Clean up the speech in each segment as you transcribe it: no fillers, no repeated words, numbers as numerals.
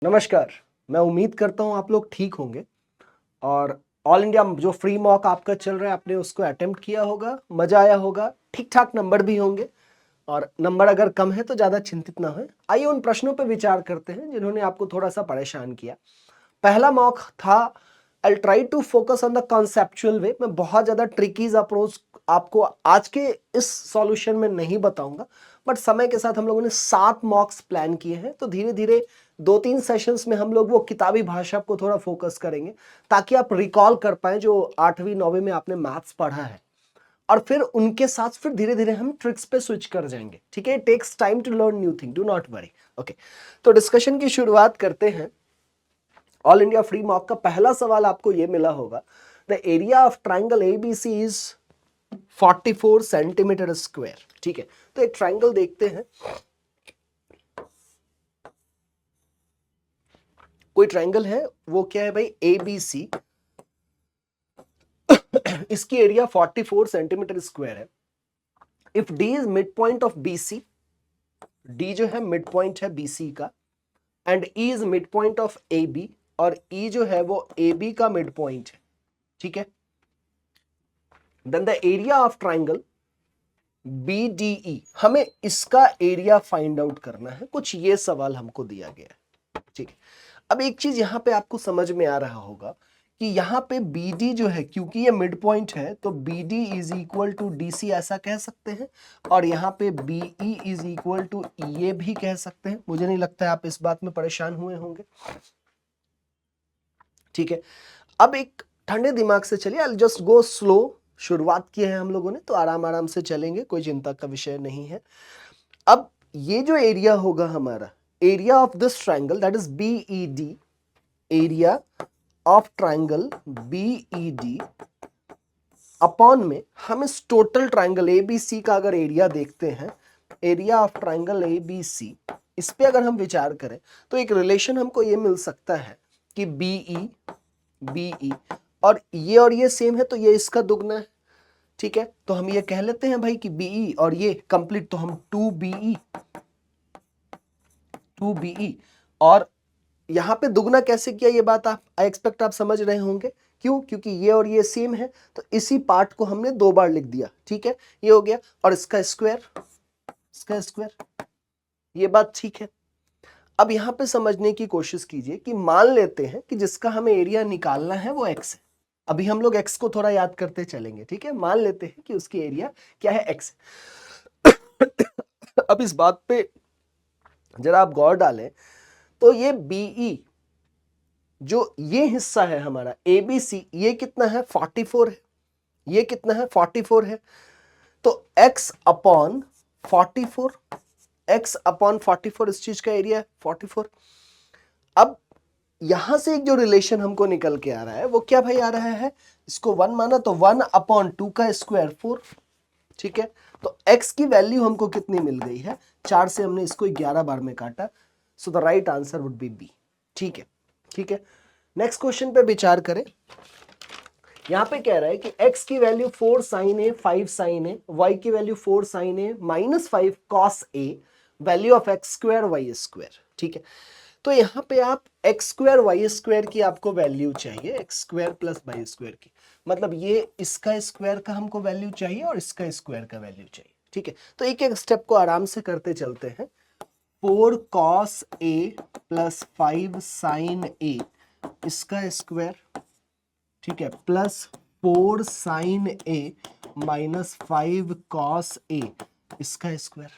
नमस्कार। मैं उम्मीद करता हूँ आप लोग ठीक होंगे और ऑल इंडिया जो फ्री मॉक आपका चल रहा है आपने उसको अटेम्प्ट किया होगा, मजा आया होगा, ठीक ठाक नंबर भी होंगे और नंबर अगर कम है तो ज़्यादा चिंतित ना हो। आइए उन प्रश्नों पर विचार करते हैं जिन्होंने आपको थोड़ा सा परेशान किया। पहला मॉक था I try to focus on the conceptual way. मैं बहुत ज़्यादा ट्रिकीज अप्रोच आपको आज के इस सॉल्यूशन में नहीं बताऊंगा, बट समय के साथ हम लोगों ने 7 मॉक्स प्लान किए हैं, तो धीरे धीरे 2-3 सेशंस में हम लोग वो किताबी भाषा को थोड़ा फोकस करेंगे ताकि आप रिकॉल कर पाए जो 8वीं 9वीं में आपने मैथ्स पढ़ा है, और फिर उनके साथ फिर धीरे धीरे हम ट्रिक्स पे स्विच कर जाएंगे। ठीक है, it takes time to learn new thing, do not worry. Okay, तो डिस्कशन की शुरुआत करते हैं। ऑल इंडिया फ्री मॉक का पहला सवाल आपको यह मिला होगा, the area of triangle ABC is 44 centimetre square. ठीक है, तो एक ट्राइंगल देखते हैं। कोई ट्राइंगल है, वो क्या है भाई, एबीसी। इसकी एरिया 44 सेंटीमीटर स्क्वायर है। If D is mid point of BC, D जो है मिड पॉइंट है बीसी का, and E is mid point of A B, और ई जो है वो ए बी का मिड पॉइंट है। ठीक है, then the area of triangle BDE, हमें इसका एरिया फाइंड आउट करना है। कुछ ये सवाल हमको दिया गया है। ठीक है, अब एक चीज यहां पे आपको समझ में आ रहा होगा कि यहां पे BD जो है, क्योंकि ये मिड पॉइंट है तो BD is equal to DC ऐसा कह सकते हैं, और यहां पे BE इज इक्वल टू ये भी कह सकते हैं। मुझे नहीं लगता है आप इस बात में परेशान हुए होंगे। ठीक है, अब एक ठंडे दिमाग से चलिए, आई जस्ट गो स्लो। शुरुआत की है हम लोगों ने तो आराम आराम से चलेंगे, कोई चिंता का विषय नहीं है। अब ये जो एरिया होगा हमारा, area of this triangle that is BED, area of triangle BED upon में हम इस टोटल ट्राइंगल ABC का अगर एरिया देखते हैं, एरिया ऑफ ट्राइंगल ABC, इस पे अगर हम विचार करें तो एक रिलेशन हमको ये मिल सकता है कि BE और ये सेम है तो ये इसका दुगना है। ठीक है, तो हम ये कह लेते हैं भाई कि BE और ये कंप्लीट, तो हम 2BE, और यहां पे दुगना कैसे किया ये बात आप आई एक्सपेक्ट आप समझ रहे होंगे। क्यों? क्योंकि ये और ये सेम है तो इसी पार्ट को हमने 2 बार लिख दिया। ठीक है, ये हो गया, और इसका स्क्वायर, ये बात ठीक है। अब यहां पे समझने की कोशिश कीजिए कि मान लेते हैं कि जिसका हमें एरिया निकालना है वो x है। अभी हम लोग x को थोड़ा याद करते चलेंगे। ठीक है, मान लेते हैं कि उसकी एरिया क्या है, x। अब इस बात पे जरा आप गौर डालें तो ये BE जो ये हिस्सा है हमारा ABC, ये कितना है, 44 है। ये कितना है, 44 है। तो x अपॉन 44 इस चीज का एरिया है 44। अब यहां से एक जो रिलेशन हमको निकल के आ रहा है वो क्या भाई आ रहा है, इसको 1 माना तो 1/2 का स्क्वायर 4। ठीक है, तो x की वैल्यू हमको कितनी मिल गई है, 4 से हमने इसको 11 बार में काटा, so the right answer would B B। ठीक है, ठीक है, नेक्स्ट क्वेश्चन पे विचार करें। यहां पे कह रहा है कि x की value 4 sin A 5 sin A, y की value 4 sin A minus 5 cos A, value of x square y square. ठीक है, तो यहां पे आप एक्स स्क्वायर वाई स्क्वायर की आपको वैल्यू चाहिए, x square plus Y square की, मतलब ये इसका स्क्वायर का हमको वैल्यू चाहिए और इसका स्क्वायर का वैल्यू चाहिए। ठीक है, तो एक एक स्टेप को आराम से करते चलते हैं। 4 cos A plus 5 sin A, इसका स्क्वायर, ठीक है, plus 4 sin A minus 5 cos A, इसका स्क्वायर।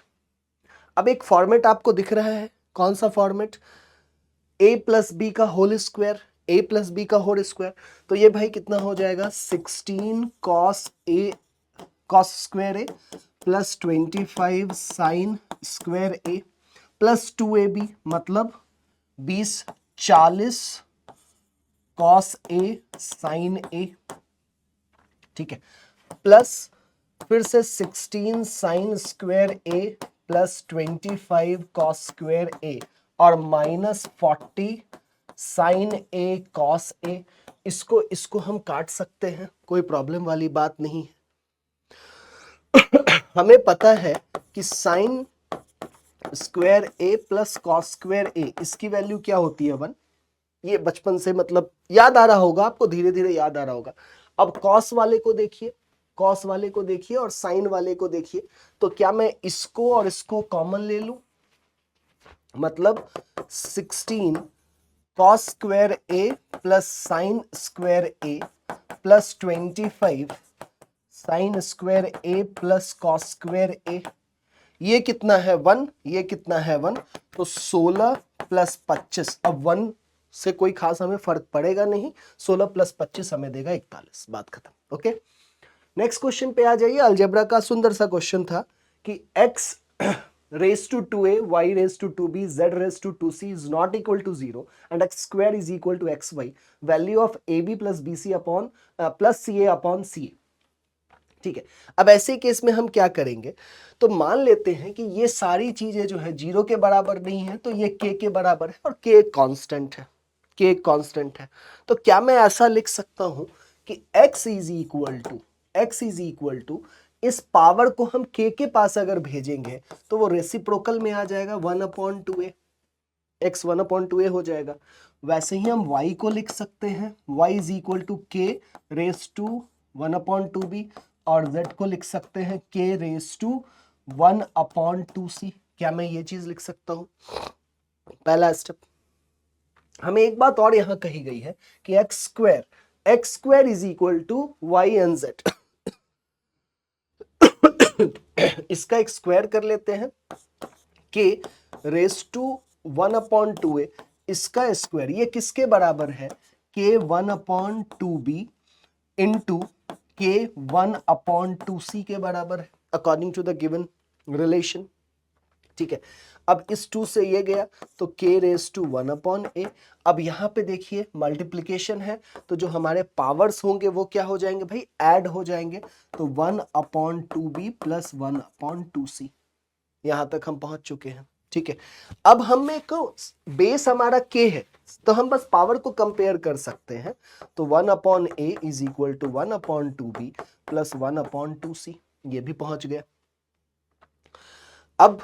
अब एक फॉर्मेट आपको दिख रहा है, कौन सा फॉर्मेट, a प्लस बी का whole square, a plus b का होल स्क्वायर। तो ये भाई कितना हो जाएगा, 16 cos A cos square A plus 25 sin square A plus 2AB, मतलब 40 cos A sin A। ठीक है, प्लस फिर से 16 sin square A plus 25 cos square A और minus 40 sin A cos A। इसको हम काट सकते हैं, कोई प्रॉब्लम वाली बात नहीं है। हमें पता है कि sin स्क्वायर ए प्लस कॉस स्क्वायर ए, इसकी वैल्यू क्या होती है 1। ये बचपन से मतलब याद आ रहा होगा आपको, धीरे धीरे याद आ रहा होगा। अब कॉस वाले को देखिए, कॉस वाले को देखिए और साइन वाले को देखिए, तो क्या मैं इसको और इसको कॉमन ले लूं, मतलब 16 कॉस स्क्वायर ए प्लस साइन स्क्वायर ए प्लस 25 साइन स्क्वायर ए प्लस कॉस स्क्वायर ए। ये कितना है 1, ये कितना है 1, तो 16 प्लस 25। अब 1 से कोई खास हमें फर्क पड़ेगा नहीं, 16 प्लस 25 हमें देगा 41, बात खत्म। ओके, नेक्स्ट क्वेश्चन पे आ जाइए। अलजेब्रा का सुंदर सा क्वेश्चन था कि x raised to 2a, y raised to 2b, z raised to 2c is not equal to 0 and x square is equal to xy. Value of ab plus bc upon plus ca upon ca. ठीक है, अब ऐसे case में हम क्या करेंगे, तो मान लेते हैं कि ये सारी चीजें जो है 0 के बराबर नहीं है, तो ये k के बराबर है और k कांस्टेंट है, k कांस्टेंट है। तो क्या मैं ऐसा लिख सकता हूं कि x इज इक्वल टू इस पावर को हम k के पास अगर भेजेंगे तो वो रेसिप्रोकल में आ जाएगा 1/2a, x 1/2a हो जाएगा। वैसे ही हम y को लिख सकते हैं, y is equal to k raise to 1/2b, और z को लिख सकते हैं k रेस टू 1/2c। क्या मैं ये चीज लिख सकता हूं? पहला स्टेप। हमें एक बात और यहां कही गई है कि x square is equal to y and z। इसका एक स्क्वायर कर लेते हैं, k रेस टू 1/2a, इसका स्क्वायर, ये किसके बराबर है, k 1/2b into k 1/2c के बराबर है, according to the given relation. ठीक है, अब इस 2 से ये गया तो k रेस टू 1/a। अब यहां पे देखिए मल्टीप्लिकेशन है, तो जो हमारे पावर्स होंगे वो क्या हो जाएंगे भाई, ऐड हो जाएंगे, तो 1/2b प्लस 1/2c। यहां तक हम पहुंच चुके हैं। ठीक है, अब हमें को बेस हमारा k है, तो हम बस पावर को कंपेयर कर सकते हैं, तो 1/a is equal to 1/2b plus 1/2c, ये भी पहुंच गया। अब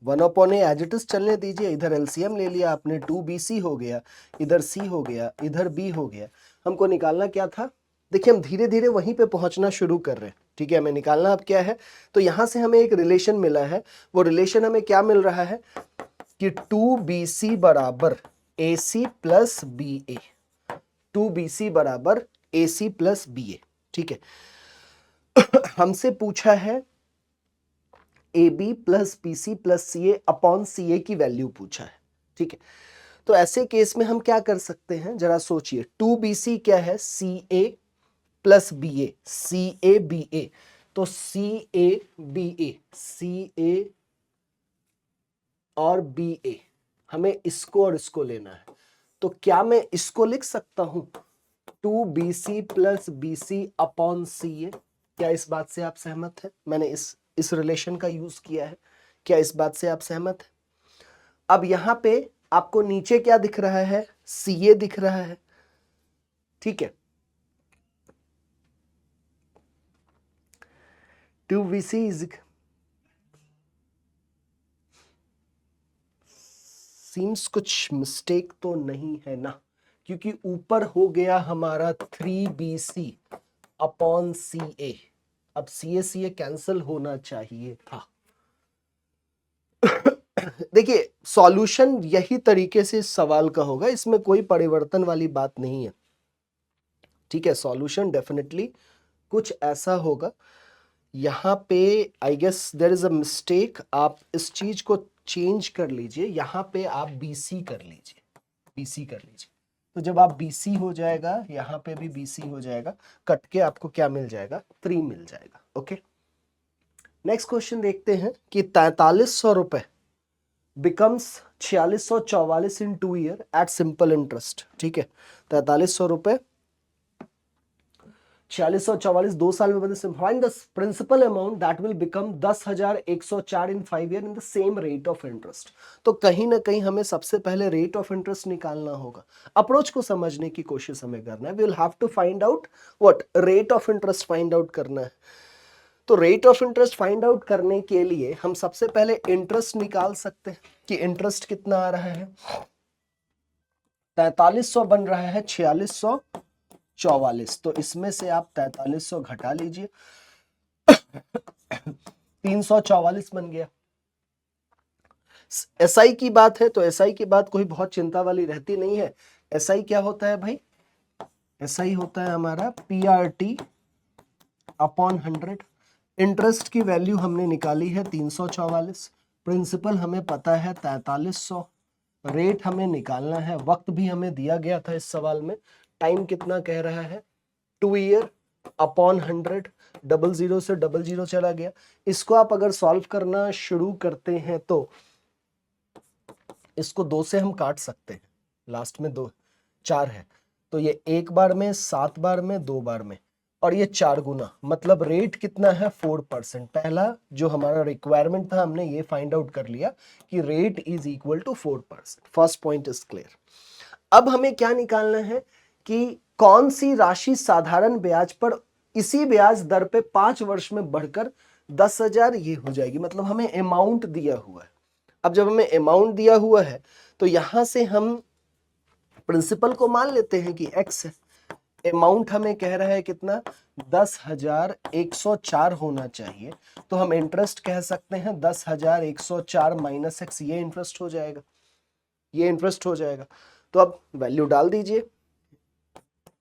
1/a एज इट इज चलने दीजिए, इधर एलसीएम ले लिया आपने, 2bc हो गया, इधर c हो गया, इधर b हो गया। हमको निकालना क्या था, देखिए हम धीरे धीरे वहीं पे पहुंचना शुरू कर रहे हैं। ठीक है, हमें निकालना अब क्या है, तो यहां से हमें एक रिलेशन मिला है, वो रिलेशन हमें क्या मिल रहा है कि 2bc बराबर ac प्लस ba, 2bc बराबर ac प्लस ba। ठीक है, हमसे पूछा है AB plus BC plus CA upon CA की वैल्यू पूछा है। ठीक है, तो ऐसे केस में हम क्या कर सकते हैं, जरा सोचिए, 2BC क्या है, CA plus BA, CA BA, तो CA BA, CA और BA, हमें इसको और इसको लेना है, तो क्या मैं इसको लिख सकता हूं 2BC plus BC upon CA? क्या इस बात से आप सहमत हैं? मैंने इस रिलेशन का यूज किया है, क्या इस बात से आप सहमत हैं? अब यहां पे आपको नीचे क्या दिख रहा है, CA दिख रहा है। ठीक है, 2BC इज सीम्स कुछ मिस्टेक तो नहीं है ना, क्योंकि ऊपर हो गया हमारा 3BC अपॉन CA। अब CA कैंसिल होना चाहिए था। देखिए सॉल्यूशन यही तरीके से इस सवाल का होगा, इसमें कोई परिवर्तन वाली बात नहीं है। ठीक है, सॉल्यूशन डेफिनेटली कुछ ऐसा होगा। यहां पे I guess there is a mistake, आप इस चीज को चेंज कर लीजिए, यहां पे आप BC कर लीजिए, BC कर लीजिए, तो जब आप BC हो जाएगा, यहां पे भी BC हो जाएगा, कट के आपको क्या मिल जाएगा, 3 मिल जाएगा। ओके, नेक्स्ट क्वेश्चन देखते हैं कि 4300 रुपए becomes 4644 in 2 year at simple interest. ठीक है, 4300 रुपए 4644 2 साल में बदले, find the principal amount that will become 10,104 in 5 year in the same rate of interest. तो कहीं ना कहीं हमें सबसे पहले रेट ऑफ इंटरेस्ट निकालना होगा, अप्रोच को समझने की कोशिश हमें करना है। We will have to find out what rate of interest find out करना है। तो rate of interest find out करने के लिए हम सबसे पहले इंटरेस्ट निकाल सकते हैं कि इंटरेस्ट कितना आ रहा है। 4300 बन रहा है 4644, तो इसमें से आप 4300 घटा लीजिए 344 बन गया। एसआई की बात है तो एसआई की बात कोई बहुत चिंता वाली रहती नहीं है। एसआई क्या होता है भाई? एसआई होता है हमारा पीआरटी अपॉन 100। इंटरेस्ट की वैल्यू हमने निकाली है 344, प्रिंसिपल हमें पता है 4300, रेट हमें निकालना है, वक्त भी हमें दिया गया था इस सवाल में, टाइम कितना कह रहा है 2 ईयर अपॉन 100, 00 से 00 चला गया। इसको आप अगर सॉल्व करना शुरू करते हैं तो इसको 2 से हम काट सकते हैं, लास्ट में 2 4 है, तो ये 1 बार में, 7 बार में, 2 बार में, और ये 4 गुना, मतलब रेट कितना है 4%। पहला जो हमारा रिक्वायरमेंट था हमने ये फाइंड आउट कर लिया कि rate is equal to 4%। First point is clear. अब हमें क्या निकालना है कि कौन सी राशि साधारण ब्याज पर इसी ब्याज दर पे 5 वर्ष में बढ़कर 10,000 ये हो जाएगी, मतलब हमें अमाउंट दिया हुआ है। अब जब हमें अमाउंट दिया हुआ है तो यहां से हम प्रिंसिपल को मान लेते हैं कि x है, अमाउंट हमें कह रहा है कितना 10,104 होना चाहिए, तो हम इंटरेस्ट कह सकते हैं 10,104 माइनस एक्स, ये इंटरेस्ट हो जाएगा, ये इंटरेस्ट हो जाएगा। तो अब वैल्यू डाल दीजिए,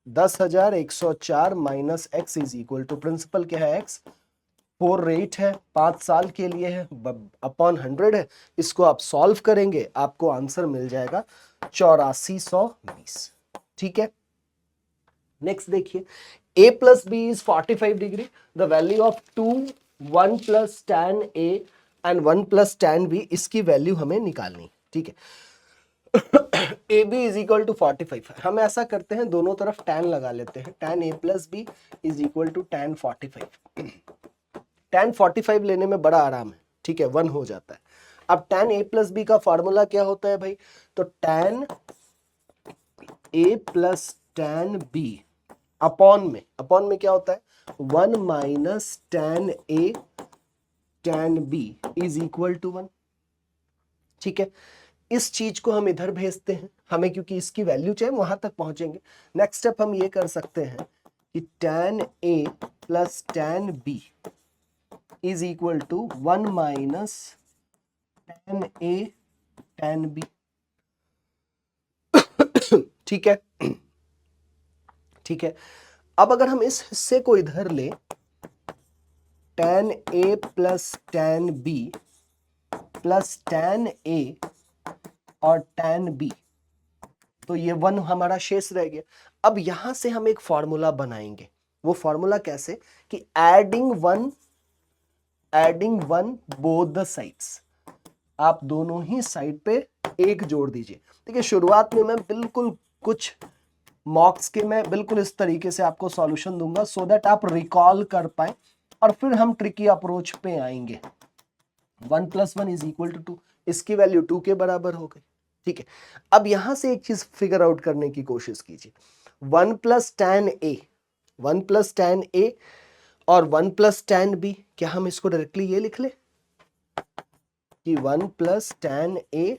10,104 minus x is equal to principal क्या है x, 4 रेट है, 5 साल के लिए है, अपॉन 100 है। इसको आप सॉल्व करेंगे आपको आंसर मिल जाएगा 8420। ठीक है, नेक्स्ट देखिए, a plus b is 45 degree, the value of 2 1 plus tan a and 1 plus tan b, इसकी वैल्यू हमें निकालनी। ठीक है, a B is equal to 45, हम ऐसा करते हैं दोनों तरफ tan लगा लेते हैं, tan a plus b is equal to tan 45। tan 45 लेने में बड़ा आराम है, ठीक है, 1 हो जाता है। अब tan a प्लस बी का फॉर्मूला क्या होता है भाई, तो tan a plus tan b upon में क्या होता है 1 minus tan a tan b is equal to 1। ठीक है, इस चीज को हम इधर भेजते हैं, हमें क्योंकि इसकी वैल्यू चाहिए वहां तक पहुंचेंगे। नेक्स्ट स्टेप हम ये कर सकते हैं कि tan a plus tan b is equal to 1 minus tan a tan b। ठीक है, ठीक है, अब अगर हम इस हिस्से को इधर ले, tan a plus tan b plus tan a और tan b, तो ये 1 हमारा शेष रह गया। अब यहां से हम एक फॉर्मूला बनाएंगे, वो फॉर्मूला कैसे कि adding one both the sides, आप दोनों ही साइड पे 1 जोड़ दीजिए। देखिए, शुरुआत में मैं बिल्कुल कुछ मॉक्स के मैं बिल्कुल इस तरीके से आपको सॉल्यूशन दूंगा सो दैट आप रिकॉल कर पाए, और फिर हम ट्रिकी अप्रोच पे आएंगे। 1 प्लस 1 इज इक्वल टू 2, इसकी वैल्यू 2 के बराबर हो गई। ठीक है, अब यहां से एक चीज फिगर आउट करने की कोशिश कीजिए, 1 प्लस tan a और 1 प्लस tan b, क्या हम इसको डायरेक्टली ये लिख ले कि 1 प्लस tan a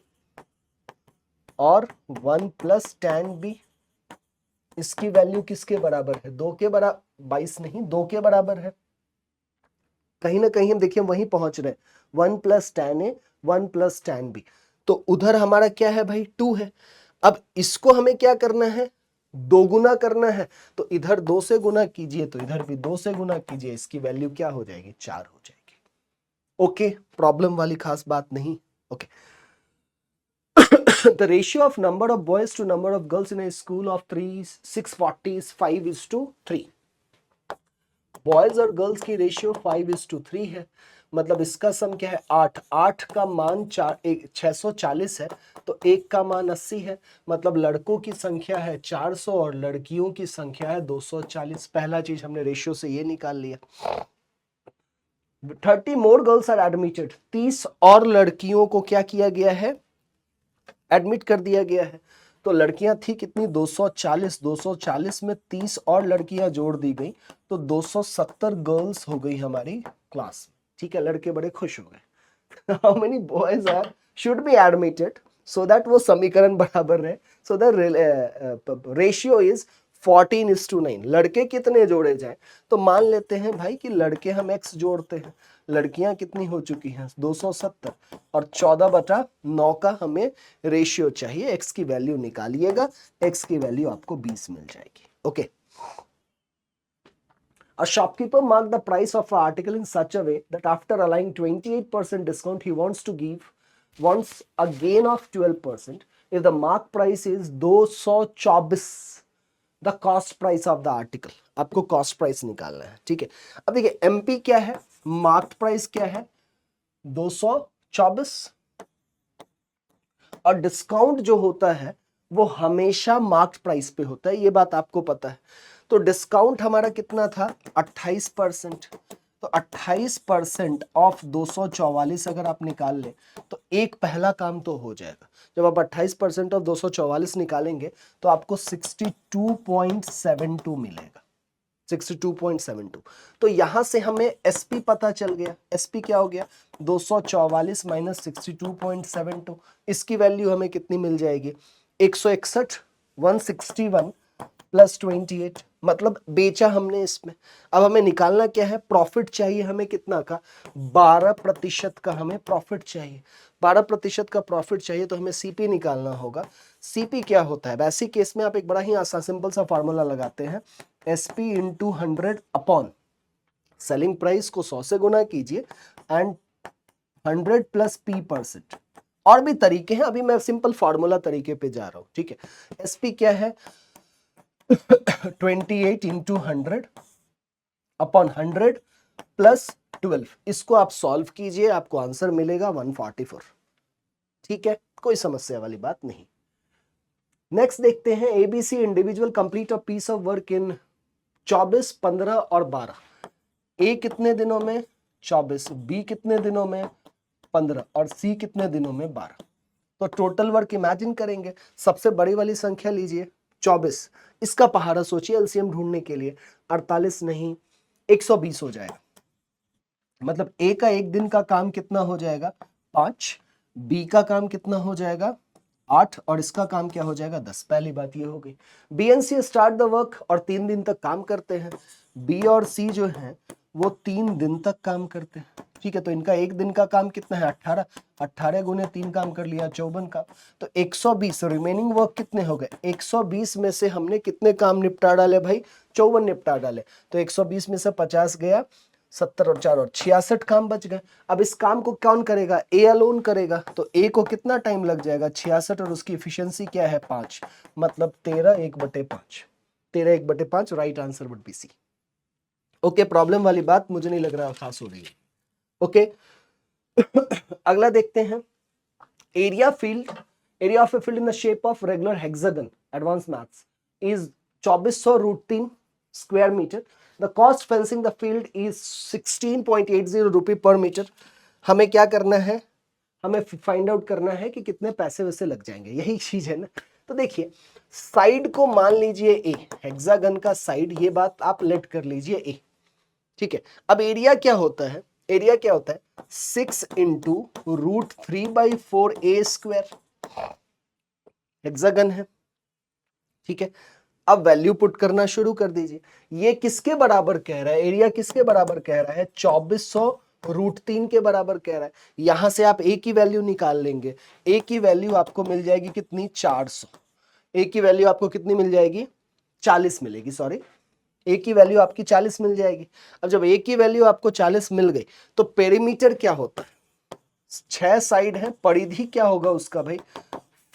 और 1 प्लस tan b, इसकी वैल्यू किसके बराबर है 2 के बराबर, 22 नहीं 2 के बराबर है। कहीं ना कहीं हम देखिए वहीं पहुंच रहे हैं, 1 plus tan a 1 plus tan b, तो उधर हमारा क्या है भाई 2 है। अब इसको हमें क्या करना है 2 गुना करना है, तो इधर 2 से गुना कीजिए तो इधर भी 2 से गुना कीजिए, इसकी वैल्यू क्या हो जाएगी 4 हो जाएगी। ओके, प्रॉब्लम वाली खास बात नहीं। Okay, the ratio of number of boys to number of girls in a school of 640 is 5:3। Boys और गर्ल्स की रेशियो 5:3 है, मतलब इसका सम क्या है 8 का मान 640 है, तो 1 का मान 80 है, मतलब लड़कों की संख्या है 400 और लड़कियों की संख्या है 240। पहला चीज हमने रेशियो से ये निकाल लिया। 30 मोर गर्ल्स आर एडमिटेड, 30 और लड़कियों को क्या किया गया है एडमिट कर दिया गया है, तो लड़कियां थी कितनी 240, 240 में 30 और लड़कियां जोड़ दी गई तो 270 गर्ल्स हो गई हमारी क्लास में। ठीक है, लड़के बड़े खुश हो गए। How many boys are should be admitted so that वो समीकरण बराबर रहे, सो दैट रेशियो इज 14:9। लड़के कितने जोड़े जाए, तो मान लेते हैं भाई कि लड़के हम x जोड़ते हैं, लड़कियां कितनी हो चुकी हैं 270 और 14/9 का हमें रेशियो चाहिए। x की वैल्यू निकालिएगा, x की वैल्यू आपको 20 मिल जाएगी। Okay, A shopkeeper marked the price of an article in such a way that after allowing 28% discount, he wants a gain of 12%. If the mark price is 224, the cost price of the article, आपको cost price निकालना है। ठीक है, अब देखिए MP क्या है, marked price क्या है 224, और डिस्काउंट जो होता है वो हमेशा मार्क्ड प्राइस पे होता है, ये बात आपको पता है। तो डिस्काउंट हमारा कितना था 28%, तो 28% ऑफ 244 अगर आप निकाल लें तो एक पहला काम तो हो जाएगा। जब आप 28% ऑफ 244 निकालेंगे तो आपको 62.72 मिलेगा, 62.72। तो यहां से हमें एसपी पता चल गया, एसपी क्या हो गया 244 माइनस 62.72, इसकी वैल्यू हमें कितनी मिल जाएगी 161, 161 प्लस 28, मतलब बेचा हमने इसमें। अब हमें निकालना क्या है, प्रॉफिट चाहिए हमें कितना का 12% का हमें प्रॉफिट चाहिए, 12% का प्रॉफिट चाहिए तो हमें सीपी निकालना होगा। सीपी क्या होता है, वैसे केस में आप एक बड़ा ही आसान सिंपल सा फॉर्मूला लगाते हैं, SP into 100 upon selling price को 100 से गुना कीजिए एंड 100 प्लस p%। और भी तरीके हैं, अभी मैं सिंपल फॉर्मूला तरीके पे जा रहा हूं। ठीक है, एसपी क्या है 28 इंटू 100 अपॉन 100 प्लस 12, इसको आप सॉल्व कीजिए, आपको आंसर मिलेगा 144। ठीक है, कोई समस्या वाली बात नहीं। नेक्स्ट देखते हैं, ABC individual complete a piece of work in 24, 15 और 12। ए कितने दिनों में 24, बी कितने दिनों में 15 और सी कितने दिनों में 12। तो टोटल वर्क इमेजिन करेंगे, सबसे बड़ी वाली संख्या लीजिए 24, इसका पहाड़ा सोचिए एलसीएम ढूंढने के लिए, 48 नहीं 120 हो जाएगा। मतलब ए का एक दिन का काम कितना हो जाएगा 5, बी का काम कितना हो जाएगा 8 और इसका काम क्या हो जाएगा 10। पहली बात ये हो गई। B and C start the work और 3 दिन तक काम करते हैं, बी और सी जो है वो 3 दिन तक काम करते हैं। ठीक है, तो इनका एक दिन का काम कितना है 18, 18 गुने 3 काम कर लिया 54 काम, तो 120। रिमेनिंग वर्क कितने हो गए 120 में से हमने कितने काम निपटा डाले भाई 54 निपटा डाले, तो 120 में से 50 गया, 70 और 4 और 66 काम बच गए। अब इस काम को कौन करेगा, ए अलोन करेगा, तो ए को कितना टाइम लग जाएगा 66 और उसकी एफिशिएंसी क्या है 5, मतलब 13/5, 13/5 right answer would be C. Okay, problem वाली बात मुझे नहीं लग रहा खास हो रही है। ओके अगला देखते हैं, area of a field in the shape of regular hexagon advance maths is 2400√3 square metre. The cost fencing the field is 16.80 रुपये पर मीटर। हमें क्या करना है, हमें फाइंड आउट करना है कि कितने पैसे वैसे लग जाएंगे, यही चीज है ना। तो देखिए साइड को मान लीजिए ए, हेक्सागन का साइड, ये बात आप लेट कर लीजिए ए। ठीक है, अब एरिया क्या होता है, एरिया क्या होता है 6 इंटू √3/4a², हेक्सागन है। ठीक है, अब वैल्यू पुट करना शुरू कर दीजिए। ये किसके बराबर कह रहा है, एरिया किसके बराबर कह रहा है 2400√3 के बराबर कह रहा है। यहां से आप ए की वैल्यू निकाल लेंगे, ए की वैल्यू आपको मिल जाएगी कितनी 400, ए की वैल्यू आपको कितनी मिल जाएगी 40 मिलेगी, सॉरी ए की वैल्यू आपकी 40 मिल जाएगी। अब जब ए की वैल्यू आपको 40 मिल गई तो पेरीमीटर क्या होता है 6 साइड है, परिधि क्या होगा उसका भाई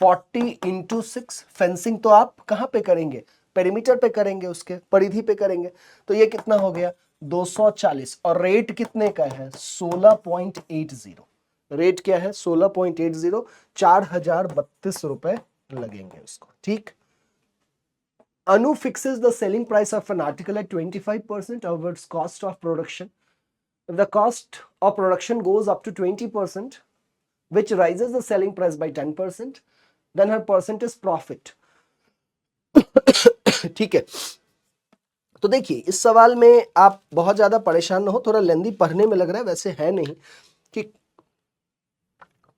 40 इंटू 6। फेंसिंग तो आप कहां पे करेंगे पेरीमीटर पे करेंगे, उसके परिधि पे करेंगे, तो ये कितना हो गया 240 और रेट कितने का है 16.80, रेट क्या है 16.80, 4032 रुपए लगेंगे उसको। ठीक, Anu fixes the selling price of an article at 25% of its cost of production. If the cost of production goes up to 20%, which rises the selling price by 10%, then हर परसेंट इज प्रॉफिट। ठीक है, तो देखिए इस सवाल में आप बहुत ज्यादा परेशान ना हो, थोड़ा लेंदी पढ़ने में लग रहा है, वैसे है नहीं, कि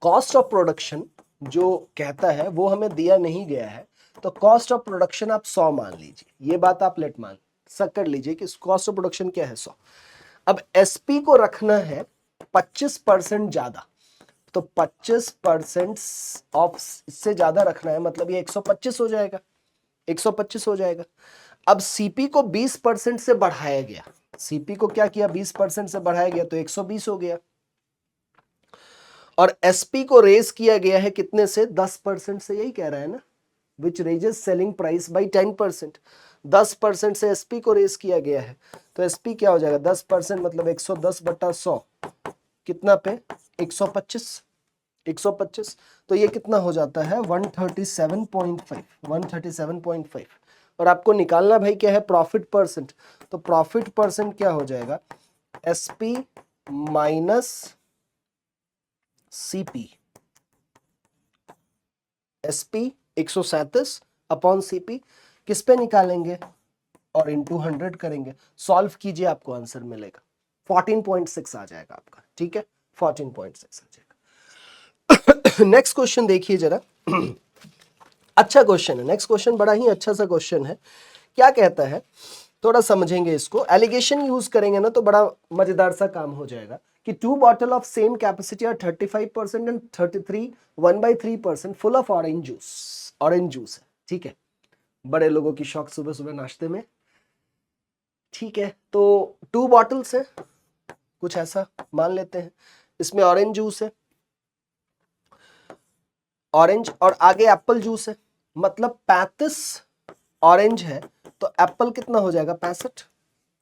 कॉस्ट ऑफ प्रोडक्शन जो कहता है वो हमें दिया नहीं गया है, तो कॉस्ट ऑफ प्रोडक्शन आप 100 मान लीजिए, ये बात आप लेट मान सब कर लीजिए कि कॉस्ट ऑफ प्रोडक्शन क्या है 100। अब एसपी को रखना है 25% ज्यादा, तो 25% ऑफ इससे ज्यादा रखना है, मतलब ये 125 हो जाएगा, 125 हो जाएगा। अब सीपी को 20% से बढ़ाया गया, सीपी को क्या किया 20% से बढ़ाया गया, तो 120 हो गया। और एसपी को रेज किया गया है कितने से, 10% से, यही कह रहा है ना, विच रेजेस सेलिंग प्राइस बाई 10%। 10% से एसपी को रेज किया गया है, तो एसपी क्या हो जाएगा 10% मतलब 110/100 कितना पे 125, 125, तो ये कितना हो जाता है 137.5, 137.5। और आपको निकालना भाई क्या है प्रॉफिट परसेंट, तो प्रॉफिट परसेंट क्या हो जाएगा SP minus CP, SP 137 upon CP, किस पे निकालेंगे और इनटू 100 करेंगे, सॉल्व कीजिए आपको आंसर मिलेगा 14.6 आ जाएगा आपका, ठीक है 14.6 आ जाएगा। नेक्स्ट क्वेश्चन देखिए जरा, अच्छा क्वेश्चन है, नेक्स्ट क्वेश्चन बड़ा ही अच्छा सा क्वेश्चन है। क्या कहता है, थोड़ा समझेंगे इसको, एलिगेशन यूज करेंगे ना तो बड़ा मजेदार सा काम हो जाएगा कि 2 bottle of same capacity are 35% and 33 1/3% full of orange juice, orange juice है, ठीक है, बड़े लोगों की शौक सुबह सुबह नाश्ते में, ठीक है, तो 2 बॉटल्स है, कुछ ऐसा मान लेते हैं, इसमें ऑरेंज जूस है, ऑरेंज, और आगे एप्पल जूस है, मतलब 35 ऑरेंज है, तो एप्पल कितना हो जाएगा 65,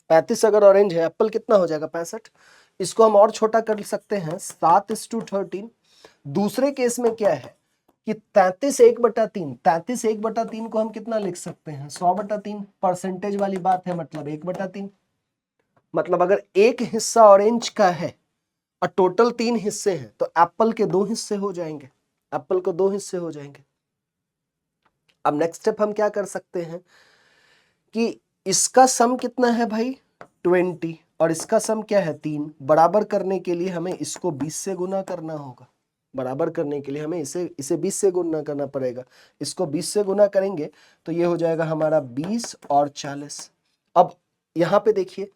35 अगर ऑरेंज है एप्पल कितना हो जाएगा 65। इसको हम और छोटा कर सकते हैं 7:13। दूसरे केस में क्या है कि 33/1/3, 33/1/3 को हम कितना लिख सकते हैं 100/3, परसेंटेज वाली बात है, मतलब 1/3, मतलब अगर एक हिस्सा ऑरेंज का है और टोटल 3 हिस्से हैं तो एप्पल के 2 हिस्से हो जाएंगे, एप्पल को 2 हिस्से हो जाएंगे। अब नेक्स्ट स्टेप हम क्या कर सकते हैं कि इसका सम कितना है भाई 20 और इसका सम क्या है 3, बराबर करने के लिए हमें इसको 20 से गुना करना होगा, बराबर करने के लिए हमें इसे 20 से गुना करना पड़ेगा, इसको 20 से गुना करेंगे तो ये हो जाएगा हमारा 20 और 40। अब यहाँ पे देखिए,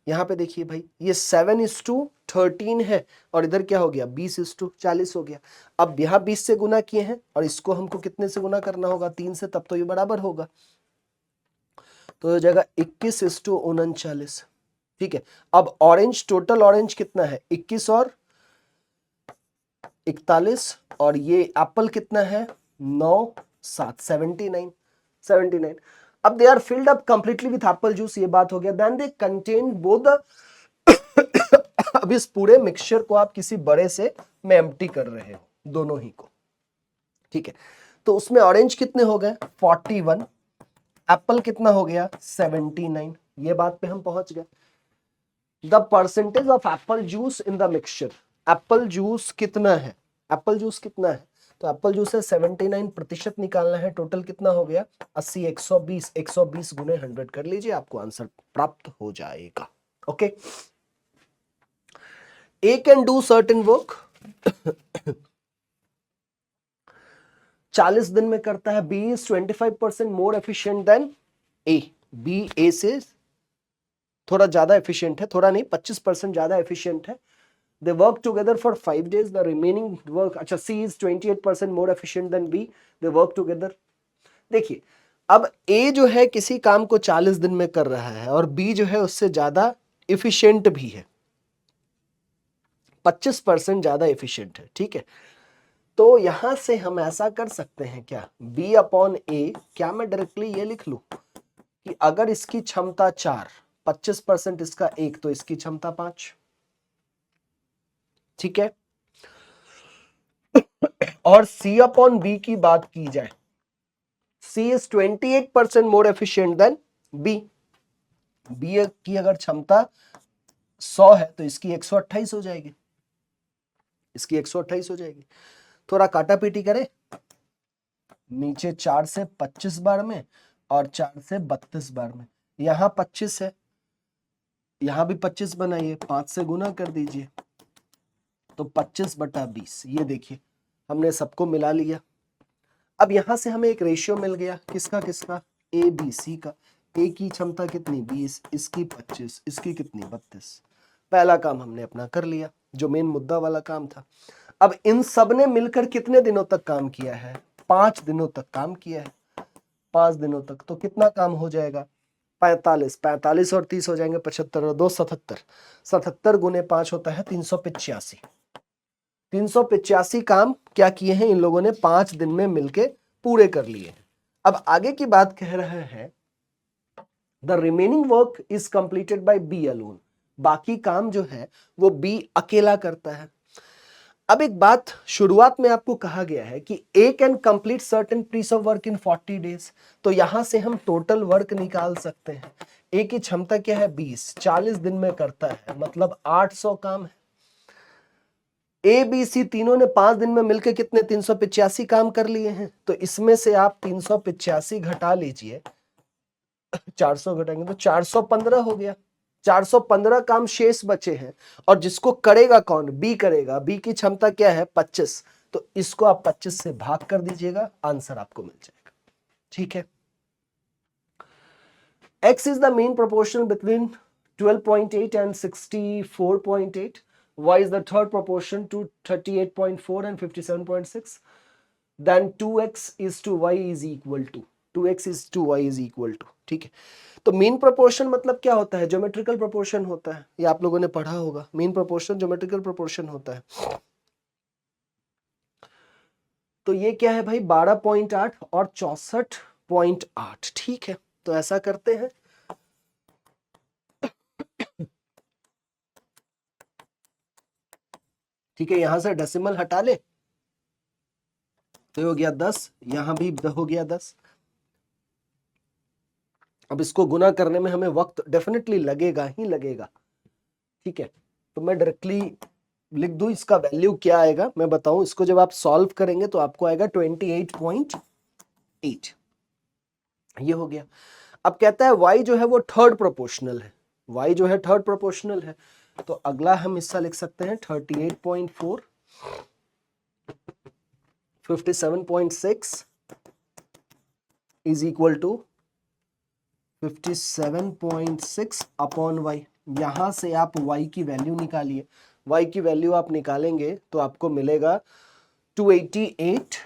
यहाँ पे देखिए भाई ये 7:13 है और इधर क्या हो गया 20:40 हो गया। अब यहाँ 20 से गुना किए हैं और इसको हमको कितने से गुना करना होगा 3 से, तब तो ये बराबर होगा, तो हो जाएगा 21:39, ठीक है। अब ऑरेंज, टोटल ऑरेंज कितना है 21 और 41, और ये एप्पल कितना है 9 7 79, 79। अब they are filled up completely with apple juice, ये बात हो गया। Then they contain both the अब इस पूरे मिक्सचर को आप किसी बड़े से में एम्प्टी कर रहे हो दोनों ही को, ठीक है, तो उसमें ऑरेंज कितने हो गए 41, एप्पल कितना हो गया 79, ये बात पे हम पहुंच गए। The percentage of Apple juice in the mixture, Apple juice कितना है, एप्पल जूस कितना है, तो एप्पल जूस है 79% निकालना है, टोटल कितना हो गया 80, 120, 120 गुने 100 कर लीजिए, आपको आंसर प्राप्त हो जाएगा। Okay, A can do certain work 40 दिन में करता है, B is 25% more efficient than A, B A से थोड़ा ज्यादा एफिशिएंट है, थोड़ा नहीं 25% ज्यादा एफिशिएंट है। They work together for 5 days. The remaining work, अच्छा C is 28% more efficient than B. They work together. देखिए अब A जो है किसी काम को 40 दिन में कर रहा है और B जो है उससे ज्यादा एफिशिएंट भी है, 25% ज्यादा एफिशिएंट है, ठीक है। तो यहां से हम ऐसा कर सकते हैं क्या B/A, क्या मैं डायरेक्टली ये लिख लूं कि अगर इसकी क्षमता 4, 25% इसका 1, तो इसकी क्षमता 5, ठीक है। और C/B की बात की जाए, C is 28% more efficient than B. B की अगर क्षमता 100 है तो इसकी 128 हो जाएगी, इसकी 128 हो जाएगी। थोड़ा काटा पीटी करें, नीचे 4 से 25 बार में और 4 से 32 बार में। यहाँ 25 है, यहाँ भी 25 बनाइए, 5 से गुना कर दीजिए तो 25/20। ये देखिए हमने सबको मिला लिया। अब यहां से हमें एक रेशियो मिल गया, किसका किसका, ए बी सी का। ए की क्षमता कितनी 20, इसकी 25, इसकी कितनी 32। पहला काम हमने अपना कर लिया, जो मेन मुद्दा वाला काम था। अब इन सब ने मिलकर कितने दिनों तक काम किया है, 5 दिनों तक काम किया है। 5 दिनों तक तो कितना काम हो जाएगा, 45, 45 और 30 हो जाएंगे 75 और 2 77। 77 गुने 5 होता है 385। 385 काम क्या किए हैं इन लोगों ने, 5 दिन में मिलके पूरे कर लिए हैं। अब आगे की बात कह रहे हैं, the remaining work is completed by B alone. बाकी काम जो है वो बी अकेला करता है। अब एक बात, शुरुआत में आपको कहा गया है कि A can complete certain piece of work in 40 days. तो यहां से हम टोटल वर्क निकाल सकते हैं। ए की क्षमता क्या है 20, 40 दिन में करता है, मतलब 800 काम है। ए बी सी तीनों ने 5 दिन में मिलकर कितने 385 काम कर लिए हैं। तो इसमें से आप 385 घटा लीजिए, 400 घटाएंगे तो 415 हो गया। 415 काम शेष बचे हैं और जिसको करेगा कौन, बी करेगा। बी की क्षमता क्या है 25, तो इसको आप 25 से भाग कर दीजिएगा, आंसर आपको मिल जाएगा। ठीक है, x is the mean proportion between 12.8 and 64.8. Y is the third proportion to 38.4 and 57.6. Then 2x is to y is equal to 2x is to y is equal to। ठीक है, तो मीन प्रोपोर्शन मतलब क्या होता है, geometrical proportion होता है। ये आप लोगों ने पढ़ा होगा, मीन प्रोपोर्शन ज्योमेट्रिकल प्रोपोर्शन होता है। तो ये क्या है भाई 12.8 और 64.8। ठीक है, तो ऐसा करते हैं, ठीक है, यहां से डेसिमल हटा ले तो हो गया 10, यहां भी हो गया 10। अब इसको गुना करने में हमें वक्त डेफिनेटली लगेगा ही लगेगा। ठीक है, तो मैं डायरेक्टली लिख दूं, इसका वैल्यू क्या आएगा मैं बताऊं। इसको जब आप सॉल्व करेंगे तो आपको आएगा 28.8। ये हो गया। अब कहता है y जो है वो थर्ड प्रोपोर्शनल है, y जो है थर्ड प्रोपोर्शनल है। तो अगला हम हिस्सा लिख सकते हैं 38.4, 57.6 is equal to 57.6 upon y। यहां से आप y की वैल्यू निकालिए। y की वैल्यू आप निकालेंगे तो आपको मिलेगा 288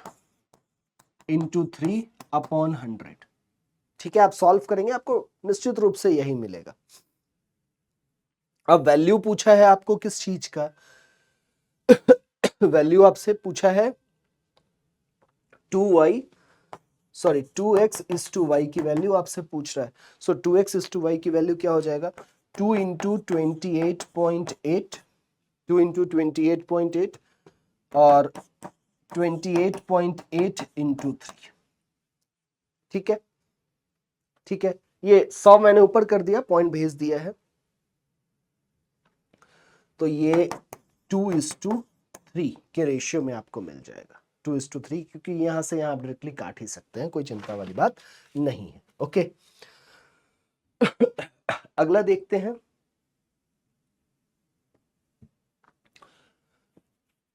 इंटू 3 अपॉन 100। ठीक है, आप सॉल्व करेंगे आपको निश्चित रूप से यही मिलेगा। अब वैल्यू पूछा है आपको किस चीज का, वैल्यू आपसे पूछा है 2x इज टू y की वैल्यू आपसे पूछ रहा है। सो 2x इज टू y की वैल्यू क्या हो जाएगा, 2 इंटू 28.8, 2 इंटू 28.8 और 28.8 इंटू 3। ठीक है, ठीक है, ये 100 मैंने ऊपर कर दिया, पॉइंट भेज दिया है। तो ये 2:3 के रेशियो में आपको मिल जाएगा, 2:3, क्योंकि यहां से यहां आप डायरेक्टली काट ही सकते हैं, कोई चिंता वाली बात नहीं है। ओके, अगला देखते हैं।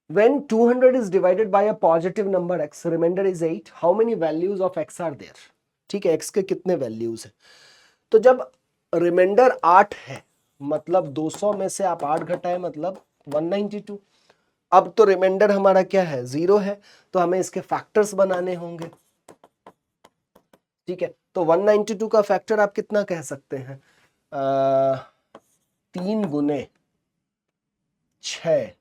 When 200 is divided by a positive number x, remainder is 8, how many values of x are there? ठीक है, x के कितने वैल्यूज हैं। तो जब रिमाइंडर 8 है मतलब 200 में से आप 8 घटाएं मतलब 192। अब तो रिमाइंडर हमारा क्या है 0 है, तो हमें इसके फैक्टर्स बनाने होंगे। ठीक है, तो 192 का फैक्टर आप कितना कह सकते हैं, 3 गुने 6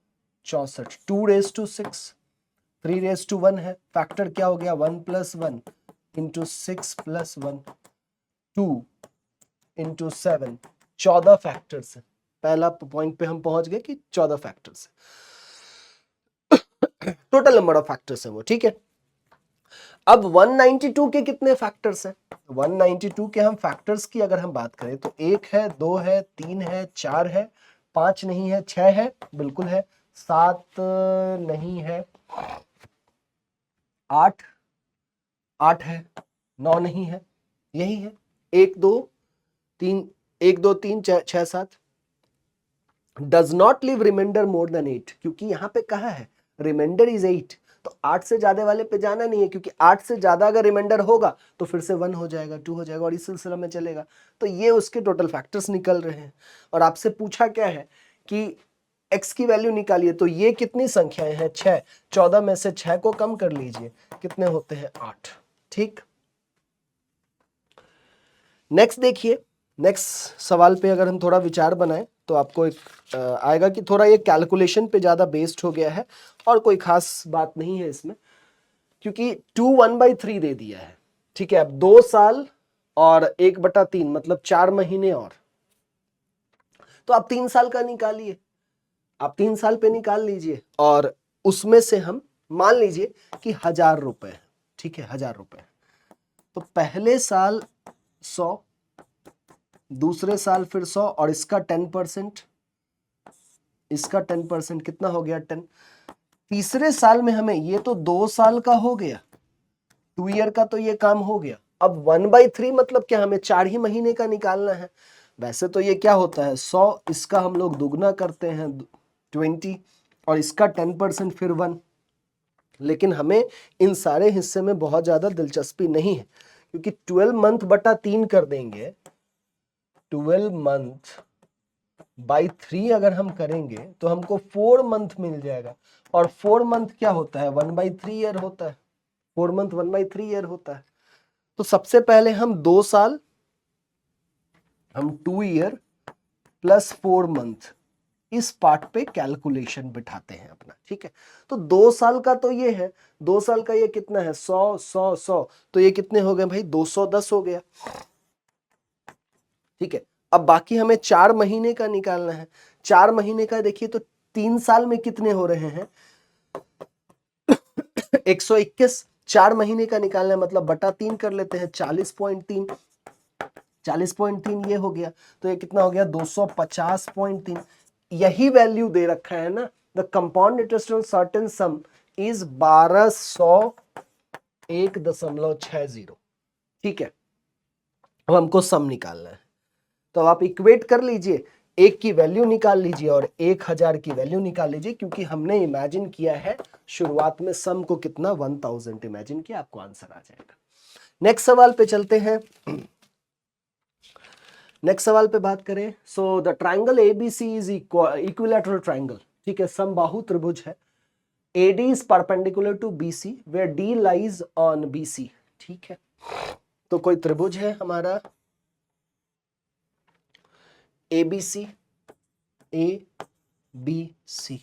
64, 2⁻6, 3⁻1 है। फैक्टर क्या हो गया 1 + 1 इंटू 6 + 1, 2 इंटू 7, 14 फैक्टर्स है। पहला पॉइंट पे हम पहुंच गए कि 14 फैक्टर्स है, टोटल नंबर ऑफ फैक्टर्स है वो। ठीक है, अब 192 के कितने फैक्टर्स हैं, 192 के हम फैक्टर्स की अगर हम बात करें तो 1 है, 2 है, 3 है, 4 है, 5 नहीं है, 6 है बिल्कुल है, 7 नहीं है, 8 8 है, 9 नहीं है, यही है 1 2 3, 1 2 3 6 7। Does not leave remainder more than 8, क्योंकि यहां पे कहा है रिमाइंडर इज 8, तो 8 से ज्यादा वाले पे जाना नहीं है, क्योंकि 8 से ज्यादा अगर रिमाइंडर होगा तो फिर से 1 हो जाएगा, 2 हो जाएगा और इस सिलसिला में चलेगा। तो ये उसके टोटल फैक्टर्स निकल रहे हैं। और आपसे पूछा क्या है कि x की वैल्यू निकालिए, तो ये कितनी संख्याएं हैं 6, 14 में से 6 को कम कर लीजिए, कितने होते हैं 8। ठीक, नेक्स्ट देखिए, नेक्स्ट सवाल पे अगर हम थोड़ा विचार बनाएं तो आपको एक आएगा कि थोड़ा ये कैलकुलेशन पे ज्यादा बेस्ड हो गया है और कोई खास बात नहीं है इसमें, क्योंकि 2 1/3 दे दिया है। ठीक है, अब 2 साल और 1/3 मतलब 4 महीने और, तो आप 3 साल का निकालिए, आप 3 साल पे निकाल लीजिए और उसमें से हम मान लीजिए कि 1000 रुपए। ठीक है, 1000 रुपए, तो पहले साल 100, दूसरे साल फिर 100 और इसका 10%, इसका 10% कितना हो गया 10। तीसरे साल में हमें, ये तो 2 साल का हो गया, 2 ईयर का तो ये काम हो गया। अब 1/3 मतलब क्या, हमें 4 ही महीने का निकालना है। वैसे तो ये क्या होता है 100, इसका हम लोग दुगना करते हैं 20 और इसका 10% फिर 1, लेकिन हमें इन सारे हिस्से में बहुत ज्यादा दिलचस्पी नहीं है, क्योंकि 12 मंथ बटा 3 कर देंगे, 12 मंथ बाई 3 अगर हम करेंगे तो हमको 4 मंथ मिल जाएगा, और 4 मंथ क्या होता है 1/3 ईयर होता है, 4 मंथ 1/3 ईयर होता है। तो सबसे पहले हम 2 साल, हम 2 ईयर प्लस 4 मंथ, इस पार्ट पे कैलकुलेशन बिठाते हैं अपना। ठीक है, तो 2 साल का तो ये है, 2 साल का ये कितना है 100 100 100, तो ये कितने हो गए भाई 210 हो गया। ठीक है, अब बाकी हमें 4 महीने का निकालना है। 4 महीने का देखिए तो 3 साल में कितने हो रहे हैं 121, 4 महीने का निकालना है मतलब बटा 3 कर लेते हैं, 40.3, 40.3 ये हो गया, तो ये कितना हो गया 250.3। यही वैल्यू दे रखा है ना, the compound interest on certain some is 1201.60। ठीक है, अब हमको सम निकालना है, तो आप इक्वेट कर लीजिए, 1 की वैल्यू निकाल लीजिए और 1000 की वैल्यू निकाल लीजिए, क्योंकि हमने इमेजिन किया है शुरुआत में सम को कितना 1000 इमेजिन किया, आपको आंसर आ जाएगा। नेक्स्ट सवाल पे चलते हैं। नेक्स्ट सवाल पे बात करें, so the triangle ABC is equilateral triangle. ठीक है, समबाहु त्रिभुज है, AD is perpendicular to BC where D lies on BC। ठीक है, तो कोई त्रिभुज है हमारा ABC, ABC,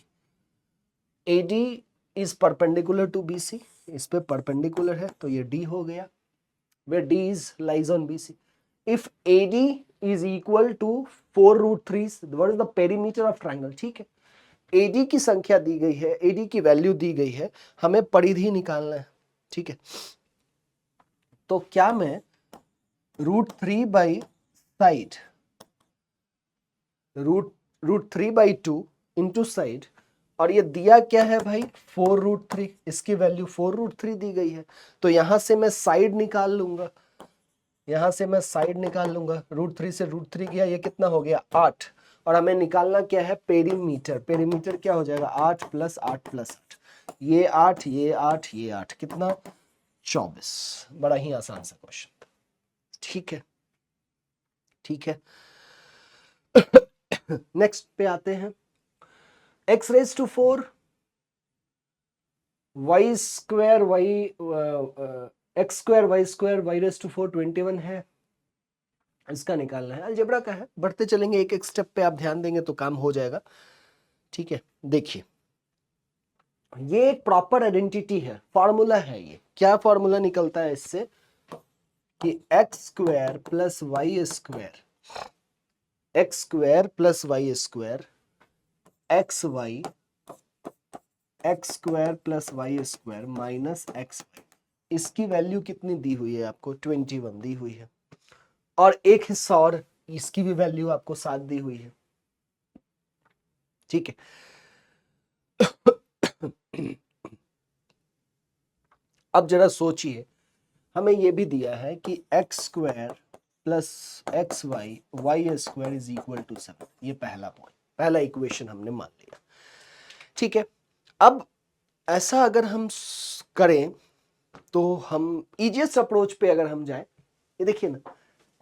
AD is perpendicular to BC, इस पे परपेंडिकुलर है तो ये D हो गया, where D is lies on BC. If AD is equal to 4√3, what is the perimeter of triangle? ठीक है, AD की संख्या दी गई है, AD की वैल्यू दी गई है, हमें परिधि निकालना है। ठीक है, तो क्या मैं √3 बाई साइड, √3/2 इंटू साइड, और ये दिया क्या है भाई 4√3, इसकी वैल्यू 4√3 दी गई है, तो यहां से मैं साइड निकाल लूंगा, यहां से मैं साइड निकाल लूंगा, √3 से √3 गया, ये कितना हो गया 8, और हमें निकालना क्या है पेरीमीटर, पेरीमीटर क्या हो जाएगा 8 + 8 + 8, ये 8 ये 8 ये 8, कितना 24। बड़ा ही आसान सा क्वेश्चन। ठीक है, ठीक है, नेक्स्ट पे आते हैं, x⁴ y² y² है, इसका निकालना है, अलजेब्रा का है, बढ़ते चलेंगे एक एक स्टेप पे, आप ध्यान देंगे तो काम हो जाएगा। ठीक है, देखिए ये एक प्रॉपर आइडेंटिटी है, फॉर्मूला है, ये क्या फॉर्मूला निकलता है इससे कि x² + y² x² + y² xy x² + y² minus xy, इसकी वैल्यू कितनी दी हुई है आपको 21 दी हुई है, और एक हिस्सा और इसकी भी वैल्यू आपको 7 दी हुई है। ठीक है, अब जरा सोचिए, हमें ये भी दिया है कि x square plus x y y square is equal to 7। ये पहला पॉइंट, पहला इक्वेशन हमने मान लिया। ठीक है, अब ऐसा अगर हम करें तो हम इजीएस्ट अप्रोच पे अगर हम जाएं, ये देखिए ना,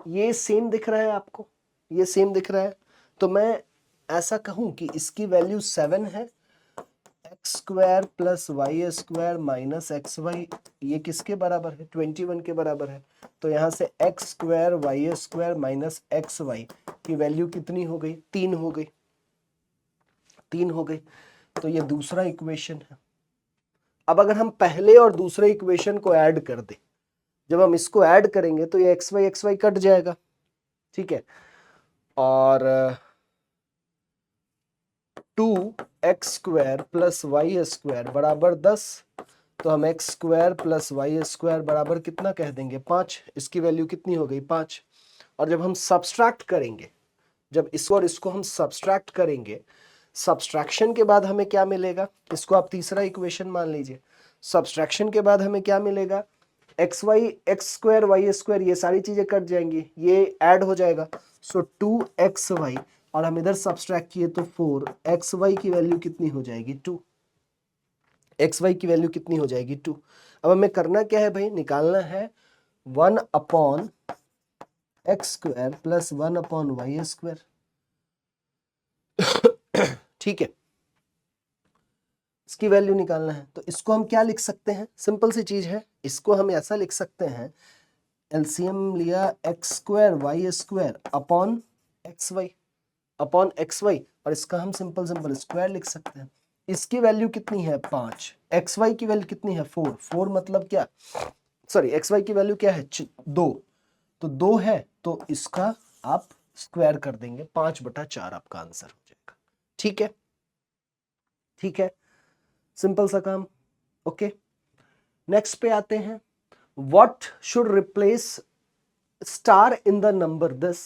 ये सेम दिख रहा है आपको, ये सेम दिख रहा है, तो मैं ऐसा कहूं कि इसकी वैल्यू 7 है, x square plus Y square minus x y, ये किसके बराबर है? 21 के बराबर है। तो यहां से x square y square minus x y की वैल्यू कितनी हो गई? 3 हो गई, 3 हो गई। तो ये दूसरा इक्वेशन है। अब अगर हम पहले और दूसरे इक्वेशन को ऐड कर दें, जब हम इसको ऐड करेंगे तो ये एक्स वाई कट जाएगा, ठीक है, और 2x square plus Y square बराबर 10, तो हम x square plus Y square बराबर कितना कह देंगे? 5। इसकी वैल्यू कितनी हो गई? 5। और जब हम सब्सट्रैक्ट करेंगे, जब इसको और इसको हम सब्सट्रैक्ट करेंगे, सब्सट्रैक्शन के बाद हमें क्या मिलेगा? इसको आप तीसरा इक्वेशन मान लीजिए। सब्सट्रैक्शन के बाद हमें क्या मिलेगा? X y, x square y square, ये सारी चीजें कट जाएंगी, ये ऐड हो जाएगा। सो 2xy, और हम इधर सब्सट्रैक्ट किए तो 4, एक्स वाई की वैल्यू कितनी हो जाएगी? 2। एक्स वाई की वैल्यू कितनी हो जाएगी? 2। अब हमें करना क्या है भाई? निकालना है 1 upon x square plus 1 upon y square. ठीक है, इसकी वैल्यू निकालना है। तो इसको हम क्या लिख सकते हैं? सिंपल सी चीज है, इसको हम ऐसा लिख सकते हैं, एलसीएम लिया x square y square upon x y, upon x Y, और इसका हम सिंपल सिंपल स्क्वायर लिख सकते हैं। इसकी वैल्यू कितनी है? 5। एक्स वाई की वैल्यू कितनी है? 4। 4 मतलब क्या? सॉरी, एक्स वाई की वैल्यू क्या है? 2। तो 2 है, तो इसका आप स्क्वायर कर देंगे, 5/4 आपका आंसर हो जाएगा। ठीक है, ठीक है, सिंपल सा काम। ओके, नेक्स्ट पे आते हैं। What should replace star in the number this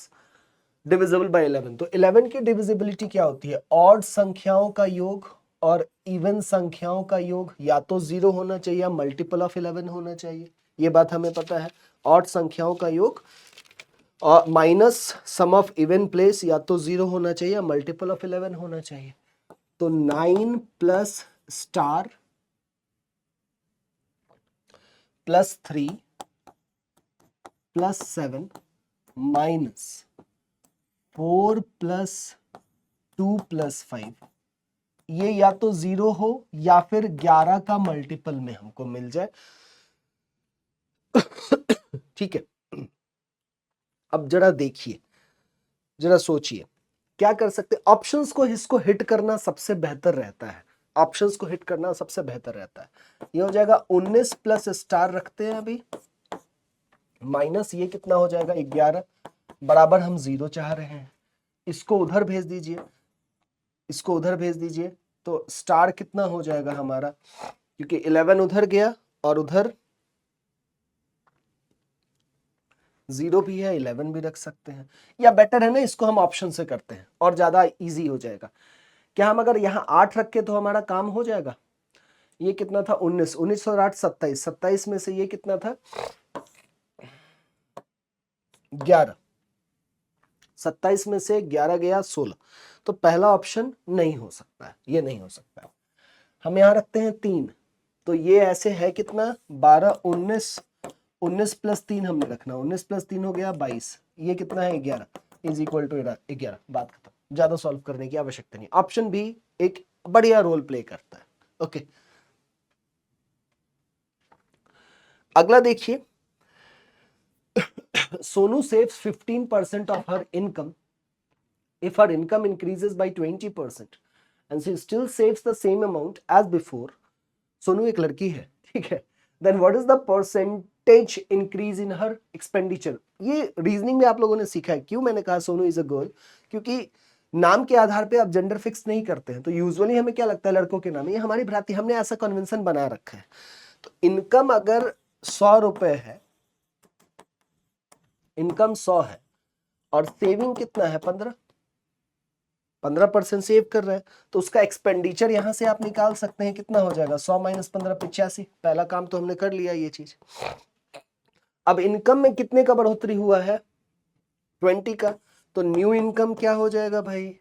divisible by 11? तो 11 की डिविजिबिलिटी क्या होती है? ऑड संख्याओं का योग और इवन संख्याओं का योग या तो 0 होना चाहिए या मल्टीपल ऑफ 11 होना चाहिए, ये बात हमें पता है। ऑड संख्याओं का योग और minus sum of even place या तो 0 होना चाहिए या मल्टीपल ऑफ 11 होना चाहिए। तो 9 plus star plus 3 plus 7 minus 4 plus 2 plus 5, ये या तो 0 हो या फिर 11 का मल्टीपल में हमको मिल जाए। ठीक है, अब जरा देखिए, जरा सोचिए क्या कर सकते। ऑप्शंस को इसको हिट करना सबसे बेहतर रहता है, ऑप्शंस को हिट करना सबसे बेहतर रहता है। ये हो जाएगा 19 प्लस स्टार रखते हैं अभी, माइनस ये कितना हो जाएगा? 11, बराबर हम 0 चाह रहे हैं। इसको उधर भेज दीजिए, इसको उधर भेज दीजिए, तो स्टार कितना हो जाएगा हमारा? क्योंकि 11 उधर गया और उधर 0 भी है, 11 भी रख सकते हैं, या बेटर है ना, इसको हम ऑप्शन से करते हैं और ज्यादा इजी हो जाएगा। क्या हम अगर यहाँ 8 रखे तो हमारा काम हो जाएगा? ये कितना था? 19, 19 और 8 27, 27 में से ये कितना था? 11, 27 में से 11 गया 16, तो पहला ऑप्शन नहीं हो सकता है, ये नहीं हो सकता है। हम यहाँ रखते हैं 3, तो ये ऐसे है कितना? 12, 19, 19 प्लस 3 हमने रखना, 19 प्लस 3 हो गया 22, ये कितना है? 11 इज इक्वल टू 11। बात खत्म, ज्यादा सॉल्व करने की आवश्यकता नहीं। ऑप्शन भी एक बढ़िया रोल प्ले करता है। ओके, अगला देखिए। Sonu saves 15% of her income if her income increases by 20% and she still saves the same amount as before. Sonu एक लड़की है, ठीक है, then what is the percentage increase in her expenditure? ये रीजनिंग में आप लोगों ने सीखा है। क्यों मैंने कहा सोनू इज अ गर्ल? क्योंकि नाम के आधार पे आप जेंडर फिक्स नहीं करते हैं, तो यूजुअली हमें क्या लगता है लड़कों के नाम, ये हमारी भ्रांति, हमने ऐसा कन्वेंशन बना रखा है। तो इनकम अगर 100 रुपए है, इनकम 100 है और सेविंग कितना है? 15% सेव कर रहे हैं, तो उसका एक्सपेंडिचर यहां से आप निकाल सकते हैं, कितना हो जाएगा? 100 माइनस 15 85। पहला काम तो हमने कर लिया ये चीज। अब इनकम में कितने का बढ़ोतरी हुआ है? 20 का। तो न्यू इनकम क्या हो जाएगा भाई?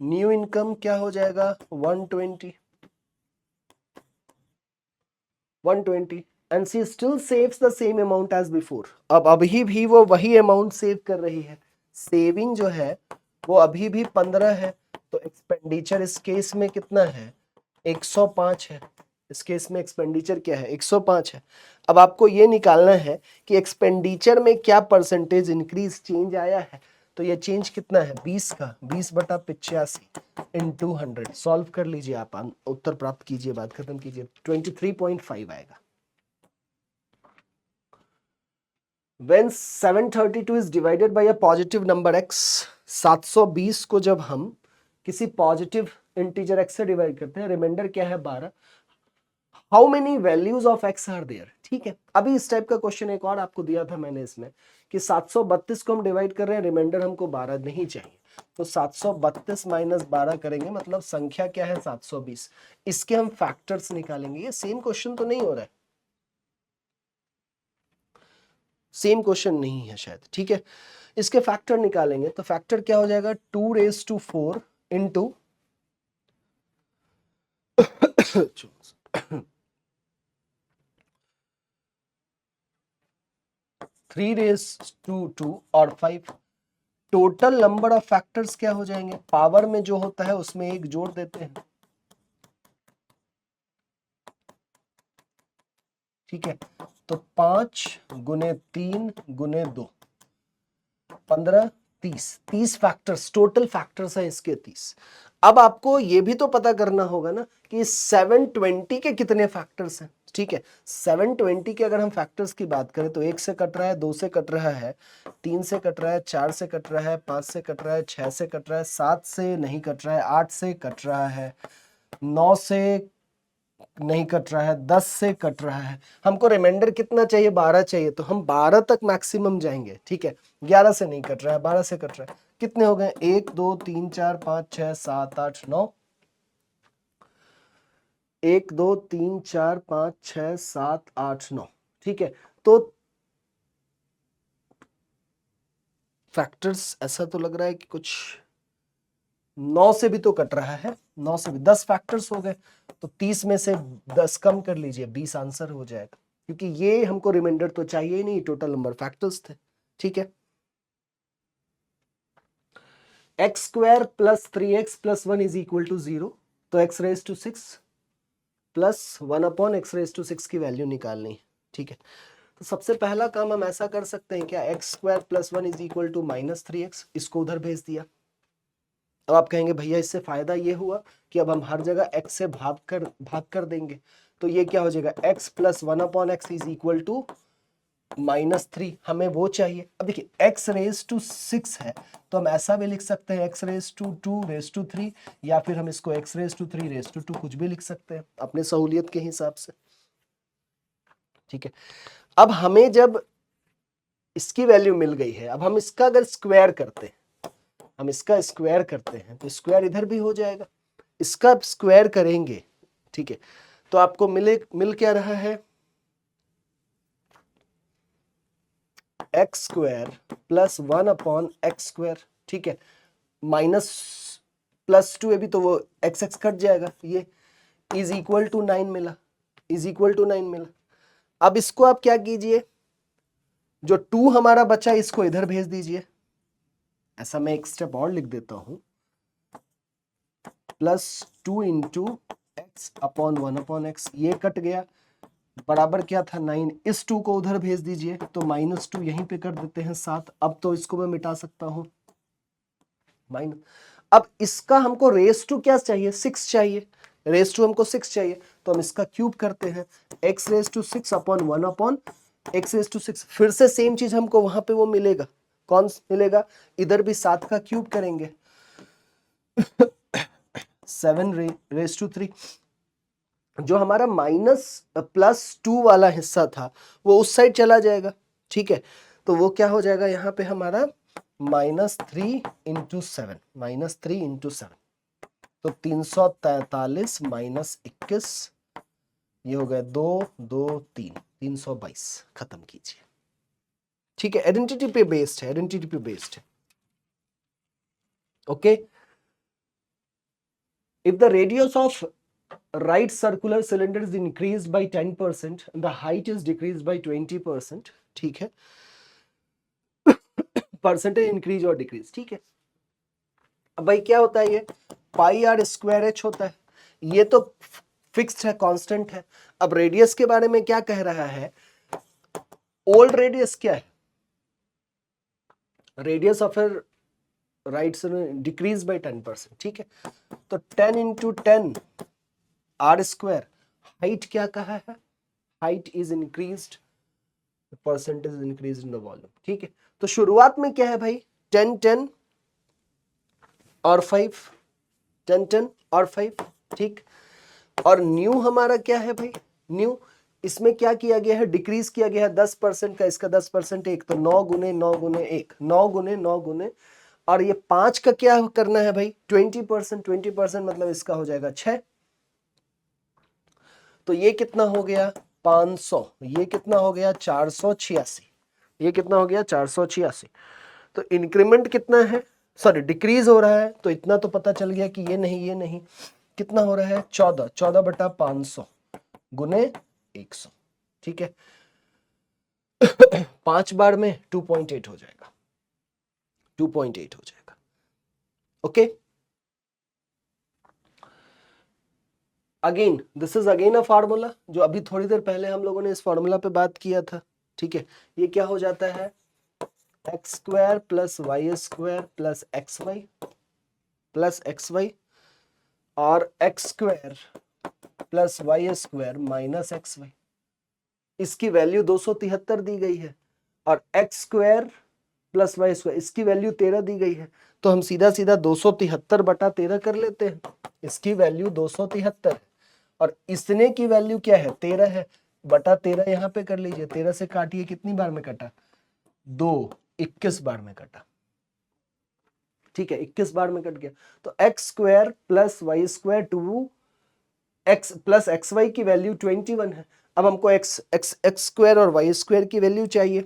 न्यू इनकम क्या हो जाएगा? 120 and C still saves the same amount as before. अब अभी भी वो वही अमाउंट सेव कर रही है। सेविंग जो है वो अभी भी 15 है, तो एक्सपेंडिचर इस केस में कितना है? 105 है। इस केस में एक्सपेंडिचर क्या है? 105 है। अब आपको ये निकालना है कि एक्सपेंडिचर में क्या परसेंटेज इंक्रीज चेंज आया है। तो ये चेंज कितना है? 20 का 20/85 इंटू 100। सॉल्व कर लीजिए आप, उत्तर प्राप्त कीजिए, बात खत्म कीजिए। 23.5 आएगा। When 732 is divided by a positive number x, 720 को जब हम किसी पॉजिटिव इंटीजर x से डिवाइड करते हैं, रिमाइंडर क्या है? 12। How many values of x are there? ठीक है, अभी इस टाइप का क्वेश्चन एक और आपको दिया था मैंने इसमें कि 732 को हम डिवाइड कर रहे हैं, रिमाइंडर हमको 12 नहीं चाहिए, तो 732 माइनस 12 करेंगे, मतलब संख्या क्या है? 720। इसके हम फैक्टर्स निकालेंगे। ये सेम क्वेश्चन तो नहीं हो रहा है, सेम क्वेश्चन नहीं है शायद। ठीक है, इसके फैक्टर निकालेंगे, तो फैक्टर क्या हो जाएगा? 2⁴ इंटू 3⁵ और 5। टोटल नंबर ऑफ फैक्टर्स क्या हो जाएंगे? पावर में जो होता है उसमें एक जोड़ देते हैं। ठीक है, तो 5 गुने 3 गुने 2 15 30 फैक्टर्स, टोटल फैक्टर्स है इसके 30। अब आपको ये भी तो पता करना होगा ना कि 720 के कितने फैक्टर्स हैं। ठीक है, 720 के अगर हम फैक्टर्स की बात करें तो 1 से कट रहा है, 2 से कट रहा है, 3 से कट रहा है, 4 से कट रहा है, 5 से कट रहा है, 6 से कट रहा है, 7 से नहीं कट रहा है, 8 से कट रहा है, 9 से नहीं कट रहा है, 10 से कट रहा है। हमको रिमाइंडर कितना चाहिए? 12 चाहिए, तो हम 12 तक मैक्सिमम जाएंगे। ठीक है, 11 से नहीं कट रहा है, 12 से कट रहा है। कितने हो गए? 1 2 3 4 5 6 7 8 9। 1 2 3 4 5 6 7 8 9। ठीक है, तो फैक्टर्स ऐसा तो लग रहा है कि कुछ 9 से भी तो कट रहा है, 9 से भी 10 फैक्टर्स हो गए, तो 30 में से 10 कम कर लीजिए, 20 आंसर हो जाएगा, क्योंकि ये हमको रिमाइंडर तो चाहिए ही नहीं, टोटल नंबर फैक्टर्स थे। ठीक है, x² plus 3x plus 1 is equal to 0, तो x⁻6 प्लस 1/x⁻6 की वैल्यू निकालनी है। ठीक है, तो सबसे पहला काम हम ऐसा कर सकते हैं क्या? x² plus 1 is equal to -3x, इसको उधर भेज दिया। अब आप कहेंगे भैया इससे फायदा ये हुआ कि अब हम हर जगह x से भाग कर देंगे, तो ये क्या हो जाएगा? x plus 1/x is equal to -3, हमें वो चाहिए। अब देखिए x⁻6 है, तो हम ऐसा भी लिख सकते हैं x⁻2�3, या फिर हम इसको x⁻3⁻2 कुछ भी लिख सकते हैं अपने सहूलियत के हिसाब से। ठीक है, अब हमें जब इसकी वैल्यू मिल गई है, अब हम इसका अगर स्क्वायर करते हैं, हम इसका स्क्वायर करते हैं तो स्क्वायर इधर भी हो जाएगा, इसका स्क्वायर करेंगे। ठीक है, तो आपको मिल क्या रहा है? x² plus 1/x²। ठीक है, माइनस प्लस 2 है भी, तो वो x कट जाएगा, ये इज इक्वल टू 9 मिला, इज इक्वल टू 9 मिला। अब इसको आप क्या कीजिए, जो 2 हमारा बचा इसको इधर भेज दीजिए। ऐसा मैं एक स्टेप और लिख देता हूं, plus 2 into x upon 1/x, ये कट गया, बराबर क्या था? 9। इस 2 को उधर भेज दीजिए, तो -2 यहीं पे कर देते हैं 7। अब तो इसको मैं मिटा सकता हूं माइनस। अब इसका हमको रेस टू क्या चाहिए? 6 चाहिए, रेस टू हमको 6 चाहिए, तो हम इसका क्यूब करते हैं, x⁻6 अपॉन 1/x⁻6। फिर से सेम चीज हमको वहां पे वो मिलेगा, कौन मिलेगा? इधर भी 7 का क्यूब करेंगे, 7⁻3। जो हमारा -+2 वाला हिस्सा था वो उस साइड चला जाएगा। ठीक है, तो वो क्या हो जाएगा यहाँ पे हमारा? -3 × 7, -3 × 7, तो 343 -21, ये हो गया 2 2 3, 322। खत्म कीजिए। ठीक है, आइडेंटिटी पे बेस्ड है, आइडेंटिटी पे बेस्ड है। Okay, if the radius of right circular cylinder is increased by 10%, the height is decreased by 20%, ठीक है, परसेंटेज इंक्रीज और डिक्रीज, ठीक है। अब भाई क्या होता है, ये पाई आर स्क्वायर एच होता है, ये तो फिक्स्ड है, कांस्टेंट है। अब रेडियस के बारे में क्या कह रहा है, ओल्ड रेडियस क्या है, radius of right decrease by 10%, ठीक है। तो 10 इंटू 10 आर स्क्वायर, हाइट क्या कहा है, height is increased, percentage increase in the volume, ठीक है। तो शुरुआत में क्या है भाई, 10 10 और 5, 10 10 और 5, ठीक। और न्यू हमारा क्या है भाई, न्यू इसमें क्या किया गया है, डिक्रीज किया गया है 10% का, इसका 10% एक, तो 9 गुने 9 गुने 1, 9 गुने 9 गुने, और ये 5 का क्या करना है भाई, 20%, 20% मतलब इसका हो जाएगा 6, तो ये कितना हो गया 500, ये कितना हो गया 486, ये कितना हो गया 486। तो इंक्रीमेंट कितना है, सॉरी डिक्रीज हो रहा है, तो इतना तो पता चल गया कि ये नहीं, कितना हो रहा है 14, 14 बटा 500 गुने 100, ठीक है। 5 बार में 2.8 हो जाएगा, 2.8 हो जाएगा। Okay, again this is again a formula, जो अभी थोड़ी देर पहले हम लोगों ने इस फार्मूला पे बात किया था, ठीक है। ये क्या हो जाता है, x square plus Y square plus x Y और X square plus Y square minus x Y, इसकी वैल्यू 273 दी गई है, और X square plus Y square इसकी वैल्यू 13 दी गई है, तो हम सीधा सीधा 273 बटा 13 कर लेते हैं, इसकी वैल्यू 273 है, और इसने की वैल्यू क्या है 13 है, बटा 13 यहाँ पे कर लीजिए, 13 से काटिए, कितनी बार में कटा, 21 बार में कटा, ठीक है, 21 बार में कट गया। तो x square plus Y square 2x plus x y की वैल्यू 21 है। अब हमको एक्स स्क्वायर और वाई स्क्वायर की वैल्यू चाहिए,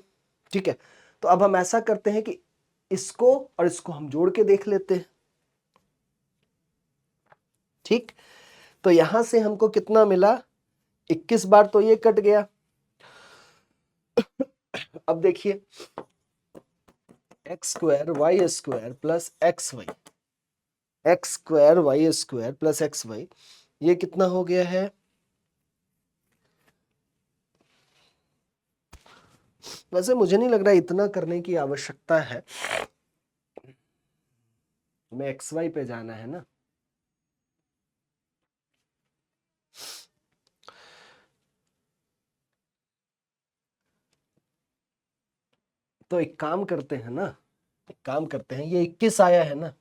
ठीक है। तो अब हम ऐसा करते हैं कि इसको और इसको हम जोड़ के देख लेते हैं, ठीक। तो यहां से हमको कितना मिला, 21 बार तो ये कट गया। अब देखिए x square y square plus x y, x square y square plus x y, ये कितना हो गया है, वैसे मुझे नहीं लग रहा इतना करने की आवश्यकता है, हमें एक्स वाई पे जाना है ना। तो एक काम करते हैं ना, एक काम करते हैं, ये 21 आया है ना,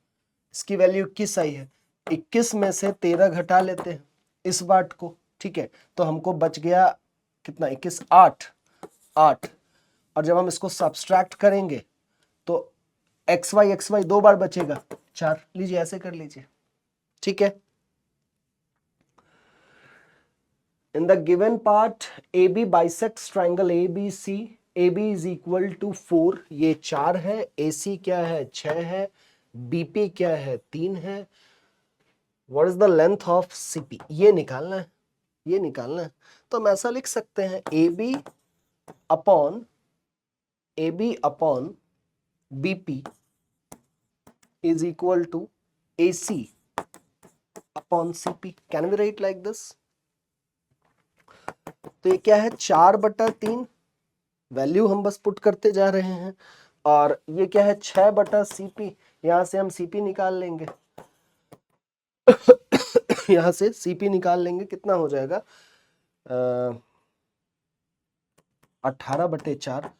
इसकी वैल्यू 21 आई है, 21 में से 13 घटा लेते हैं इस बात को, ठीक है। तो हमको बच गया कितना, 21 8, और जब हम इसको सब्सट्रैक्ट करेंगे तो एक्स वाई 2 बार बचेगा 4, लीजिए ऐसे कर लीजिए, ठीक है। In the given part A B bisects triangle A B C, A B is equal to 4, ये 4 है, ए सी क्या है 6 है, बीपी क्या है 3 है, what is the length of CP, ये निकालना है, ये निकालना है। तो हम ऐसा लिख सकते हैं A B upon BP is equal to A C upon CP, can we write like this. तो ये क्या है 4/3, वैल्यू हम बस पुट करते जा रहे हैं, और ये क्या है 6/CP, यहां से हम CP निकाल लेंगे, यहां से CP निकाल लेंगे, कितना हो जाएगा 18/4,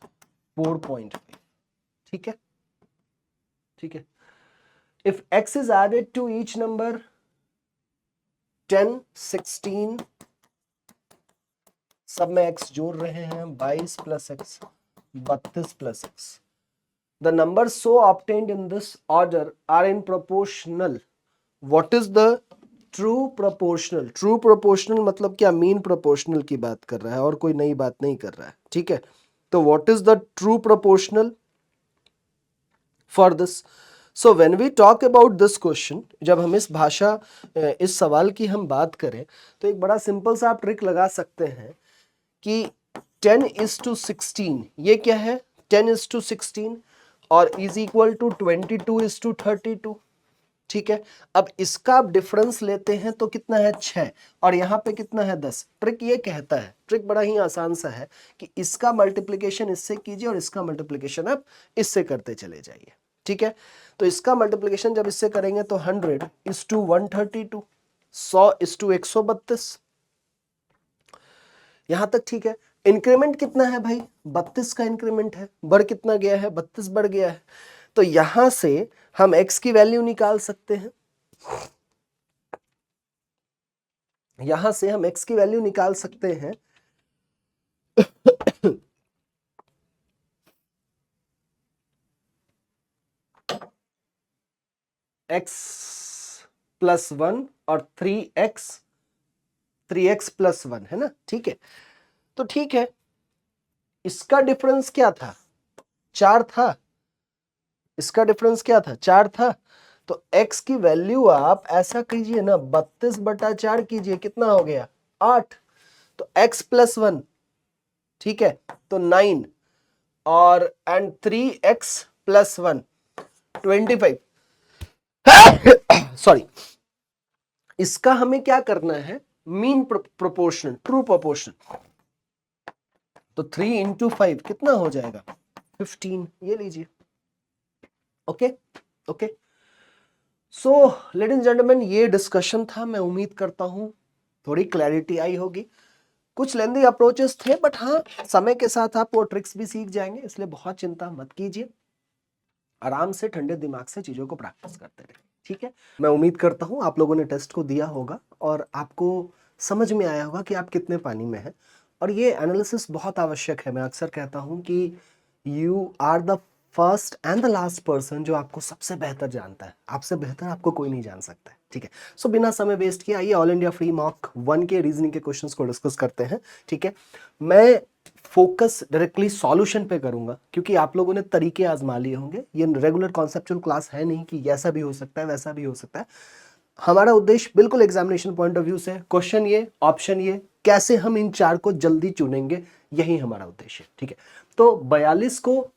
4.5, ठीक है, ठीक है। If x is added to each number 10 16, सब में x जोड़ रहे हैं, 22 plus x 32 plus x, the numbers so obtained in this order are in proportional, what is the true proportional, मतलब क्या मीन प्रोपोर्शनल की बात कर रहा है और कोई नई बात नहीं कर रहा है, ठीक है। तो what is the true proportional for this? So when we talk about this question, जब हम इस सवाल की हम बात करें तो एक बड़ा सिंपल सा आप ट्रिक लगा सकते हैं कि 10:16 ये क्या है? 10:16 और इज इक्वल टू 22:32। ठीक है, अब इसका आप डिफरेंस लेते हैं तो कितना है? 6, और यहाँ पे कितना है? 10। ट्रिक ये कहता है, ट्रिक बड़ा ही आसान सा है कि इसका मल्टीप्लिकेशन इससे कीजिए और इसका मल्टीप्लिकेशन आप इससे करते चले जाइए। ठीक है, तो इसका मल्टीप्लिकेशन जब इससे करेंगे तो 100:132, 100:132। यहां तक ठीक है। इंक्रीमेंट कितना है भाई? 32 का इंक्रीमेंट है। बढ़ कितना गया है? 32 बढ़ गया है। तो यहां से हम x की वैल्यू निकाल सकते हैं। यहां से हम x की वैल्यू निकाल सकते हैं। x + 1 और 3x + 1 है ना? ठीक है, तो ठीक है, इसका डिफरेंस क्या था? 4 था। इसका डिफरेंस क्या था? 4 था। तो x की वैल्यू आप ऐसा कीजिए ना, 32/4 कीजिए, कितना हो गया? 8। तो x + 1, ठीक है, तो 9 और 3x + 1 25। सॉरी, इसका हमें क्या करना है? Mean proportion, true proportion. तो 3 × 5 कितना हो जाएगा? 15। ये लीजिए। Okay okay. So ladies and gentleman, ये डिस्कशन था। मैं उम्मीद करता हूं थोड़ी क्लैरिटी आई होगी। कुछ लेंदी अप्रोचेस थे, बट हाँ, समय के साथ आप वो ट्रिक्स भी सीख जाएंगे, इसलिए बहुत चिंता मत कीजिए। आराम से ठंडे दिमाग से चीजों को प्रैक्टिस करते रहिए। ठीक है, मैं उम्मीद करता हूं आप लोगों ने टेस्ट को दिया होगा और आपको समझ में आया होगा कि आप कितने पानी में हैं। और ये एनालिसिस बहुत आवश्यक है। मैं अक्सर कहता हूं कि you are the first and the last person जो आपको सबसे बेहतर जानता है। आपसे बेहतर आपको कोई नहीं जान सकता है। ठीक है, सो बिना समय वेस्ट किए आइए ऑल इंडिया फ्री मॉक 1 के रीजनिंग के क्वेश्चंस को डिस्कस करते हैं। ठीक है, मैं फोकस डायरेक्टली सॉल्यूशन पे करूंगा क्योंकि आप लोगों ने तरीके आजमा लिए होंगे। ये रेगुलर कॉन्सेप्चुअल क्लास है नहीं कि ऐसा भी हो सकता है वैसा भी हो सकता है। हमारा उद्देश्य बिल्कुल एग्जामिनेशन पॉइंट ऑफ व्यू से, क्वेश्चन ये, ऑप्शन ये, कैसे हम इन 4 को जल्दी चुनेंगे, यही हमारा उद्देश्य है। ठीक है, तो 42 को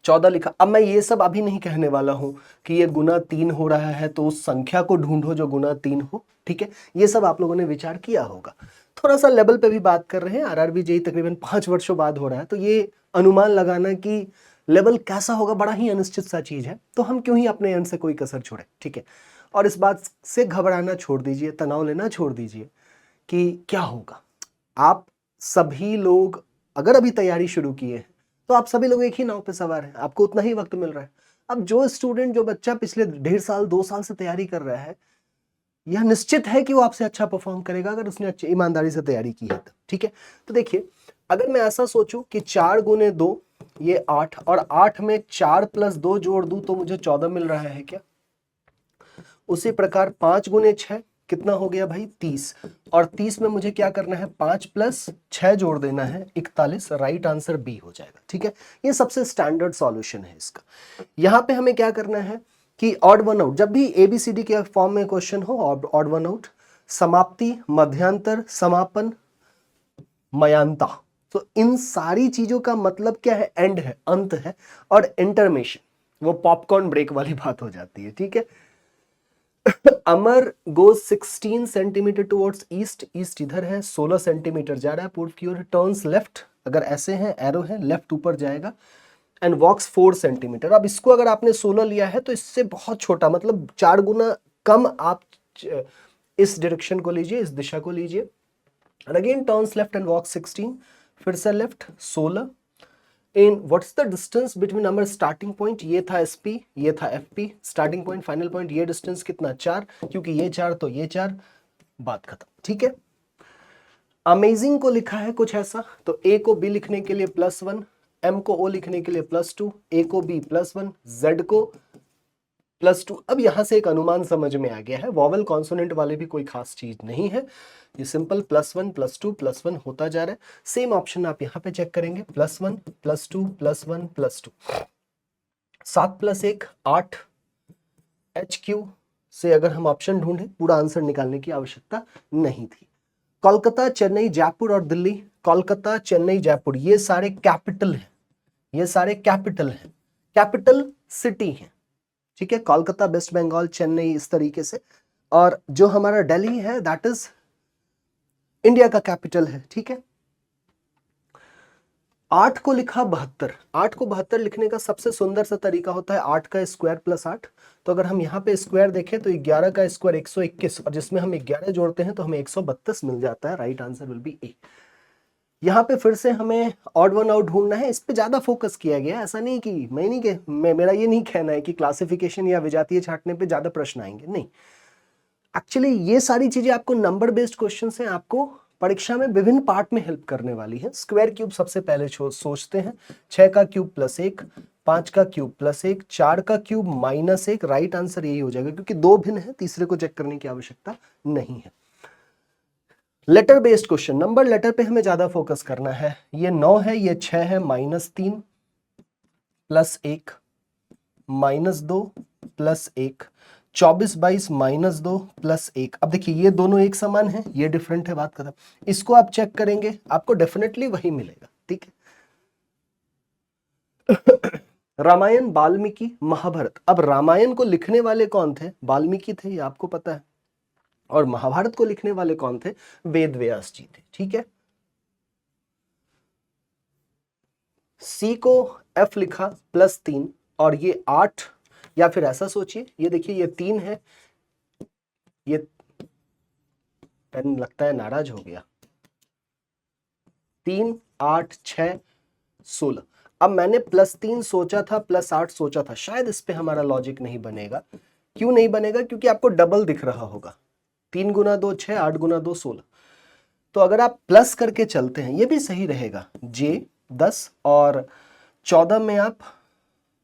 14 लिखा। अब मैं ये सब अभी नहीं कहने वाला हूं कि ये गुना 3 हो रहा है तो उस संख्या को ढूंढो जो गुना 3 हो। ठीक है, ये सब आप लोगों ने विचार किया होगा। थोड़ा सा लेवल पे भी बात कर रहे हैं। आरआरबी जेईई तकरीबन 5 वर्षों बाद हो रहा है, तो ये अनुमान लगाना कि लेवल कैसा होगा बड़ा ही अनिश्चित सा चीज है। तो हम क्यों ही अपने एंड से कोई कसर छोड़े। ठीक है, और इस बात से घबराना छोड़ दीजिए, तनाव लेना छोड़ दीजिए कि क्या होगा। आप सभी लोग अगर अभी तैयारी शुरू किए हैं तो आप सभी लोग एक ही नाव पे सवार हैं। आपको उतना ही वक्त मिल रहा है। अब जो स्टूडेंट, जो बच्चा पिछले 1.5 साल 2 साल से तैयारी कर रहा है, यह निश्चित है कि वो आपसे अच्छा परफॉर्म करेगा अगर उसने अच्छी ईमानदारी से तैयारी की है तो। ठीक है, तो देखिए, अगर मैं ऐसा सोचूं कि 4 × 2 ये 8 और 8 में 4 + 2 जोड़ दूं तो मुझे 14 मिल रहा है क्या? उसी प्रकार 5 × 6 कितना हो गया भाई? 30। और 30 में मुझे क्या करना है? 5 + 6 जोड़ देना है, 41। राइट आंसर बी हो जाएगा। ठीक है, ये सबसे स्टैंडर्ड सॉल्यूशन है इसका। यहां पे हमें क्या करना है कि ऑड वन आउट, जब भी एबीसीडी के फॉर्म में क्वेश्चन हो, ऑड वन आउट, समाप्ति, मध्यांतर, समापन, मयांता, तो इन सारी चीजों का मतलब क्या है? एंड है, अंत है। और इंटरमेशन, वो पॉपकॉर्न ब्रेक वाली बात हो जाती है। ठीक है, Amar goes 16 centimetre towards east, east इधर है, 16 सेंटीमीटर जा रहा है पूर्व की ओर, टर्न्स लेफ्ट, अगर ऐसे हैं एरो है लेफ्ट ऊपर जाएगा, एंड वॉक्स 4 सेंटीमीटर। अब इसको अगर आपने 16 लिया है तो इससे बहुत छोटा, मतलब 4 गुना कम आप इस डायरेक्शन को लीजिए, इस दिशा को लीजिए। And again turns left and walks 16, फिर से left 16। In what's the distance between Amar starting point, ये था एसपी, ये था FP, starting point final point, ये डिस्टेंस कितना? 4, क्योंकि ये 4 तो ये 4, बात खत्म। ठीक है, अमेजिंग को लिखा है कुछ ऐसा, तो ए को बी लिखने के लिए +1, एम को ओ लिखने के लिए +2, ए को बी +1, जेड को +2। अब यहां से एक अनुमान समझ में आ गया है, वॉवल कॉन्सोनेंट वाले भी कोई खास चीज नहीं है, ये सिंपल +1 +2 +1 होता जा रहा है। सेम ऑप्शन आप यहां पे चेक करेंगे, +1 +2 +1 +2, 7 + 1 8, HQ से अगर हम ऑप्शन ढूंढे, पूरा आंसर निकालने की आवश्यकता नहीं थी। कोलकाता, चेन्नई, जयपुर और दिल्ली, कोलकाता, चेन्नई, जयपुर, ये सारे कैपिटल हैं, ये सारे कैपिटल हैं, कैपिटल सिटी हैं, ठीक है। कोलकाता, वेस्ट बंगाल, चेन्नई, इस तरीके से। और जो हमारा दिल्ली है दैट इज इंडिया का कैपिटल है, ठीक है। 8 को लिखा 72, 8 को 72 लिखने का सबसे सुंदर सा तरीका होता है 8 का स्क्वायर प्लस 8। तो अगर हम यहाँ पे स्क्वायर देखें तो 11 का स्क्वायर 121, और जिसमें हम 11 जोड़ते हैं तो हमें 132 मिल जाता है। राइट आंसर विल बी ए। यहाँ पे फिर से हमें ऑड वन आउट ढूंढना है, इस पे ज्यादा फोकस किया गया है। ऐसा नहीं कि मेरा ये नहीं कहना है कि क्लासिफिकेशन या विजातीय छांटने पे ज्यादा प्रश्न आएंगे, नहीं। एक्चुअली ये सारी चीजें आपको नंबर बेस्ड क्वेश्चन हैं, आपको परीक्षा में विभिन्न पार्ट में हेल्प करने वाली है। स्क्वायर क्यूब सबसे पहले सोचते हैं, 6 का क्यूब प्लस 1, 5 का क्यूब प्लस 1, 4 का क्यूब माइनस 1। राइट आंसर यही हो जाएगा, क्योंकि 2 भिन्न है, तीसरे को चेक करने की आवश्यकता नहीं है। Letter based question, number letter पे हमें ज्यादा फोकस करना है। ये 9 है, ये 6 है, -3 प्लस 1 -2 प्लस 1, 24 22 -2 प्लस 1। अब देखिए ये दोनों एक समान है, ये डिफरेंट है, बात खत्म। इसको आप चेक करेंगे, आपको डेफिनेटली वही मिलेगा, ठीक है। रामायण, वाल्मीकि, महाभारत। अब रामायण को लिखने वाले कौन थे? वाल्मीकि थे, ये आपको पता है। और महाभारत को लिखने वाले कौन थे? वेद व्यास जी थे, ठीक है। सी को F लिखा +3, और ये 8, या फिर ऐसा सोचिए, ये देखिए ये 3 है, ये पेन लगता है नाराज हो गया। 3 8 6 16। अब मैंने +3 सोचा था, +8 सोचा था, शायद इस पे हमारा लॉजिक नहीं बनेगा। क्यों नहीं बनेगा? क्योंकि आपको डबल दिख रहा होगा, 3 गुना 2 6, 8 गुना 2 16। तो अगर आप प्लस करके चलते हैं ये भी सही रहेगा, J 10, और 14 में आप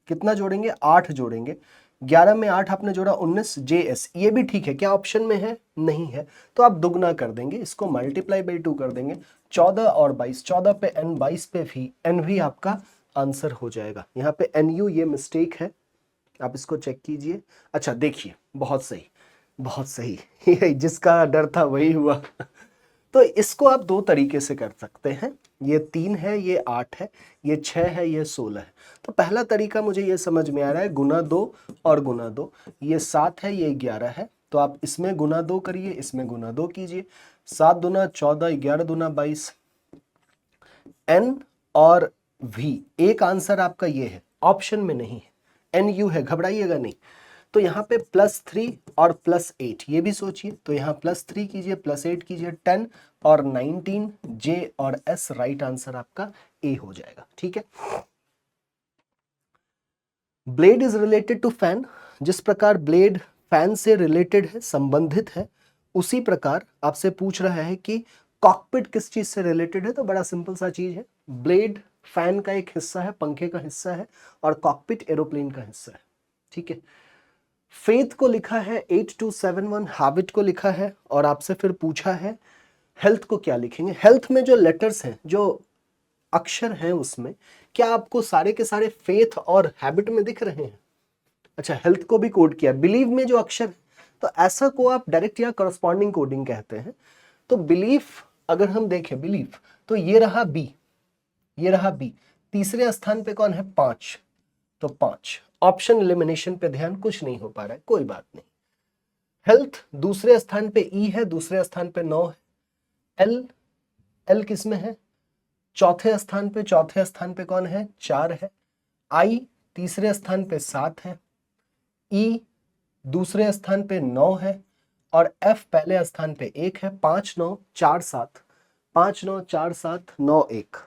कितना जोड़ेंगे? 8 जोड़ेंगे। 11 में 8 आपने जोड़ा 19, JS, ये भी ठीक है। क्या ऑप्शन में है? नहीं है। तो आप दुगना कर देंगे, इसको मल्टीप्लाई बाई 2 कर देंगे। 14 और 22, 14 पे N, 22 पे V, NV आपका आंसर हो जाएगा। यहाँ पे NU ये मिस्टेक है, आप इसको चेक कीजिए। अच्छा देखिए, बहुत सही, बहुत सही। जिसका डर था वही हुआ। तो इसको आप 2 तरीके से कर सकते हैं। ये 3 है, ये 8 है, ये 6 है, ये 16 है। तो पहला तरीका मुझे ये समझ में आ रहा है, गुना 2 और गुना 2। ये 7 है, ये 11 है, तो आप इसमें गुना 2 करिए, इसमें गुना 2 कीजिए। 7 दूना 14, 11 दूना 22, N और V। एक आंसर आपका ये है, ऑप्शन में नहीं है, NU है, घबराइएगा नहीं। तो यहाँ पे +3 और +8, ये भी सोचिए। तो यहाँ +3 कीजिए, +8 कीजिए, 10 और 19, J और S। राइट आंसर आपका A हो जाएगा, ठीक है। Blade is related to fan. जिस प्रकार ब्लेड फैन से रिलेटेड है, संबंधित है, उसी प्रकार आपसे पूछ रहा है कि कॉकपिट किस चीज से रिलेटेड है। तो बड़ा सिंपल सा चीज है, ब्लेड फैन का एक हिस्सा है, पंखे का हिस्सा है, और कॉकपिट एरोप्लेन का हिस्सा है, ठीक है। फेथ को लिखा है 8271, हैबिट को लिखा है, और आपसे फिर पूछा है हेल्थ को क्या लिखेंगे। हेल्थ में जो लेटर्स हैं, जो अक्षर हैं, उसमें क्या आपको सारे के सारे फेथ और हैबिट में दिख रहे हैं? अच्छा, हेल्थ को भी कोड किया। बिलीव में जो अक्षर है, तो ऐसा को आप डायरेक्ट या करस्पॉन्डिंग कोडिंग कहते हैं। तो बिलीफ अगर हम देखें, बिलीफ, तो ये रहा B, ये रहा B। तीसरे स्थान पे कौन है? 5, तो 5। ऑप्शन एलिमिनेशन पे ध्यान, कुछ नहीं हो पा रहा है, कोई बात नहीं। हेल्थ दूसरे स्थान पे E है, दूसरे स्थान पे 9 है। L किस में है? चौथे स्थान पे, चौथे स्थान पे कौन है? 4 है। I तीसरे स्थान पे 7 है। E दूसरे स्थान पे 9 है, और F पहले स्थान पे 1 है। 5 9 4 7, 5 9 4 7 9 1।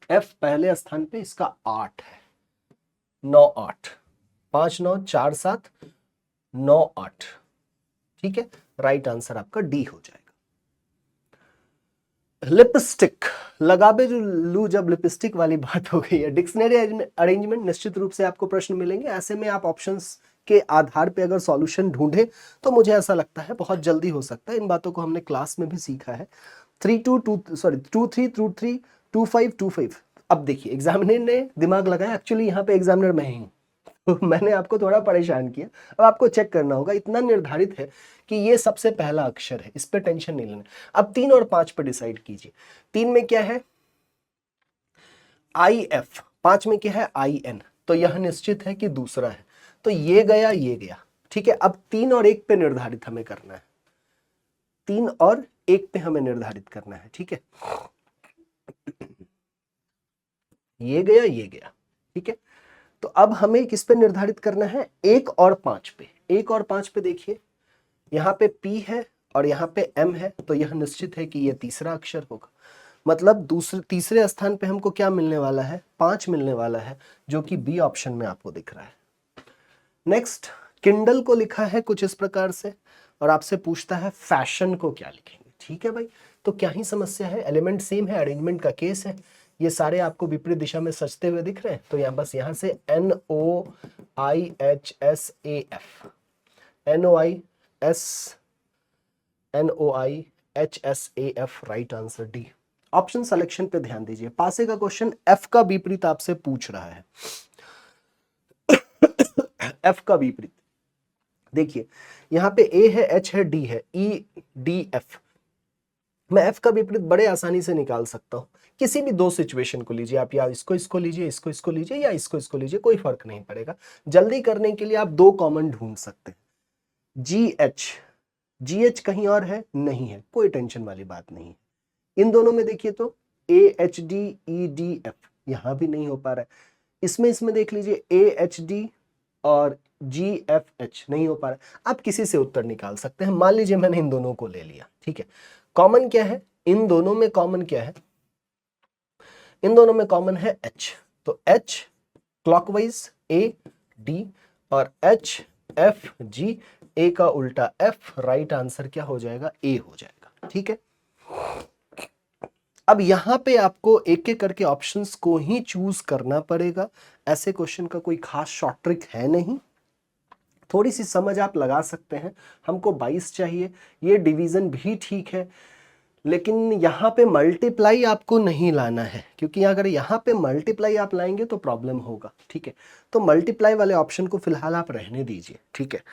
F पहले स्थान पे इसका 8 है, 9 8, 5 9 4 7 9 8, ठीक है। राइट आंसर आपका D हो जाएगा। लिपस्टिक, लगाबे जो लू जब लिपस्टिक वाली बात हो गई है। डिक्शनरी अरेंजमेंट निश्चित रूप से आपको प्रश्न मिलेंगे, ऐसे में आप ऑप्शंस के आधार पे अगर सॉल्यूशन ढूंढे तो मुझे ऐसा लगता है बहुत जल्दी हो सकता है। इन बातों को हमने क्लास में भी सीखा है। 2 3 2 5 2 5। अब देखिए एग्जामिनर ने दिमाग लगाया, एक्चुअली यहाँ पे एग्जामिनर मैं ही हूँ तो मैंने आपको थोड़ा परेशान किया। अब आपको चेक करना होगा, इतना निर्धारित है कि ये सबसे पहला अक्षर है, इस पे टेंशन नहीं लेना। अब 3 और 5 पे डिसाइड कीजिए। 3 में क्या है? IF, 5 में क्या है? IN, तो यह निश्चित है कि दूसरा है, तो ये गया ये गया। ठीक है, अब 3 और 1 पे निर्धारित हमें करना है, 3 और 1 पे हमें निर्धारित करना है। ठीक है, ये गया ये गया। ठीक है, तो अब हमें किस पे निर्धारित करना है? 1 और 5 पे। 1 और 5 पे देखिए, यहाँ पे P है और यहाँ पे M है, तो यह निश्चित है कि यह तीसरा अक्षर होगा। मतलब तीसरे स्थान पे हमको क्या मिलने वाला है? 5 मिलने वाला है, जो कि बी ऑप्शन में आपको दिख रहा है। नेक्स्ट, किंडल को लिखा है कुछ इस प्रकार से और आपसे पूछता है फैशन को क्या लिखेंगे। ठीक है भाई, तो क्या ही समस्या है, एलिमेंट सेम है, अरेंजमेंट का केस है, ये सारे आपको विपरीत दिशा में सजते हुए दिख रहे हैं, तो यहाँ बस यहाँ से NOIHSAF, NOIHSAF, right answer D. Option selection पे ध्यान दीजिए, पासे का क्वेश्चन एफ का विपरीत आपसे पूछ रहा है। एफ का विपरीत देखिए, यहाँ पे ए है, एच है, डी है, EDF। मैं एफ का विपरीत बड़े आसानी से निकाल सकता हूं। किसी भी दो सिचुएशन को लीजिए आप, या इसको लीजिए, इसको लीजिए, या इसको लीजिए, कोई फर्क नहीं पड़ेगा। जल्दी करने के लिए आप दो कॉमन ढूंढ सकते हैं। GH कहीं और है? नहीं है, कोई टेंशन वाली बात नहीं है। इन दोनों में देखिए तो AHDEDF, यहां भी नहीं हो पा रहा है। इसमें देख लीजिए AHD और GFH, नहीं हो पा रहा है। आप किसी से उत्तर निकाल सकते हैं। मान लीजिए मैंने इन दोनों को ले लिया, ठीक है, कॉमन क्या है इन दोनों में? कॉमन क्या है इन दोनों में? कॉमन है H, तो H क्लॉकवाइज AD और HFG, A का उल्टा F, राइट आंसर क्या हो जाएगा? A हो जाएगा। ठीक है, अब यहां पे आपको एक एक करके ऑप्शंस को ही चूज करना पड़ेगा। ऐसे क्वेश्चन का कोई खास शॉर्ट ट्रिक है नहीं, थोड़ी सी समझ आप लगा सकते हैं। हमको 22 चाहिए, ये डिवीजन भी ठीक है, लेकिन यहाँ पे मल्टीप्लाई आपको नहीं लाना है, क्योंकि अगर यहाँ पे मल्टीप्लाई आप लाएंगे तो प्रॉब्लम होगा। ठीक है, तो मल्टीप्लाई वाले ऑप्शन को फिलहाल आप रहने दीजिए। ठीक है,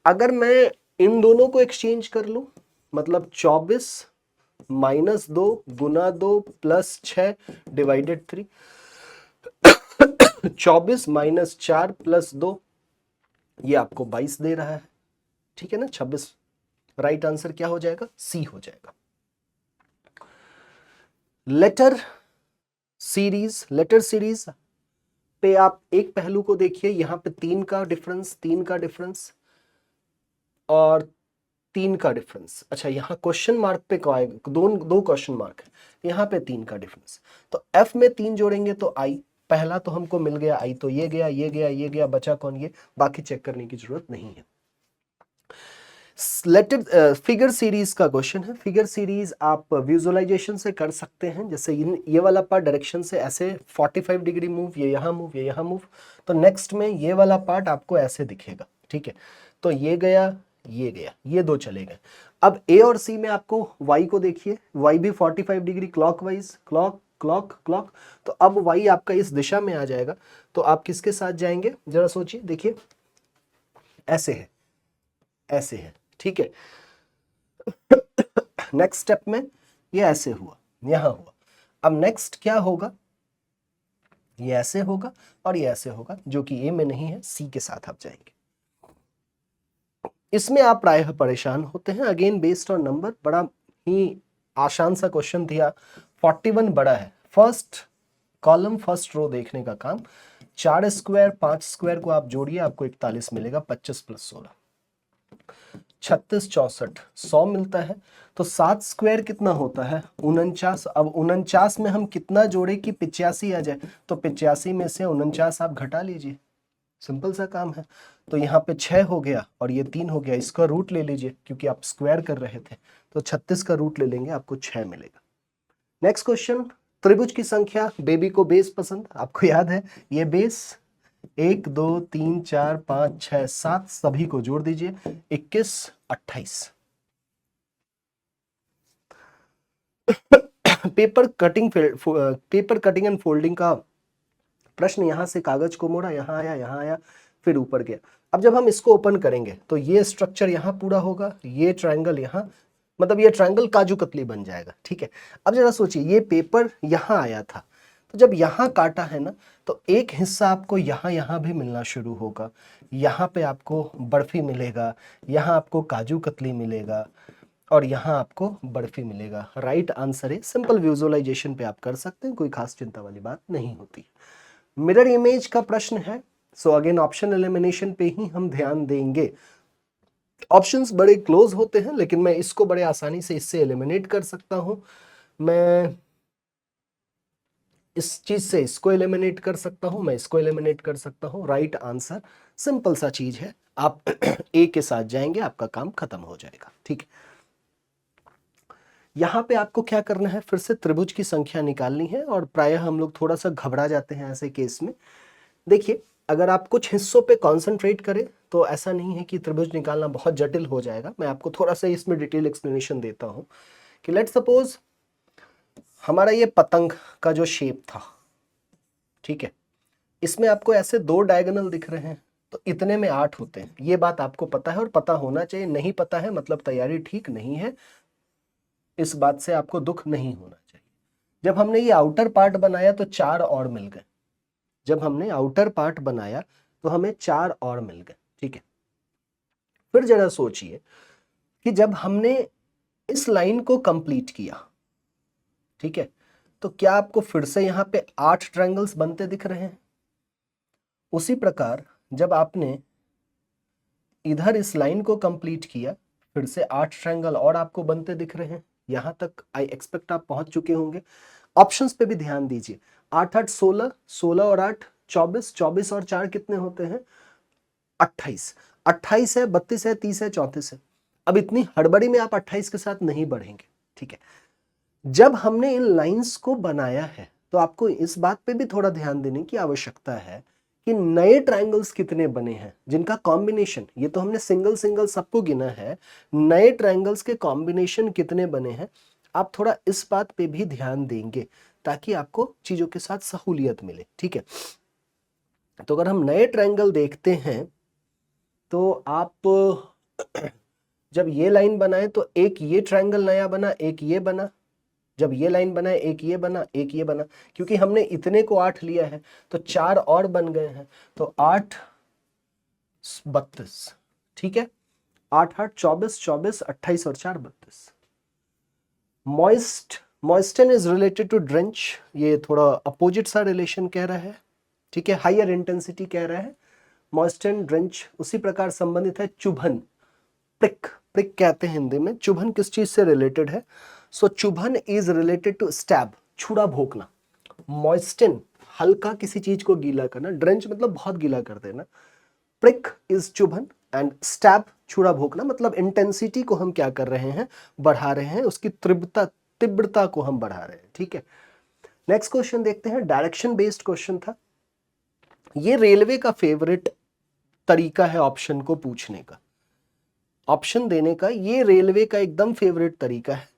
अगर मैं इन दोनों को एक्सचेंज कर लूं, मतलब 24 - 2 गुना 2 प्लस 6 डिवाइडेड 3, 24 - 4 प्लस 2, ये आपको 22 दे रहा है। ठीक है ना, 26, राइट आंसर क्या हो जाएगा? सी हो जाएगा। लेटर सीरीज पे आप एक पहलू को देखिए, यहां पे 3 का डिफरेंस, 3 का डिफरेंस और 3 का डिफरेंस। अच्छा, यहाँ क्वेश्चन मार्क पे क्या आएगा? दो क्वेश्चन मार्क है, यहाँ पे 3 का डिफरेंस, तो F में 3 जोड़ेंगे तो I, पहला तो हमको मिल गया I, तो ये गया ये गया ये गया, बचा कौन? ये, बाकी चेक करने की जरूरत नहीं है। लेटर फिगर सीरीज का क्वेश्चन है। फिगर सीरीज आप विजुअलाइजेशन से कर सकते हैं, जैसे ये वाला पार्ट डायरेक्शन से ऐसे 45 डिग्री मूव, ये यहाँ मूव, ये यहाँ मूव, तो नेक्स्ट में ये वाला पार्ट आपको ऐसे दिखेगा। ठीक है, तो ये गया ये गया, ये दो चले गए। अब A और C में आपको Y को देखिए, Y भी 45 degree clockwise, clock clock clock, तो अब Y आपका इस दिशा में आ जाएगा, तो आप किसके साथ जाएंगे? जरा सोचिए, देखिए ऐसे है, ऐसे है। ठीक है, नेक्स्ट स्टेप में ये ऐसे हुआ, यहां हुआ। अब नेक्स्ट क्या होगा? ये ऐसे होगा और ये ऐसे होगा, जो कि ए में नहीं है, सी के साथ आप जाएंगे। इसमें आप प्रायः परेशान होते हैं, अगेन बेस्ड ऑन नंबर, बड़ा ही आसान सा क्वेश्चन दिया। 41 बड़ा है, फर्स्ट कॉलम फर्स्ट रो देखने का काम। 4 स्क्वायर 5 स्क्वायर को आप जोड़िए, आपको 41 मिलेगा, 25 + 16, 36 64 100 मिलता है। तो 7 स्क्वायर कितना होता है? 49। अब 49 में हम कितना जोड़े कि 85 आ जाए? तो 85 में से 49 आप घटा लीजिए, सिंपल सा काम है। तो यहाँ पे 6 हो गया और ये 3 हो गया, इसका रूट ले लीजिए, क्योंकि आप स्क्वायर कर रहे थे, तो 36 का रूट ले लेंगे, आपको 6 मिलेगा। नेक्स्ट क्वेश्चन, त्रिभुज की संख्या, बेबी को बेस पसंद, आपको याद है ये बेस 1 2 3 4 5 6 7 सभी को जोड़ दीजिए 21 28। पेपर कटिंग एंड फोल्डिंग का प्रश्न, यहां से कागज को मोड़ा, यहां आया फिर ऊपर गया। अब जब हम इसको ओपन करेंगे तो ये स्ट्रक्चर यहां पूरा होगा, ये ट्रायंगल यहां, मतलब ये ट्रायंगल काजू कतली बन जाएगा, ठीक है। अब जरा सोचिए ये पेपर यहां आया था, तो जब यहां काटा है ना तो एक हिस्सा आपको यहां भी मिलना शुरू होगा, यहां पे आपको बर्फी मिलेगा, यहां आपको काजू कतली मिलेगा और यहां आपको बर्फी मिलेगा। राइट आंसर है, सिंपल विजुअलाइजेशन पे आप कर सकते हैं, कोई खास चिंता वाली बात नहीं होती। मिरर इमेज का प्रश्न है, सो अगेन ऑप्शन एलिमिनेशन पे ही हम ध्यान देंगे। ऑप्शंस बड़े क्लोज होते हैं लेकिन मैं इसको बड़े आसानी से इससे एलिमिनेट कर सकता हूं, मैं इस चीज से इसको एलिमिनेट कर सकता हूं, मैं इसको एलिमिनेट कर सकता हूं। राइट आंसर सिंपल सा चीज है, आप ए के साथ जाएंगे आपका काम खत्म हो जाएगा, ठीक है। यहां पे आपको क्या करना है, फिर से त्रिभुज की संख्या निकालनी है और प्रायः हम लोग थोड़ा सा घबरा जाते हैं ऐसे केस में। देखिए अगर आप कुछ हिस्सों पे कंसंट्रेट करें तो ऐसा नहीं है कि त्रिभुज निकालना बहुत जटिल हो जाएगा। मैं आपको थोड़ा सा इसमें डिटेल एक्सप्लेनेशन देता हूं कि लेट्स सपोज हमारा ये पतंग का जो शेप था, ठीक है, इसमें आपको ऐसे 2 डायगोनल दिख रहे हैं, तो इतने में 8 होते हैं, ये बात आपको पता है और पता होना चाहिए। नहीं पता है मतलब तैयारी ठीक नहीं है, इस बात से आपको दुख नहीं होना चाहिए। जब हमने ये आउटर पार्ट बनाया तो 4 और मिल गए, जब हमने आउटर पार्ट बनाया तो हमें 4 और मिल गए, ठीक है। फिर जरा सोचिए कि जब हमने इस लाइन को कंप्लीट किया, ठीक है, तो क्या आपको फिर से यहां पे 8 ट्रायंगल्स बनते दिख रहे हैं? उसी प्रकार जब आपने इधर इस लाइन को कंप्लीट किया, फिर से 8 ट्रायंगल और आपको बनते दिख रहे हैं। यहां तक आई एक्सपेक्ट आप पहुंच चुके होंगे। ऑप्शंस पे भी ध्यान दीजिए, 8 8 16, 16 और 8 24, 24 और 4 कितने होते हैं? 28, 28 है, 32 है, 30 है, 34 है। अब इतनी हड़बड़ी में आप 28 के साथ नहीं बढ़ेंगे, ठीक है। जब हमने इन लाइंस को बनाया है तो आपको इस बात पे भी थोड़ा ध्यान देने की आवश्यकता है कि नए ट्रायंगल्स कितने बने हैं जिनका कॉम्बिनेशन, ये तो हमने सिंगल सिंगल सबको गिना है, नए ट्रायंगल्स के कॉम्बिनेशन कितने बने हैं, आप थोड़ा इस बात पे भी ध्यान देंगे ताकि आपको चीजों के साथ सहूलियत मिले, ठीक है। तो अगर हम नए ट्रायंगल देखते हैं तो आप जब ये लाइन बनाए तो एक ये ट्रायंगल नया बना, एक ये बना, जब ये लाइन बनाए एक ये बना, एक ये बना, क्योंकि हमने इतने को 8 लिया है तो 4 और बन गए हैं, तो 8 32, ठीक है, 8 8 24, 24 28 और 4 32। मॉइस्टन इज रिलेटेड टू ड्रेंच, ये थोड़ा अपोजिट सा रिलेशन कह रहा है, ठीक है, हायर इंटेंसिटी कह रहा है। मॉइस्टन ड्रेंच उसी प्रकार संबंधित है चुभन, प्रिक, प्रिक कहते हैं हिंदी में। चुभन किस चीज से रिलेटेड है? सो चुभन इज रिलेटेड टू स्टैब, छुरा भोंकना। मॉइस्टन हल्का किसी चीज को गीला करना, ड्रेंच मतलब बहुत गीला कर देना, प्रिक इज चुभन एंड स्टैब छुरा भोंकना, मतलब इंटेंसिटी को हम क्या कर रहे हैं, बढ़ा रहे हैं, उसकी तीव्रता को हम बढ़ा रहे हैं, ठीक है। नेक्स्ट क्वेश्चन देखते हैं, डायरेक्शन बेस्ड क्वेश्चन था। ये रेलवे का फेवरेट तरीका है ऑप्शन को पूछने का, ऑप्शन देने का, ये रेलवे का एकदम फेवरेट तरीका है।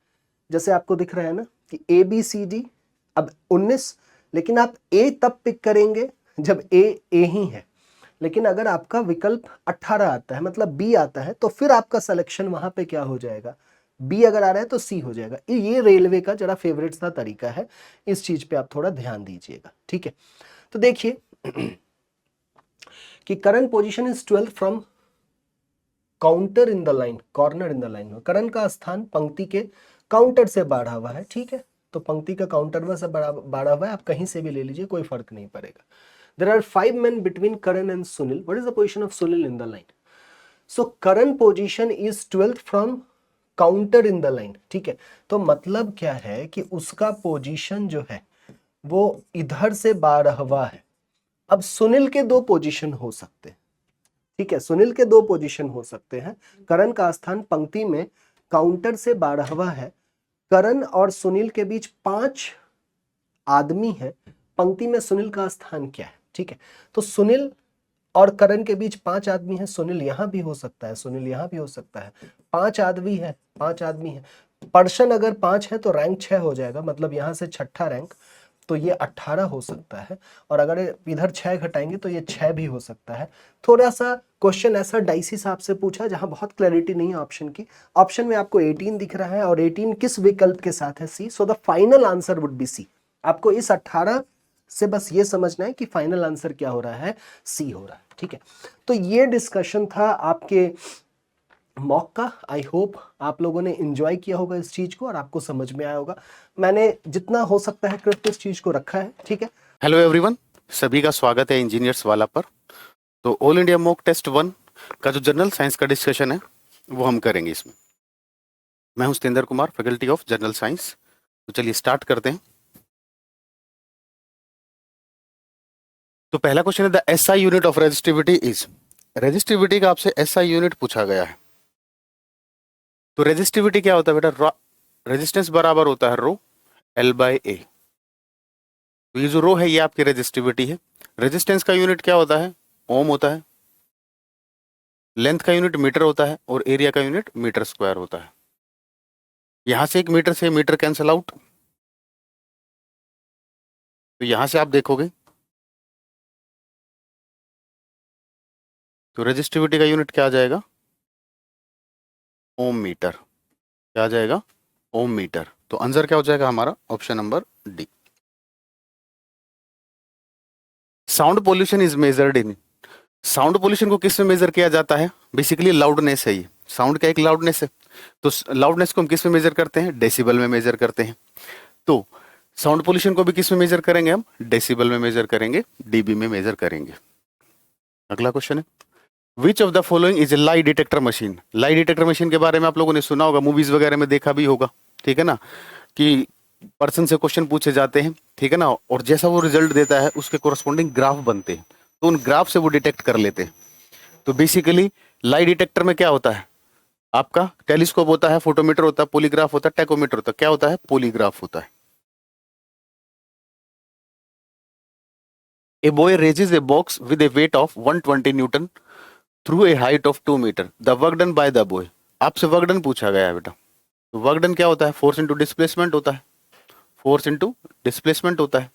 जैसे आपको दिख रहा है ना कि ए बी सी डी, अब 19, लेकिन आप ए तब पिक करेंगे जब ए ही है, लेकिन अगर आपका विकल्प 18 आता है मतलब बी आता है तो फिर आपका सिलेक्शन वहां पे क्या हो जाएगा, बी अगर आ रहा है तो सी हो जाएगा। ये रेलवे का जरा फेवरेट सा तरीका है, इस चीज पे आप थोड़ा ध्यान दीजिएगा, ठीक है। तो देखिए कि current position is 12 from counter in the line, corner in the line, Karan का स्थान पंक्ति के काउंटर से बाढ़ा हुआ है, ठीक है, तो पंक्ति का काउंटर से बाढ़ा हुआ है, आप कहीं से भी ले लीजिए कोई फर्क नहीं पड़ेगा। There are 5 men between Karan and Sunil. What is the position of Sunil in the line? So Karan position is 12th from counter in the line. ठीक है, तो मतलब क्या है कि उसका पोजीशन जो है वो इधर से 12वां है। अब सुनील के 2 पोजीशन हो सकते हैं, ठीक है, सुनील के 2 पोजीशन हो सकते हैं। करण का स्थान पंक्ति में काउंटर से 12वां है, करण और सुनील के बीच 5 आदमी हैं, पंक्ति में सुनील का स्थान क्या है? ठीक है, तो सुनील और करण के बीच 5 आदमी हैं, सुनील यहां भी हो सकता है, सुनील यहां भी हो सकता है, 5 आदमी है, 5 आदमी है, पर्सन अगर 5 है तो रैंक 6 हो जाएगा, मतलब यहां से छठा रैंक, तो ये 18 हो सकता है, और अगर इधर 6 घटाएंगे तो ये 6 भी हो सकता है। थोड़ा सा क्वेश्चन ऐसा डाइसी सा आपसे पूछा जहां बहुत क्लैरिटी नहीं है ऑप्शन की। ऑप्शन में आपको 18 दिख रहा है और 18 किस विकल्प के साथ है? C. So the final answer would be C. आपको इस 18 से बस ये समझना है कि फाइनल आंसर क्या हो रहा है, सी हो रहा है। ठीक है, तो ये डिस्कशन था आपके मॉक का। आई होप आप लोगों ने एंजॉय किया होगा इस चीज को और आपको समझ में आया होगा। मैंने जितना हो सकता है कृत्य इस चीज को रखा है। ठीक है, हेलो एवरीवन, सभी का स्वागत है इंजीनियर्स वाला पर। तो ऑल इंडिया मॉक टेस्ट 1 का जो जनरल साइंस का डिस्कशन है वो हम करेंगे इसमें। मैं हूं Satendra Kumar, faculty of general science. तो चलिए स्टार्ट करते हैं। तो पहला क्वेश्चन है the SI unit of resistivity is. Resistivity का आपसे एसआई यूनिट पूछा गया है। तो रेजिस्टिविटी क्या होता है बेटा? रेजिस्टेंस बराबर होता है रो एल बाय ए। तो ये जो रो है ये आपकी रेजिस्टिविटी है। रेजिस्टेंस का यूनिट क्या होता है? ओम होता है। लेंथ का यूनिट मीटर होता है और एरिया का यूनिट मीटर स्क्वायर होता है। यहां से एक मीटर से मीटर कैंसल आउट। तो यहां से आप देखोगे तो रेजिस्टिविटी का यूनिट क्या आ जाएगा? ओम मीटर। क्या आ जाएगा? ओम मीटर। तो आंसर क्या हो जाएगा हमारा? Option number D. Sound pollution is measured in. Sound pollution को किस में मेजर किया जाता है? बेसिकली लाउडनेस है ये। साउंड का एक लाउडनेस है। तो लाउडनेस को हम किस में मेजर करते हैं? डेसिबल में मेजर करते हैं। तो साउंड पोल्यूशन को भी किस में मेजर करेंगे हम? डेसिबल में मेजर करेंगे, डीबी में मेजर करेंगे। अगला क्वेश्चन है which of the following is a lie detector machine. Lie detector machine के बारे में आप लोगों ने सुना होगा, मूवीज वगैरह में देखा भी होगा। ठीक है ना, कि पर्सन से क्वेश्चन पूछे जाते हैं, ठीक है ना, और जैसा वो रिजल्ट देता है उसके कोरस्पॉन्डिंग ग्राफ बनते हैं, तो उन ग्राफ से वो डिटेक्ट कर लेते हैं। तो बेसिकली लाई डिटेक्टर में क्या होता है? आपका टेलीस्कोप होता है, फोटोमीटर होता है, पॉलीग्राफ होता है, टैकोमीटर होता है। क्या होता है? पॉलीग्राफ होता है। A boy raises a box with a weight of 120 newton through a height of 2 metre. The work done by the boy. आपसे वर्क डन पूछा गया है बेटा। तो वर्क डन क्या होता है? फोर्स इंटू डिस्प्लेसमेंट होता है। फोर्स इंटू डिस्प्लेसमेंट होता है।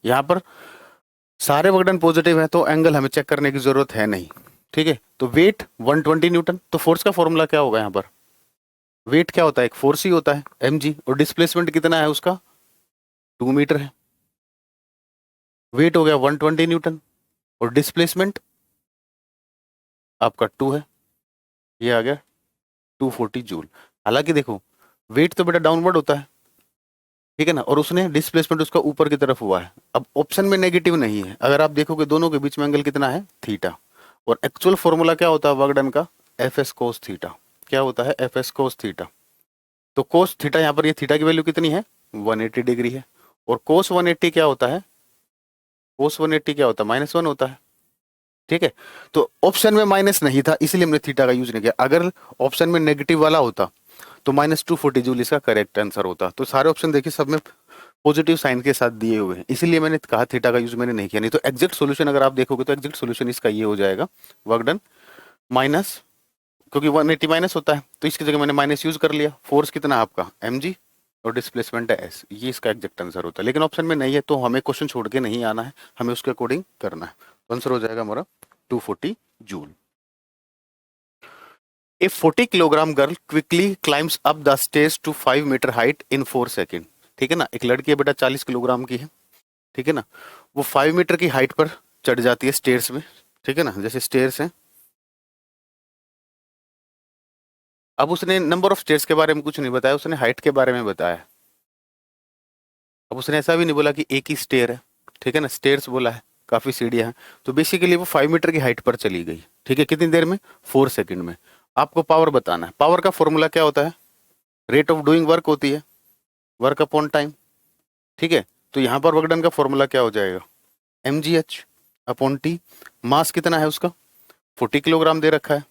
यहाँ पर सारे वर्क डन पॉजिटिव है तो एंगल हमें चेक करने की जरूरत है नहीं। ठीक है, तो वेट 120 न्यूटन। तो फोर्स का फॉर्मूला क्या होगा यहाँ पर? वेट क्या होता है? एक फोर्स ही होता है mg, और डिस्प्लेसमेंट कितना है उसका? 2 मीटर है। वेट हो गया 120 न्यूटन और डिस्प्लेसमेंट आपका 2 है, ये आ गया 240 जूल। हालांकि देखो वेट तो बेटा डाउनवर्ड होता है, ठीक है ना, और उसने डिस्प्लेसमेंट उसका ऊपर की तरफ हुआ है। अब ऑप्शन में नेगेटिव नहीं है। अगर आप देखोगे दोनों के बीच में एंगल कितना है? थीटा। और एक्चुअल फॉर्मूला क्या होता है वर्क डन का? F S cos theta. क्या होता है? F S cos theta. तो कोस थीटा, यहाँ पर ये थीटा की वैल्यू कितनी है? 180 डिग्री है। और कोस 180 क्या होता है? कोस 180 क्या होता है? -1 होता है। ठीक है, तो ऑप्शन में माइनस नहीं था इसलिए हमने थीटा का यूज नहीं किया। अगर ऑप्शन में नेगेटिव वाला होता तो -240 जूल इसका करेक्ट आंसर होता। तो सारे ऑप्शन देखिए सब में पॉजिटिव साइन के साथ दिए हुए हैं, इसीलिए मैंने कहा थीटा का यूज मैंने नहीं किया। नहीं तो एग्जैक्ट सॉल्यूशन अगर आप देखोगे तो एग्जैक्ट सॉल्यूशन इसका ये हो जाएगा वर्क डन माइनस, क्योंकि 180 माइनस होता है तो इसकी जगह मैंने माइनस यूज कर लिया। फोर्स कितना है आपका? mg, और डिस्प्लेसमेंट है s। ये इसका एग्जैक्ट आंसर होता है। लेकिन ऑप्शन में नहीं है तो हमें क्वेश्चन छोड़ के नहीं आना है, हमें उसके अकॉर्डिंग करना है। तो आंसर हो जाएगा हमारा 240 joule. A 40 kilogram girl quickly climbs up the stage to 5 metre height in 4 second. ठीक है ना, एक लड़की है बेटा 40 किलोग्राम की है, ठीक है ना, वो 5 मीटर की हाइट पर चढ़ जाती है स्टेयर्स में। ठीक है ना, जैसे स्टेयर्स हैं। अब उसने नंबर ऑफ स्टेयर्स के बारे में कुछ नहीं बताया, उसने हाइट के बारे में बताया। अब उसने ऐसा भी नहीं बोला कि एक ही स्टेयर है, ठीक है ना, स्टेयर्स बोला है, काफी सीढ़ियां हैं। तो बेसिकली वो 5 मीटर की हाइट पर चली गई। ठीक है, कितनी देर में? 4 सेकंड में। आपको पावर बताना है। पावर का फॉर्मूला क्या होता है? रेट ऑफ डूइंग वर्क होती है, वर्क अपॉन टाइम। ठीक है, तो यहाँ पर वर्क डन का फॉर्मूला क्या हो जाएगा? mgh upon T. मास कितना है उसका? 40 किलोग्राम दे रखा है।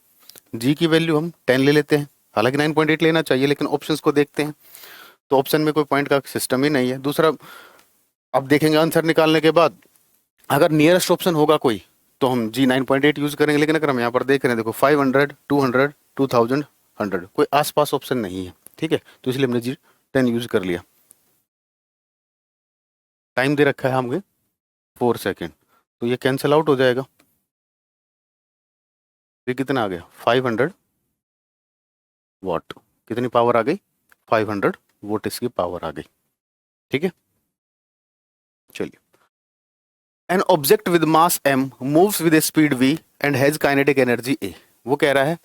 जी की वैल्यू हम 10 ले लेते हैं, हालांकि 9.8 लेना चाहिए लेकिन ऑप्शंस को देखते हैं। तो ऑप्शन में कोई पॉइंट का सिस्टम ही नहीं है। दूसरा, अब देखेंगे आंसर निकालने के बाद, अगर नियरेस्ट ऑप्शन होगा कोई तो हम G9.8 यूज करेंगे, लेकिन अगर हम यहाँ पर देख रहे हैं देखो 500, 200, 2000, 100, कोई आसपास ऑप्शन नहीं है, ठीक है, तो इसलिए हमने G10 यूज कर लिया। टाइम दे रखा है हमें 4 सेकेंड, तो ये कैंसिल आउट हो जाएगा। ये कितना आ गया 500 वॉट, कितनी पावर आ गई 500 वोट, इसकी पावर आ गई, ठीक है। चलिए, an object with mass m moves with speed v and has kinetic energy a। वो कह रहा है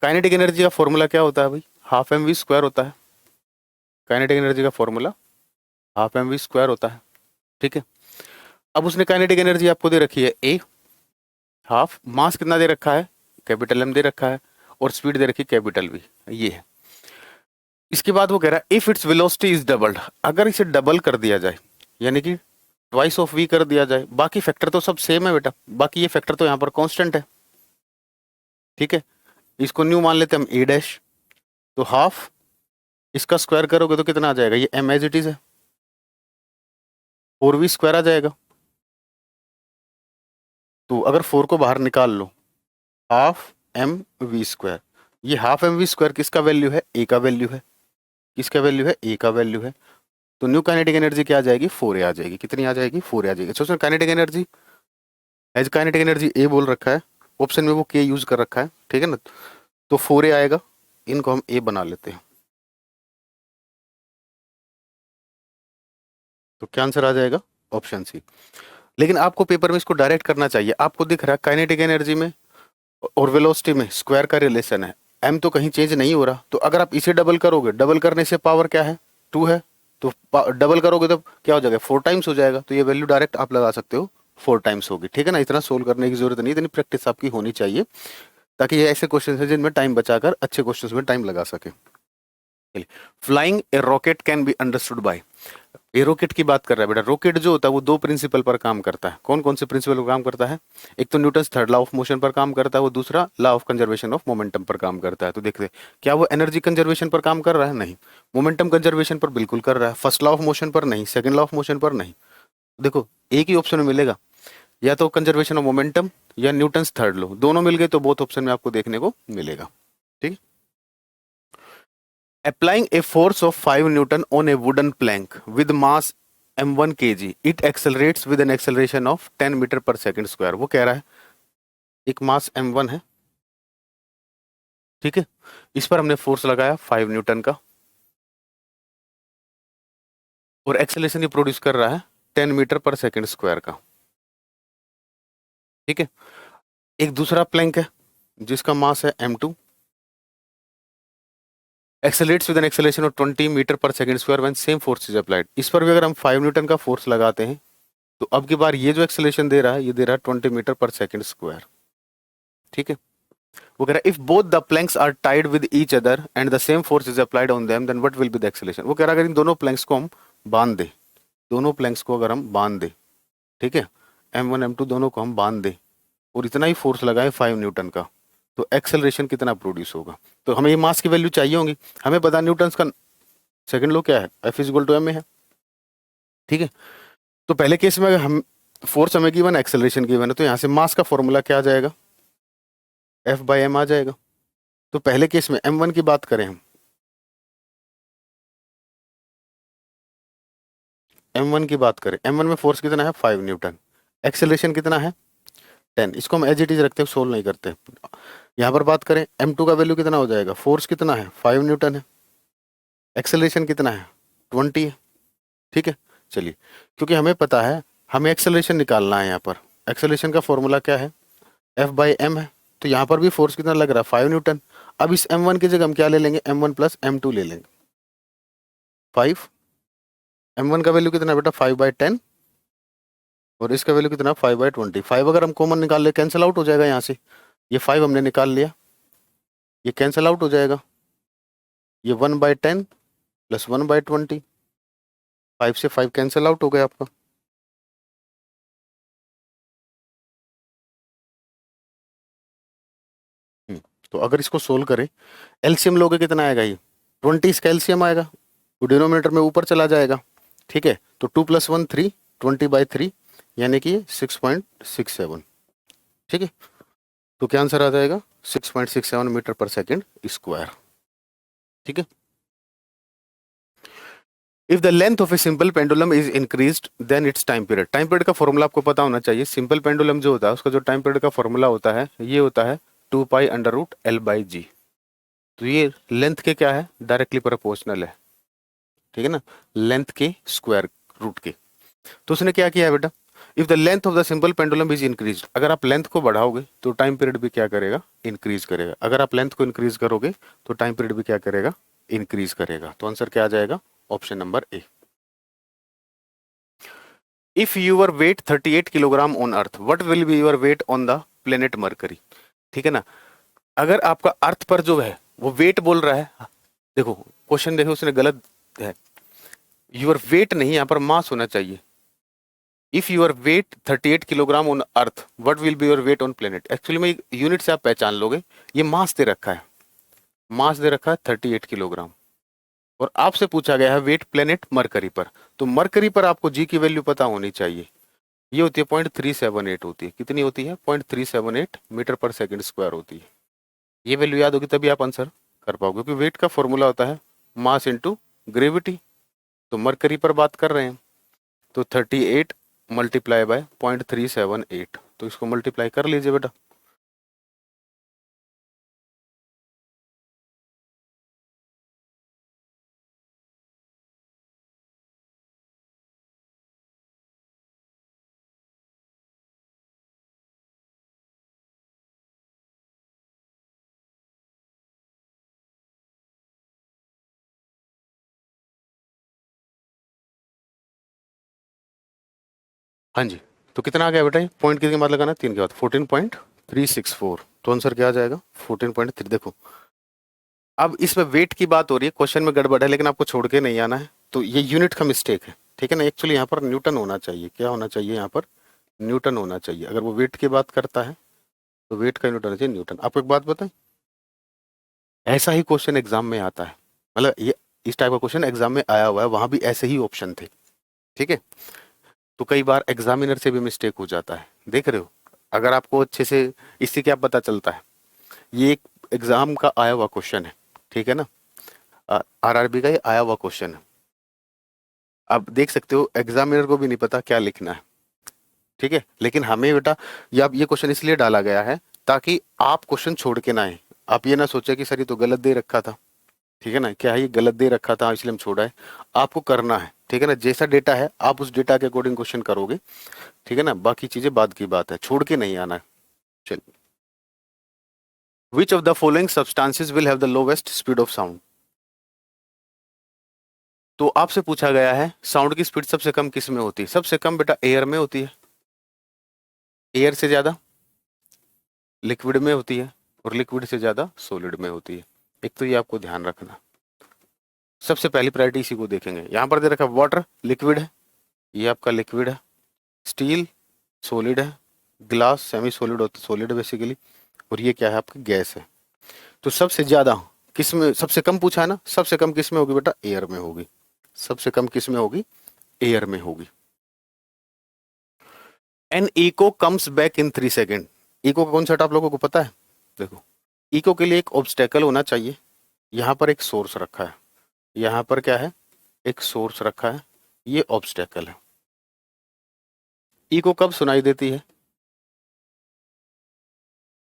काइनेटिक एनर्जी का फॉर्मूला क्या होता है भाई, हाफ एम वी स्क्वायर होता है। काइनेटिक एनर्जी का formula half m v square होता है, ठीक है। अब उसने काइनेटिक एनर्जी आपको दे रखी है a, हाफ, मास कितना दे रखा है कैपिटल M दे रखा है, और स्पीड दे रखी है कैपिटल V, ये है। इसके बाद वो कह रहा है if its velocity is doubled, अगर इसे डबल कर दिया जाए, यानी कि ट्वाइस ऑफ v कर दिया जाए, बाकी फैक्टर तो सब सेम है बेटा, बाकी ये फैक्टर तो यहाँ पर कांस्टेंट है, ठीक है। इसको न्यू मान लेते हैं हम a डैश, तो हाफ, इसका स्क्वायर करोगे तो कितना आ जाएगा, ये m एज इट इज है, 4v स्क्वायर आ जाएगा। तो अगर 4 को बाहर निकाल लो, हाफ एम वी स्क्वायर, ये हाफ एम वी स्क्वायर किसका वैल्यू है, ए का वैल्यू है, किसका वैल्यू है, ए का वैल्यू है। तो न्यू काइनेटिक एनर्जी क्या आ जाएगी, 4a आ जाएगी, कितनी आ जाएगी 4a आ जाएगी। सोचो kinetic energy, as kinetic energy A बोल रखा है, ऑप्शन में वो के यूज कर रखा है, ठीक है ना, तो 4a आएगा, इनको हम ए बना लेते हैं, तो क्या आंसर आ जाएगा, ऑप्शन सी। लेकिन आपको पेपर में इसको डायरेक्ट करना चाहिए, आपको दिख रहा है काइनेटिक एनर्जी में और वेलोसिटी में स्क्वायर का रिलेशन है, एम तो कहीं चेंज नहीं हो रहा, तो अगर आप इसे डबल करोगे, डबल करने से पावर क्या है 2 है, तो डबल करोगे तो क्या हो जाएगा 4 टाइम्स हो जाएगा, तो ये वैल्यू डायरेक्ट आप लगा सकते हो 4 टाइम्स होगी, ठीक है ना। इतना सोल्व करने की जरूरत नहीं, इतनी प्रैक्टिस आपकी होनी चाहिए, ताकि ये ऐसे क्वेश्चन है जिनमें टाइम बचाकर अच्छे क्वेश्चन में टाइम लगा सके। Flying A rocket can be understood by, ये रॉकेट की बात कर रहा है बेटा। रॉकेट जो होता है वो 2 प्रिंसिपल पर काम करता है, कौन कौन से प्रिंसिपल पर काम करता है, एक तो Newton's third law of motion पर काम करता है, वो दूसरा law of conservation of momentum पर काम करता है। तो देखते हैं क्या वो एनर्जी कंजर्वेशन पर काम कर रहा है, नहीं। मोमेंटम कंजर्वेशन पर बिल्कुल कर रहा है, फर्स्ट लॉ ऑफ मोशन पर नहीं, सेकंड लॉ ऑफ मोशन पर नहीं। देखो एक ही ऑप्शन में मिलेगा, या तो कंजर्वेशन ऑफ मोमेंटम या न्यूटन्स थर्ड लॉ, दोनों मिल गए तो बोथ ऑप्शन में आपको देखने को मिलेगा, ठीक। Applying a force of 5 Newton on a wooden plank with mass m1 kg, it accelerates with an acceleration of 10 metre per second square. वो कह रहा है एक मास m1 है, ठीक है, इस पर हमने फोर्स लगाया 5 न्यूटन का, और एक्सेलरेशन ये प्रोड्यूस कर रहा है 10 मीटर पर सेकंड स्क्वायर का, ठीक है। एक दूसरा प्लैंक है जिसका मास है m2, accelerates with an acceleration of 20 metre per second square when same force is applied. इस पर भी अगर हम 5 न्यूटन का फोर्स लगाते हैं तो अब की बार ये जो एक्सेलरेशन दे रहा है, ये दे रहा है 20 मीटर पर सेकंड स्क्वायर, ठीक है। वो कह रहा है if both the planks are tied with each other and the same force is applied on them then what will be the acceleration. वो कह रहा है अगर इन दोनों प्लैंक्स को हम बांध दे, दोनों प्लैंक्स को अगर हम बांध दे, ठीक है, m1 m2 दोनों को हम बांध दे और इतना ही फोर्स लगाए 5 न्यूटन का, तो एक्सेलरेशन कितना प्रोड्यूस होगा। तो हमें ये मास की वैल्यू चाहिए होगी, हमें पता न्यूटन का सेकंड लॉ क्या है, F is equal to m है, ठीक है। तो पहले केस में अगर हम फोर्स हमें गिवन है, एक्सेलरेशन गिवन है, तो यहाँ से मास का फॉर्मूला क्या आ जाएगा, F बाई m आ जाएगा। तो पहले केस में m1 की बात करें हम, m1 की बात करें, m1 में फोर्स कितना है 5 न्यूटन, एक्सेलरेशन कितना है 10, इसको हम एज इट इज रखते हैं, सोल्व नहीं करते। यहाँ पर बात करें m2 का वैल्यू कितना हो जाएगा, फोर्स कितना है 5 न्यूटन है, एक्सेलरेशन कितना है 20 है, ठीक है। चलिए, क्योंकि हमें पता है हमें एक्सेलरेशन निकालना है, यहाँ पर एक्सेलरेशन का फॉर्मूला क्या है, F बाई m है, तो यहाँ पर भी फोर्स कितना लग रहा है 5 न्यूटन। अब इस m1 की जगह हम क्या ले लेंगे, m1 प्लस m2 ले लेंगे, 5, m1 का वैल्यू कितना है बेटा 5/10, और इसका वैल्यू कितना 5/20। 5 अगर हम कॉमन निकाल ले कैंसिल आउट हो जाएगा, यहाँ से ये 5 हमने निकाल लिया, ये कैंसिल आउट हो जाएगा, ये 1/10 प्लस 1/20, 5 से 5 कैंसिल आउट हो गया आपका। तो अगर इसको सोल्व करें, एलसीएम लोगे कितना आएगा, ये 20 इसका एलसीएम आएगा, वो डिनोमिनेटर में ऊपर चला जाएगा, ठीक है। तो 2 + 1 3, 20/3 यानी कि 6.67, ठीक है। तो क्या आंसर आ जाएगा? 6.67 मीटर पर सेकेंड स्क्वायर, ठीक है। If the length of a simple pendulum is increased then its time period. Time period का फॉर्मूला आपको पता होना चाहिए। सिंपल पेंडुलम जो होता है उसका जो टाइम पीरियड का फॉर्मूला होता है ये होता है 2π√L/g। तो ये लेंथ के क्या है? डायरेक्टली प्रोपोर्शनल है, ठीक है ना, लेंथ के स्क्वायर रूट के। तो उसने क्या किया है बेटा, if the length of the simple pendulum is increase, अगर आप लेंथ को बढ़ाओगे तो टाइम पीरियड भी क्या करेगा? इंक्रीज करेगा। अगर आप लेंथ को इंक्रीज करोगे तो टाइम पीरियड भी क्या करेगा? इंक्रीज करेगा। तो आंसर क्या आ जाएगा? Option number A. If your weight 38 kilogram on earth, what will be your weight on the planet Mercury? ठीक है ना, अगर आपका अर्थ पर जो है वो वेट बोल रहा है, देखो क्वेश्चन देखो उसने गलत है, योर वेट नहीं, यहां पर मास होना चाहिए। If your weight 38 kilogram on earth, what will be your weight on planet? Actually में यूनिट से आप पहचान लोगे, ये मास दे रखा है, मास दे रखा है 38 किलोग्राम, और आपसे पूछा गया है वेट प्लेनेट मरकरी पर। तो मरकरी पर आपको जी की वैल्यू पता होनी चाहिए, ये होती है 0.378 होती है। कितनी होती है? 0.378 मीटर पर सेकंड स्क्वायर होती है। ये वैल्यू याद होगी तभी आप आंसर कर पाओगे, क्योंकि वेट का फॉर्मूला होता है मास इंटू ग्रेविटी। तो मरकरी पर बात कर रहे हैं, तो 38 मल्टीप्लाई बाय 0.378, तो इसको मल्टीप्लाई कर लीजिए बेटा। हाँ जी, तो कितना आ गया बेटा? ये पॉइंट कितने के बाद लगाना है? 3 के बाद 14.364। तो आंसर क्या आ जाएगा? 14.3। देखो अब इसमें वेट की बात हो रही है, क्वेश्चन में गड़बड़ है, लेकिन आपको छोड़ के नहीं आना है। तो ये यूनिट का मिस्टेक है, ठीक है ना। एक्चुअली यहाँ पर न्यूटन होना चाहिए। क्या होना चाहिए यहाँ पर? न्यूटन होना चाहिए। अगर वो वेट की बात करता है तो वेट का यूनिट होना चाहिए न्यूटन। आपको एक बात बताएं, ऐसा ही क्वेश्चन एग्जाम में आता है, मतलब ये इस टाइप का क्वेश्चन एग्जाम में आया हुआ है, वहां भी ऐसे ही ऑप्शन थे, ठीक है। तो कई बार एग्जामिनर से भी मिस्टेक हो जाता है, देख रहे हो। अगर आपको अच्छे से इससे क्या पता चलता है, ये एक एग्जाम का आया हुआ क्वेश्चन है, ठीक है ना, आरआरबी का ये आया हुआ क्वेश्चन है। आप देख सकते हो एग्जामिनर को भी नहीं पता क्या लिखना है, ठीक है, लेकिन हमें बेटा ये क्वेश्चन इसलिए डाला गया है ताकि आप क्वेश्चन छोड़ के ना आए। आप ये ना सोचे कि सर ये तो गलत दे रखा था, ठीक है ना, क्या है ये गलत दे रखा था इसलिए हम छोड़ा है। आपको करना है, ठीक है ना, जैसा डेटा है आप उस डेटा के अकॉर्डिंग क्वेश्चन करोगे, ठीक है ना, बाकी चीजें बाद की बात है, छोड़ के नहीं आना है। चलिए, विच of the following substances will have the lowest speed of sound? तो आपसे पूछा गया है साउंड की स्पीड सबसे कम किस में होती है? सबसे कम बेटा एयर में होती है, एयर से ज्यादा लिक्विड में होती है, और लिक्विड से ज्यादा सॉलिड में होती है। एक तो ये आपको ध्यान रखना, सबसे पहली प्रायोरिटी इसी को देखेंगे। यहां पर दे रखा वाटर लिक्विड है, ये आपका लिक्विड है, स्टील सॉलिड है, ग्लास सेमी सॉलिड होता है, सॉलिड बेसिकली, और ये क्या है आपकी गैस है। तो सबसे ज्यादा किस में, सबसे कम पूछा है ना, सबसे कम किस में होगी बेटा? एयर में होगी। सबसे कम किस में होगी? एयर में होगी। An echo comes back in 3 second. Echo का कॉन्सेप्ट आप लोगों को पता है? देखो इको के लिए एक ऑब्स्टेकल होना चाहिए। यहां पर एक सोर्स रखा है, यहां पर क्या है? एक सोर्स रखा है, ये ऑब्स्टेकल है। इको कब सुनाई देती है?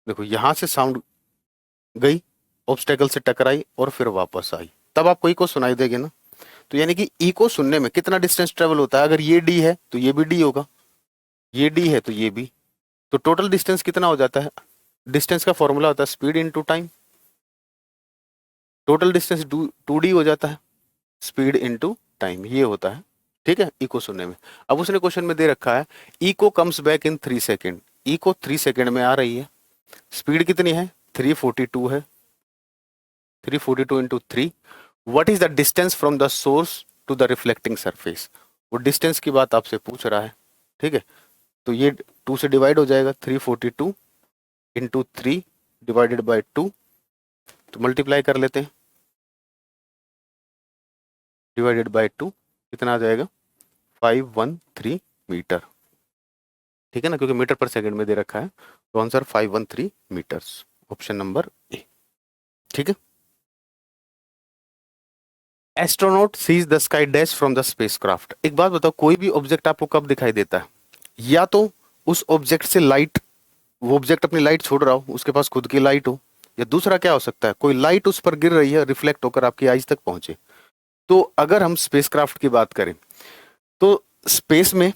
देखो यहां से साउंड गई, ऑब्स्टेकल से टकराई और फिर वापस आई, तब आपको इको सुनाई देगी ना। तो यानी कि इको सुनने में कितना डिस्टेंस ट्रेवल होता है? अगर ये डी है तो ये भी डी होगा, ये डी है तो ये भी, तो टोटल डिस्टेंस कितना हो जाता है? डिस्टेंस का फॉर्मूला होता है speed into time. Total distance 2d हो जाता है, स्पीड इनटू टाइम, ये होता है, ठीक है, इको सुनने में। अब उसने क्वेश्चन में दे रखा है echo comes back in 3 second. Echo 3 second में आ रही है, स्पीड कितनी है? 342 है, 342 into 3। What is the distance from the source to the reflecting surface? वो डिस्टेंस की बात आपसे पूछ रहा है, ठीक है। तो ये 2 से डिवाइड हो जाएगा, 342 इंटू 3 डिवाइडेड बाई 2, तो मल्टीप्लाई कर लेते हैं। डिवाइडेड बाय 2 कितना आ जाएगा 513 मीटर, ठीक है ना, क्योंकि मीटर पर सेकंड में दे रखा है, तो answer 513 metres, option number A, ठीक है। Astronaut sees the sky dash from the spacecraft. एक बात बताओ, कोई भी ऑब्जेक्ट आपको कब दिखाई देता है? या तो उस ऑब्जेक्ट से लाइट, वो ऑब्जेक्ट अपनी लाइट छोड़ रहा हो, उसके पास खुद की लाइट हो, या दूसरा क्या हो सकता है, कोई लाइट उस पर गिर रही है, रिफ्लेक्ट होकर आपकी आईज तक पहुंचे। तो अगर हम स्पेसक्राफ्ट की बात करें तो स्पेस में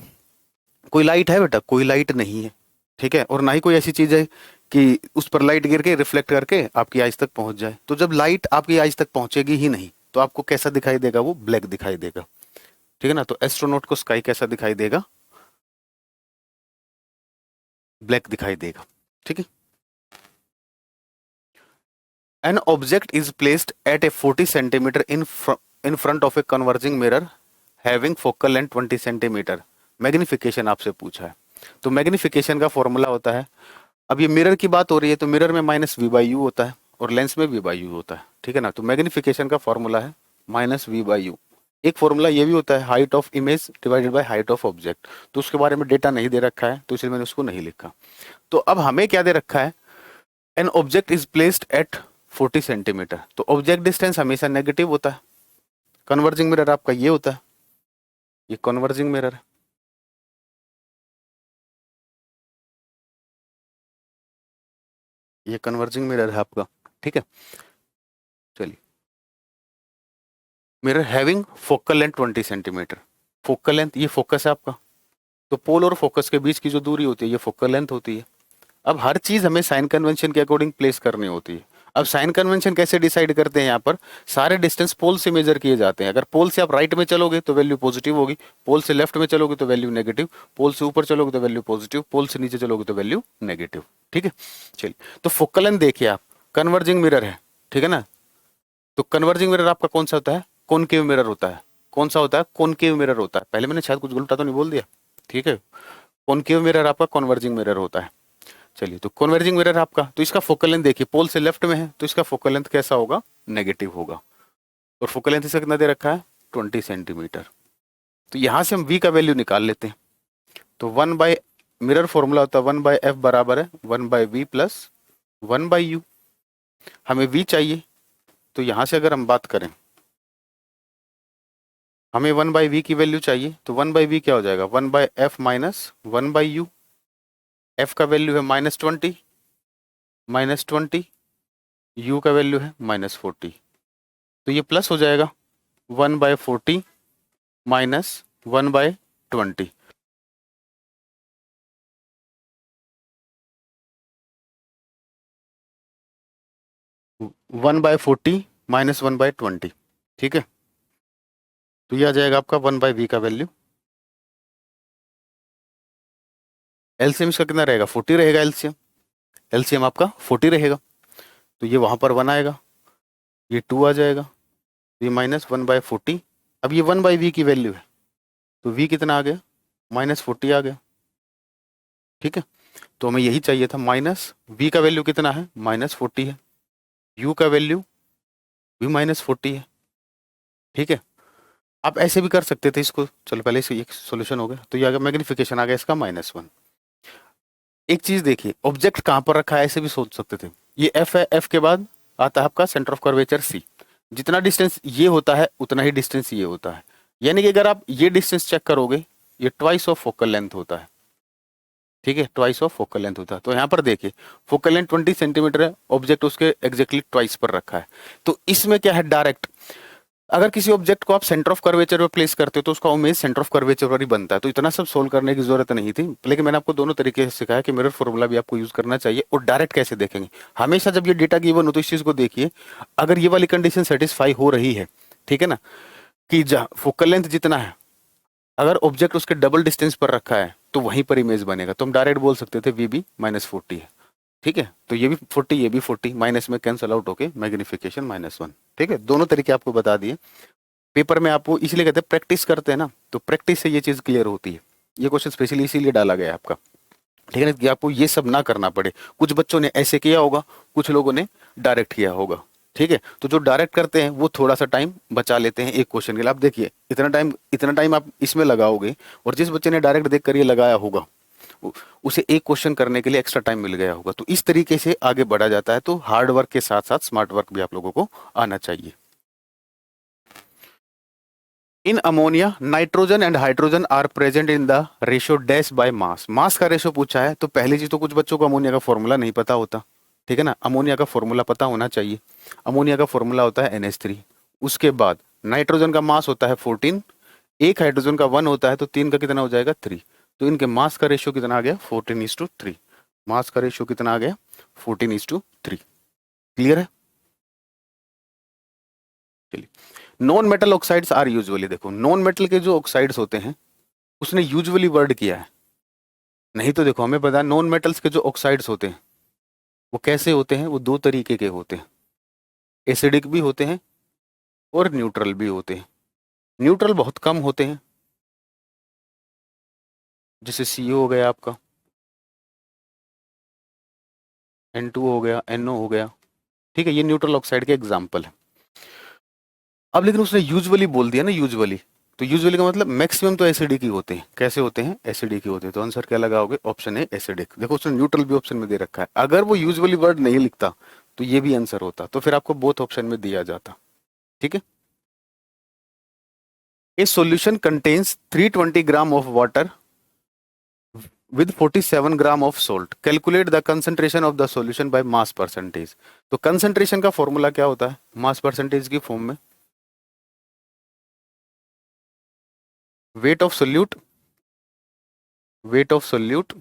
कोई लाइट है बेटा? कोई लाइट नहीं है, ठीक है, और ना ही कोई ऐसी चीज है कि उस पर लाइट गिर के रिफ्लेक्ट करके आपकी आइज तक पहुंच जाए। तो जब लाइट आपकी आइज तक पहुंचेगी ही नहीं, तो आपको कैसा दिखाई देगा? वो ब्लैक दिखाई देगा, ठीक है ना। तो एस्ट्रोनॉट को स्काई कैसा दिखाई देगा? ब्लैक दिखाई देगा, ठीक है। An object is placed at A 40 centimetre in front of a converging mirror having focal length 20 centimetre. Magnification आपसे पूछा है, तो मैग्निफिकेशन का फॉर्मूला होता है, अब ये मिरर की बात हो रही है तो मिरर में माइनस वी बाई यू होता है और लेंस में वी बाई यू होता है, ठीक है ना। तो मैग्निफिकेशन का फॉर्मूला है माइनस वी बाई यू। एक फॉर्मूला ये भी होता है height of image divided by height of object, तो उसके बारे में डेटा नहीं दे रखा है तो इसलिए मैंने उसको नहीं लिखा। तो अब हमें क्या दे रखा है? An object is placed at 40 centimetre, तो ऑब्जेक्ट डिस्टेंस हमेशा नेगेटिव होता है। कन्वर्जिंग मिरर आपका ये होता है, ये कन्वर्जिंग मिरर है, ये कन्वर्जिंग मिरर है आपका, ठीक है। चलिए, mirror having focal length 20 centimetre, focal length ये फोकस है आपका, तो पोल और फोकस के बीच की जो दूरी होती है ये फोकल लेंथ होती है। अब हर चीज हमें साइन कन्वेंशन के अकॉर्डिंग प्लेस करनी होती है। अब साइन कन्वेंशन कैसे डिसाइड करते हैं? यहाँ पर सारे डिस्टेंस पोल से मेजर किए जाते हैं। अगर पोल से आप राइट में चलोगे तो वैल्यू पॉजिटिव होगी, पोल से लेफ्ट में चलोगे तो वैल्यू नेगेटिव, पोल से ऊपर चलोगे तो वैल्यू पॉजिटिव, पोल से नीचे चलोगे तो वैल्यू नेगेटिव, ठीक है। चलिए, तो फोकल लेंथ देखिए आप, कन्वर्जिंग मिरर है, ठीक है ना। तो कन्वर्जिंग मिरर आपका कौन सा होता है? कॉनकेव मिरर होता है। कौन सा होता है? कॉनकेव मिरर होता है। पहले मैंने शायद कुछ उल्टा तो नहीं बोल दिया, ठीक है। कॉनकेव मिरर आपका कन्वर्जिंग मिरर होता है। चलिए, तो कन्वर्जिंग मिरर आपका, तो इसका फोकल लेंथ देखिए, पोल से लेफ्ट में है तो इसका फोकल लेंथ कैसा होगा? नेगेटिव होगा, और फोकल लेंथ इसका कितना दे रखा है? 20 सेंटीमीटर। तो यहां से हम v का वैल्यू निकाल लेते हैं। तो 1 बाय मिरर फॉर्मूला होता है 1 बाय एफ बराबर है 1 by V plus 1 by U. हमें v चाहिए, तो यहां से अगर हम बात करें, हमें 1 बाई वी की वैल्यू चाहिए, तो 1 बाई वी क्या हो जाएगा? 1 by F minus 1 by U. F का वैल्यू है -20, यू का वैल्यू है -40, तो ये प्लस हो जाएगा 1 by 40 minus 1 by 20। One by 40 minus 1 by 20, ठीक है। तो ये आ जाएगा आपका 1 बाय वी का वैल्यू। एलसीएम इसका कितना रहेगा? 40 रहेगा एलसीएम, एलसीएम आपका 40 रहेगा, तो ये वहां पर 1 आएगा, ये 2 आ जाएगा, ये -1 बाय 40। अब ये 1 बाई वी की वैल्यू है, तो v कितना आ गया? -40 आ गया, ठीक है। तो हमें यही चाहिए था, माइनस v का वैल्यू कितना है? -40 है, u का वैल्यू भी -40 है, ठीक है। आप ऐसे भी कर सकते थे इसको, चलो पहले इसका एक सोल्यूशन हो गया, तो ये आ गया मैग्निफिकेशन आ गया इसका -1। एक चीज देखिए, ऑब्जेक्ट कहाँ पर रखा है ऐसे भी सोच सकते थे। ये f है, f के बाद आता है आपका सेंटर ऑफ कर्वेचर c। जितना डिस्टेंस ये होता है उतना ही डिस्टेंस ये होता है, यानी कि अगर आप ये डिस्टेंस चेक करोगे, ये ट्वाइस ऑफ फोकल लेंथ होता है, ठीक है, ट्वाइस ऑफ फोकल लेंथ होता है। तो यहाँ पर देखिए, फोकल लेंथ 20 सेंटीमीटर है, ऑब्जेक्ट उसके एग्जैक्टली ट्वाइस पर रखा है। तो इसमें क्या है, डायरेक्ट अगर किसी ऑब्जेक्ट को आप सेंटर ऑफ कर्वेचर पर प्लेस करते हो तो उसका इमेज सेंटर ऑफ कर्वेचर पर ही बनता है। तो इतना सब सोल्व करने की जरूरत नहीं थी, लेकिन मैंने आपको दोनों तरीके से सिखाया कि मिरर फॉर्मूला भी आपको यूज करना चाहिए, और डायरेक्ट कैसे देखेंगे। हमेशा जब ये डेटा गिवन हो तो इस चीज को देखिए, अगर ये वाली कंडीशन सेटिस्फाई हो रही है, ठीक है ना, कि फोकल लेंथ जितना है, अगर ऑब्जेक्ट उसके डबल डिस्टेंस पर रखा है तो वहीं पर इमेज बनेगा। तो हम डायरेक्ट बोल सकते थे वी भी -40 है, ठीक है। तो ये भी 40, ये भी 40, माइनस में कैंसल आउट होके मैग्निफिकेशन -1, ठीक है। दोनों तरीके आपको बता दिए। पेपर में आपको इसलिए कहते हैं प्रैक्टिस करते हैं ना, तो प्रैक्टिस से ये चीज क्लियर होती है। ये क्वेश्चन स्पेशली इसीलिए डाला गया है आपका, ठीक है ना, कि आपको ये सब ना करना पड़े। कुछ बच्चों ने ऐसे किया होगा, कुछ लोगों ने डायरेक्ट किया होगा, ठीक है, तो जो डायरेक्ट करते हैं वो थोड़ा सा टाइम बचा लेते हैं एक क्वेश्चन के लिए। आप देखिए इतना टाइम आप इसमें लगाओगे, और जिस बच्चे ने डायरेक्ट देख कर ये लगाया होगा उसे एक क्वेश्चन करने के लिए एक्स्ट्रा टाइम मिल गया होगा। तो इस तरीके से आगे बढ़ा जाता है। तो हार्ड वर्क के साथ साथ स्मार्ट वर्क भी आप लोगों को आना चाहिए। In ammonia nitrogen and hydrogen are present in the ratio dash by mass. Mass का रेशियो पूछा है, तो पहली चीज तो कुछ बच्चों को अमोनिया का फॉर्मूला नहीं पता होता, ठीक है ना। अमोनिया का फॉर्मूला पता होना चाहिए। अमोनिया का फॉर्मूला होता है NH3। उसके बाद नाइट्रोजन का मास होता है 14, एक हाइड्रोजन का 1 होता है, तो 3 का कितना हो जाएगा 3। तो इनके मास का रेशियो कितना आ गया 14:3। मास का रेशियो कितना आ गया 14:3। क्लियर है। चलिए, non metal oxides are usually, देखो नॉन मेटल के जो ऑक्साइड्स होते हैं उसने यूजुअली वर्ड किया है, नहीं तो देखो हमें पता है नॉन मेटल्स के जो ऑक्साइड्स होते हैं वो कैसे होते हैं, वो दो तरीके के होते हैं, एसिडिक भी होते हैं और न्यूट्रल भी होते हैं। न्यूट्रल बहुत कम होते हैं, जैसे CO हो गया आपका, N2 हो गया, NO हो गया, ठीक है, ये न्यूट्रल ऑक्साइड के एग्जाम्पल है। अब लेकिन उसने यूजुअली बोल दिया ना, यूजुअली, तो यूजुअली का मतलब मैक्सिमम तो एसिडिक ही होते हैं। कैसे होते हैं, एसिडिक ही होते हैं। तो आंसर क्या लगाओगे, ऑप्शन ए एसिडिक। देखो उसने न्यूट्रल भी ऑप्शन में दे रखा है, अगर वो यूजुअली वर्ड नहीं लिखता तो ये भी आंसर होता, तो फिर आपको बोथ ऑप्शन में दिया जाता, ठीक है। ए solution contains 320 gram of water with 47 gram of salt, calculate the concentration of the solution by mass percentage. तो कंसंट्रेशन का फॉर्मूला क्या होता है मास परसेंटेज की फॉर्म में, weight of solute, weight of solute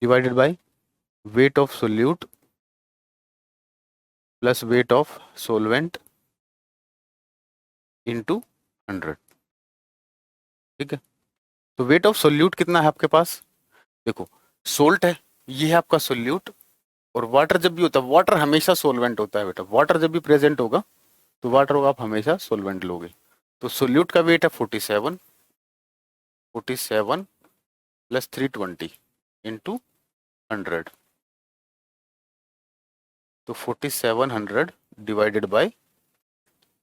divided by weight of solute plus weight of solvent into 100, ठीक है। तो वेट ऑफ सोल्यूट कितना है आपके पास, देखो सोल्ट है, ये है आपका सोल्यूट, और वाटर जब भी होता है, वाटर हमेशा सोलवेंट होता है बेटा, वाटर जब भी प्रेजेंट होगा तो वाटर होगा, आप हमेशा सोलवेंट लोगे। तो सोल्यूट का वेट है 47 प्लस 320 इंटू 100, तो 4700 डिवाइडेड बाय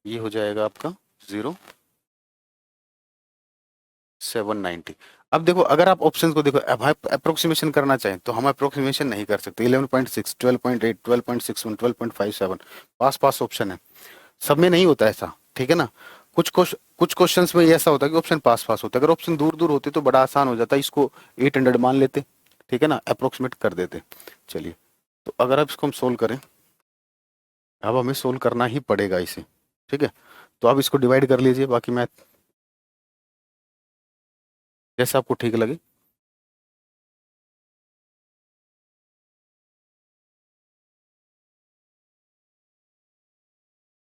ये हो जाएगा आपका 0.790। अब देखो अगर आप ऑप्शंस को देखो, अब अप्रोक्सीमेशन करना चाहें तो हम अप्रोक्सीमेशन नहीं कर सकते। 11.6, 12.8, 12.61, 12.57 पास पास ऑप्शन है, सब में नहीं होता ऐसा, ठीक है ना। कुछ क्वेश्चंस में ऐसा होता है कि ऑप्शन पास पास होता है। अगर ऑप्शन दूर दूर होते तो बड़ा आसान हो जाता, इसको 800 मान लेते, ठीक है ना, अप्रोक्सीमेट कर देते। चलिए, तो अगर आप इसको हम सोल्व करें, अब हमें सोल्व करना ही पड़ेगा इसे, ठीक है। तो आप इसको डिवाइड कर लीजिए, बाकी मैथ जैसा आपको ठीक लगे।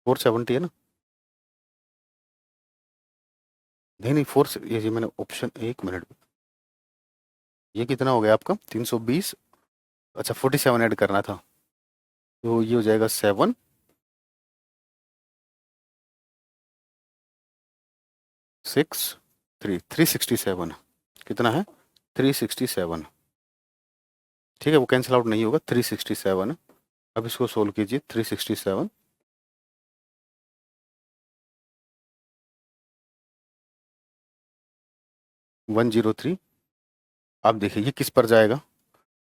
फोर 470 है ना, नहीं नहीं ये मैंने ऑप्शन, एक मिनट, ये कितना हो गया आपका 320, अच्छा 47 ऐड करना था, तो ये हो जाएगा 7 6 3 367, कितना है 367, ठीक है, वो कैंसिल आउट नहीं होगा, 367। अब इसको सोल्व कीजिए, 367 103। आप देखिए ये किस पर जाएगा,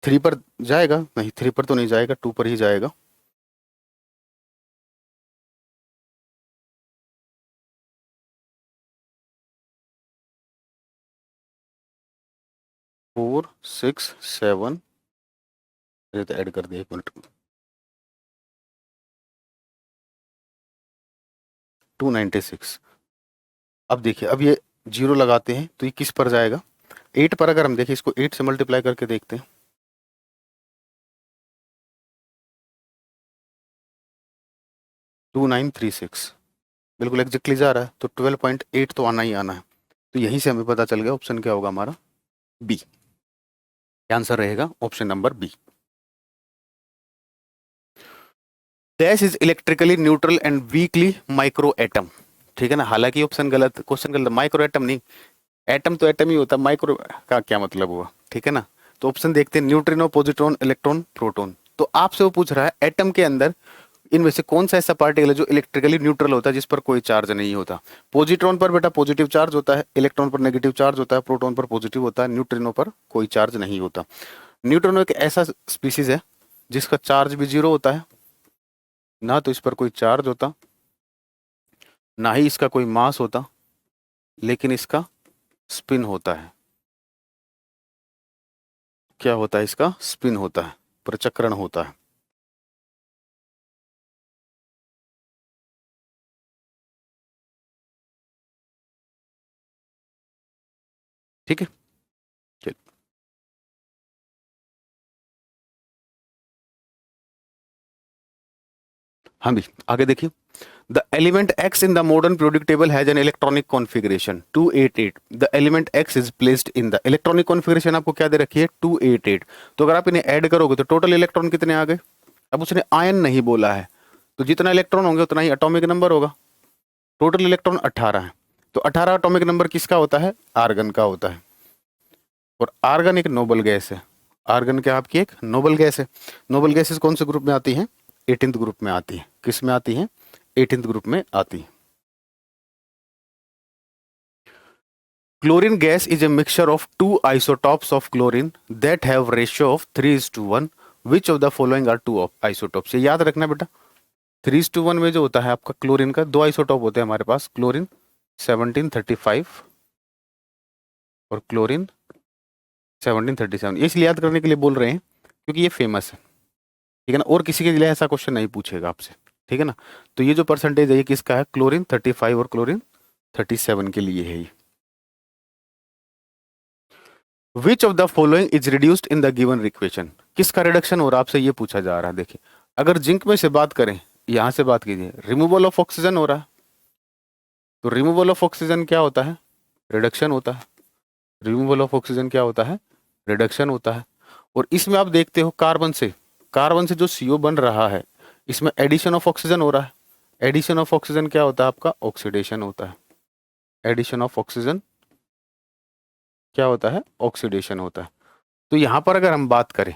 3 पर जाएगा, नहीं 3 पर तो नहीं जाएगा, 2 पर ही जाएगा। फोर 6 7, तो ऐड कर दिया, 1 मिनट, 296। अब देखिए, अब ये जीरो लगाते हैं तो ये किस पर जाएगा, 8 पर। अगर हम देखें इसको 8 से मल्टीप्लाई करके देखते हैं, 2936 बिल्कुल एग्जैक्टली जा रहा है, तो 12.8 तो आना ही आना है। तो यहीं से हमें पता चल गया ऑप्शन क्या होगा हमारा, बी। आंसर रहेगा option number B. Dash is electrically neutral and weakly micro atom, ठीक है ना। हालांकि ऑप्शन गलत, क्वेश्चन गलत, माइक्रो एटम नहीं, एटम तो एटम ही होता है, माइक्रो का क्या मतलब हुआ, ठीक है ना। तो ऑप्शन देखते हैं, न्यूट्रिनो, पॉजिट्रॉन, इलेक्ट्रॉन, प्रोटॉन। तो आपसे वो पूछ रहा है एटम के अंदर इनमें से कौन सा ऐसा पार्टिकल है जो इलेक्ट्रिकली न्यूट्रल होता है, जिस पर कोई चार्ज नहीं होता। पॉजिट्रॉन पर बेटा पॉजिटिव चार्ज होता है, इलेक्ट्रॉन पर नेगेटिव चार्ज होता है, प्रोटॉन पर पॉजिटिव होता है, न्यूट्रिनो पर कोई चार्ज नहीं होता। न्यूट्रिनो एक ऐसा स्पीसीज है जिसका चार्ज भी जीरो होता है, ना तो इस पर कोई चार्ज होता, ना ही इसका कोई मास होता, लेकिन इसका स्पिन होता है। क्या होता है? इसका स्पिन होता है, प्रचक्रण होता है। ठीक है, चलिए हाँ भी आगे देखिए। The element x in the modern periodic table has an electronic configuration 288. The element x is placed in the electronic configuration आपको क्या दे रखी है? 288। तो अगर आप इन्हें ऐड करोगे तो टोटल इलेक्ट्रॉन कितने आ गए? अब उसने आयन नहीं बोला है, तो जितना इलेक्ट्रॉन होंगे उतना ही एटॉमिक नंबर होगा। टोटल इलेक्ट्रॉन 18 है, तो 18 एटॉमिक नंबर किसका होता है? आर्गन का होता है। और आर्गन एक नोबल गैस है। आर्गन क्या आपकी एक नोबल गैस है। नोबल गैसेस कौन से ग्रुप में आती हैं? 18th ग्रुप में आती है। किस में आती है? 18th ग्रुप में आती है। Chlorine gas is a mixture of two isotopes of chlorine that have ratio of 3:1. Which of the following are two isotopes? ये याद रखना बेटा, 3:1 में जो होता है आपका क्लोरीन का, दो आइसोटॉप होते हैं हमारे पास, क्लोरीन 1735 और क्लोरीन 1737। ये इसलिए याद करने के लिए बोल रहे हैं क्योंकि ये फेमस है, ठीक है ना, और किसी के लिए ऐसा क्वेश्चन नहीं पूछेगा आपसे, ठीक है ना। तो ये जो परसेंटेज है ये किसका है? क्लोरीन 35 और क्लोरीन 37 के लिए है ये। विच of the following is reduced in the given equation? किसका रिडक्शन हो रहा है आपसे ये पूछा जा रहा है। देखिए अगर जिंक में से बात करें, यहां से बात कीजिए, रिमूवल ऑफ ऑक्सीजन हो रहा है, तो रिमूवल ऑफ ऑक्सीजन क्या होता है? रिडक्शन होता है। रिमूवल ऑफ ऑक्सीजन क्या होता है? रिडक्शन होता है। और इसमें आप देखते हो कार्बन से जो CO बन रहा है, इसमें एडिशन ऑफ ऑक्सीजन हो रहा है। एडिशन ऑफ ऑक्सीजन क्या होता है आपका? ऑक्सीडेशन होता है। एडिशन ऑफ ऑक्सीजन क्या होता है? ऑक्सीडेशन होता है। तो यहां पर अगर हम बात करें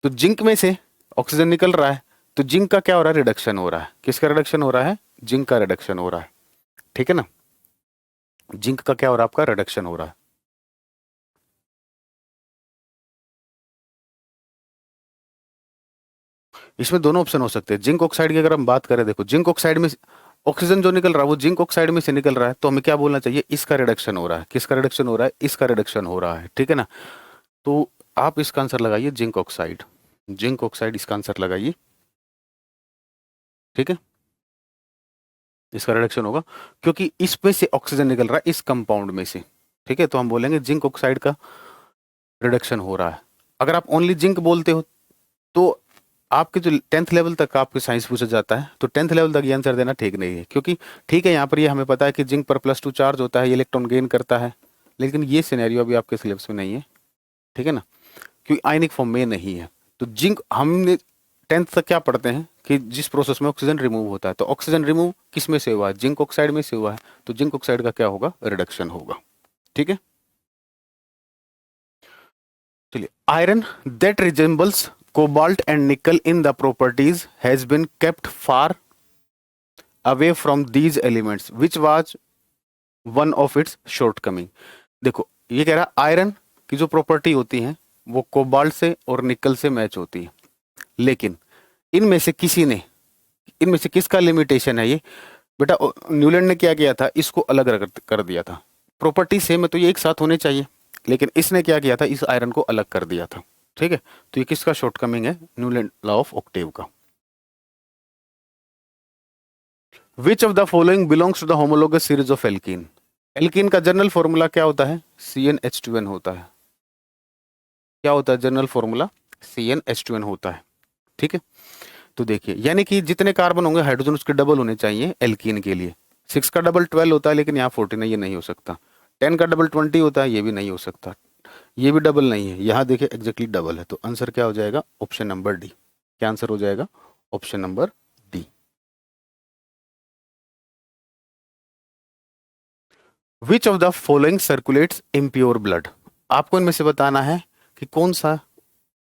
तो जिंक में से ऑक्सीजन निकल रहा है, तो जिंक का क्या हो रहा है? रिडक्शन हो रहा है। किसका रिडक्शन हो रहा है? जिंक का रिडक्शन हो रहा है, ठीक है ना। जिंक का क्या हो रहा है? आपका रिडक्शन हो रहा है। इसमें दोनों ऑप्शन हो सकते हैं। जिंक ऑक्साइड की अगर हम बात करें, देखो जिंक ऑक्साइड में ऑक्सीजन जो निकल रहा है वो जिंक ऑक्साइड में से निकल रहा है, तो हमें क्या बोलना चाहिए? इसका रिडक्शन हो रहा है। किसका रिडक्शन हो रहा है? इसका रिडक्शन हो रहा है, ठीक है ना। तो आप इसका आंसर लगाइए जिंक ऑक्साइड। जिंक ऑक्साइड इसका आंसर लगाइए, ठीक है। इसका रिडक्शन होगा क्योंकि इसमें से ऑक्सीजन निकल रहा है, इस कंपाउंड में से, ठीक है। तो हम बोलेंगे जिंक ऑक्साइड का रिडक्शन हो रहा है। अगर आप ओनली जिंक बोलते हो तो आपके जो 10th लेवल तक आपके साइंस पूछा जाता है, तो 10th लेवल तक ये आंसर देना ठीक नहीं है, क्योंकि ठीक है यहाँ पर ये हमें पता है कि जिंक पर +2 चार्ज होता है, ये इलेक्ट्रॉन गेन करता है, लेकिन ये सिनेरियो अभी आपके सिलेबस में नहीं है, ठीक है ना, क्योंकि आयनिक फॉर्म में नहीं है। तो जिंक हमने 10th तक क्या पढ़ते हैं कि जिस प्रोसेस में ऑक्सीजन रिमूव होता है, तो ऑक्सीजन रिमूव किस में से हुआ है? जिंक ऑक्साइड में से हुआ है, तो जिंक ऑक्साइड का क्या होगा? रिडक्शन होगा, ठीक है। चलिए, iron that resembles cobalt and nickel in the properties has been kept far away from these elements which was one of its shortcoming। देखो ये कह रहा आयरन की जो प्रॉपर्टी होती है वो कोबाल्ट से और निकल से मैच होती है, लेकिन इनमें से किसका लिमिटेशन है? ये बेटा न्यूलैंड ने क्या किया था? इसको अलग कर दिया था। प्रॉपर्टी सेम है तो ये एक साथ होने चाहिए, लेकिन इसने क्या किया था? इस आयरन को अलग कर दिया था, ठीक है। तो ये किसका शॉर्टकमिंग है? न्यूलैंड लॉ ऑफ ऑक्टेव का। Which of the following belongs to the homologous series of alkene? Alkene का जनरल फॉर्मूला क्या होता है? CnH2n होता है। क्या होता है जनरल फॉर्मूला? CnH2n होता है, ठीक है। तो देखिए यानी कि जितने कार्बन होंगे हाइड्रोजन उसके डबल होने चाहिए एल्कीन के लिए। 6 का डबल 12 होता है, लेकिन यहाँ 14 है, ये नहीं हो सकता। 10 का डबल 20 होता है, ये भी नहीं हो सकता। ये भी डबल नहीं है, यहाँ देखिए एग्जैक्टली डबल है। तो आंसर क्या हो जाएगा? Option number D. क्या आंसर हो जाएगा? Option number D. Which of the following circulates impure blood? आपको इनमें से बताना है कि कौन सा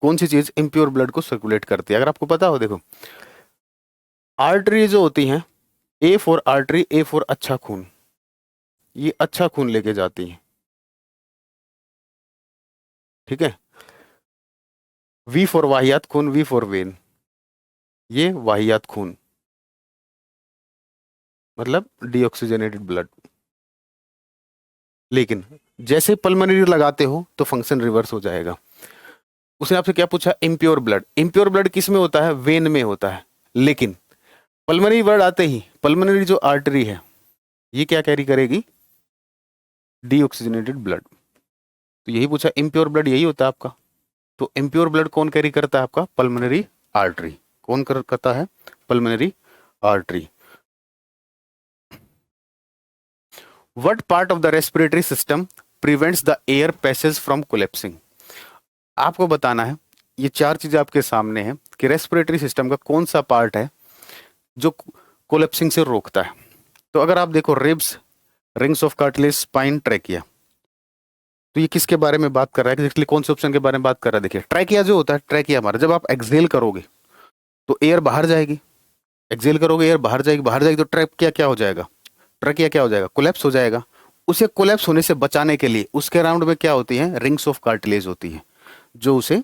कौन सी चीज इम्प्योर ब्लड को सर्कुलेट करती है? अगर आपको पता हो, देखो आर्टरी जो होती हैं, A for artery, A for अच्छा खून, ये अच्छा खून लेके जाती है, ठीक है। वी फॉर वाहियात खून, वी फॉर वेन, ये वाहियात खून, मतलब डीऑक्सीजनेटेड ब्लड। लेकिन जैसे पल्मोनरी लगाते हो तो फंक्शन रिवर्स हो जाएगा। उसने आपसे क्या पूछा? Impure blood. इम्प्योर ब्लड किस में होता है? वेन में होता है। लेकिन पल्मोनरी वर्ड आते ही पल्मोनरी जो आर्टरी है ये क्या कैरी करेगी? Deoxygenated blood. तो यही पूछा, इम्प्योर ब्लड यही होता है आपका। तो इम्प्योर ब्लड कौन कैरी करता है आपका? Pulmonary artery. कौन करता है? Pulmonary artery. What part of the respiratory system prevents the air passage from collapsing? आपको बताना है, ये चार चीजें आपके सामने हैं कि रेस्पिरेटरी सिस्टम का कौन सा पार्ट है जो कोलेप्सिंग से रोकता है। तो अगर आप देखो, ribs, rings of cartilage, spine, trachea, तो ये किसके बारे में बात कर रहा है? एग्जैक्टली कौन से ऑप्शन के बारे में बात कर रहा है? देखिए ट्रैकिया जो होता है, ट्रैकिया हमारा, जब आप एक्सहेल करोगे तो एयर बाहर जाएगी, एक्सहेल करोगे एयर बाहर जाएगी, बाहर जाएगी तो ट्रैकिया क्या हो जाएगा? ट्रैकिया क्या हो जाएगा? कोलैप्स हो जाएगा। उसे कोलैप्स होने से बचाने के लिए उसके अराउंड में क्या होती है? रिंग्स ऑफ कार्टिलेज होती है जो उसे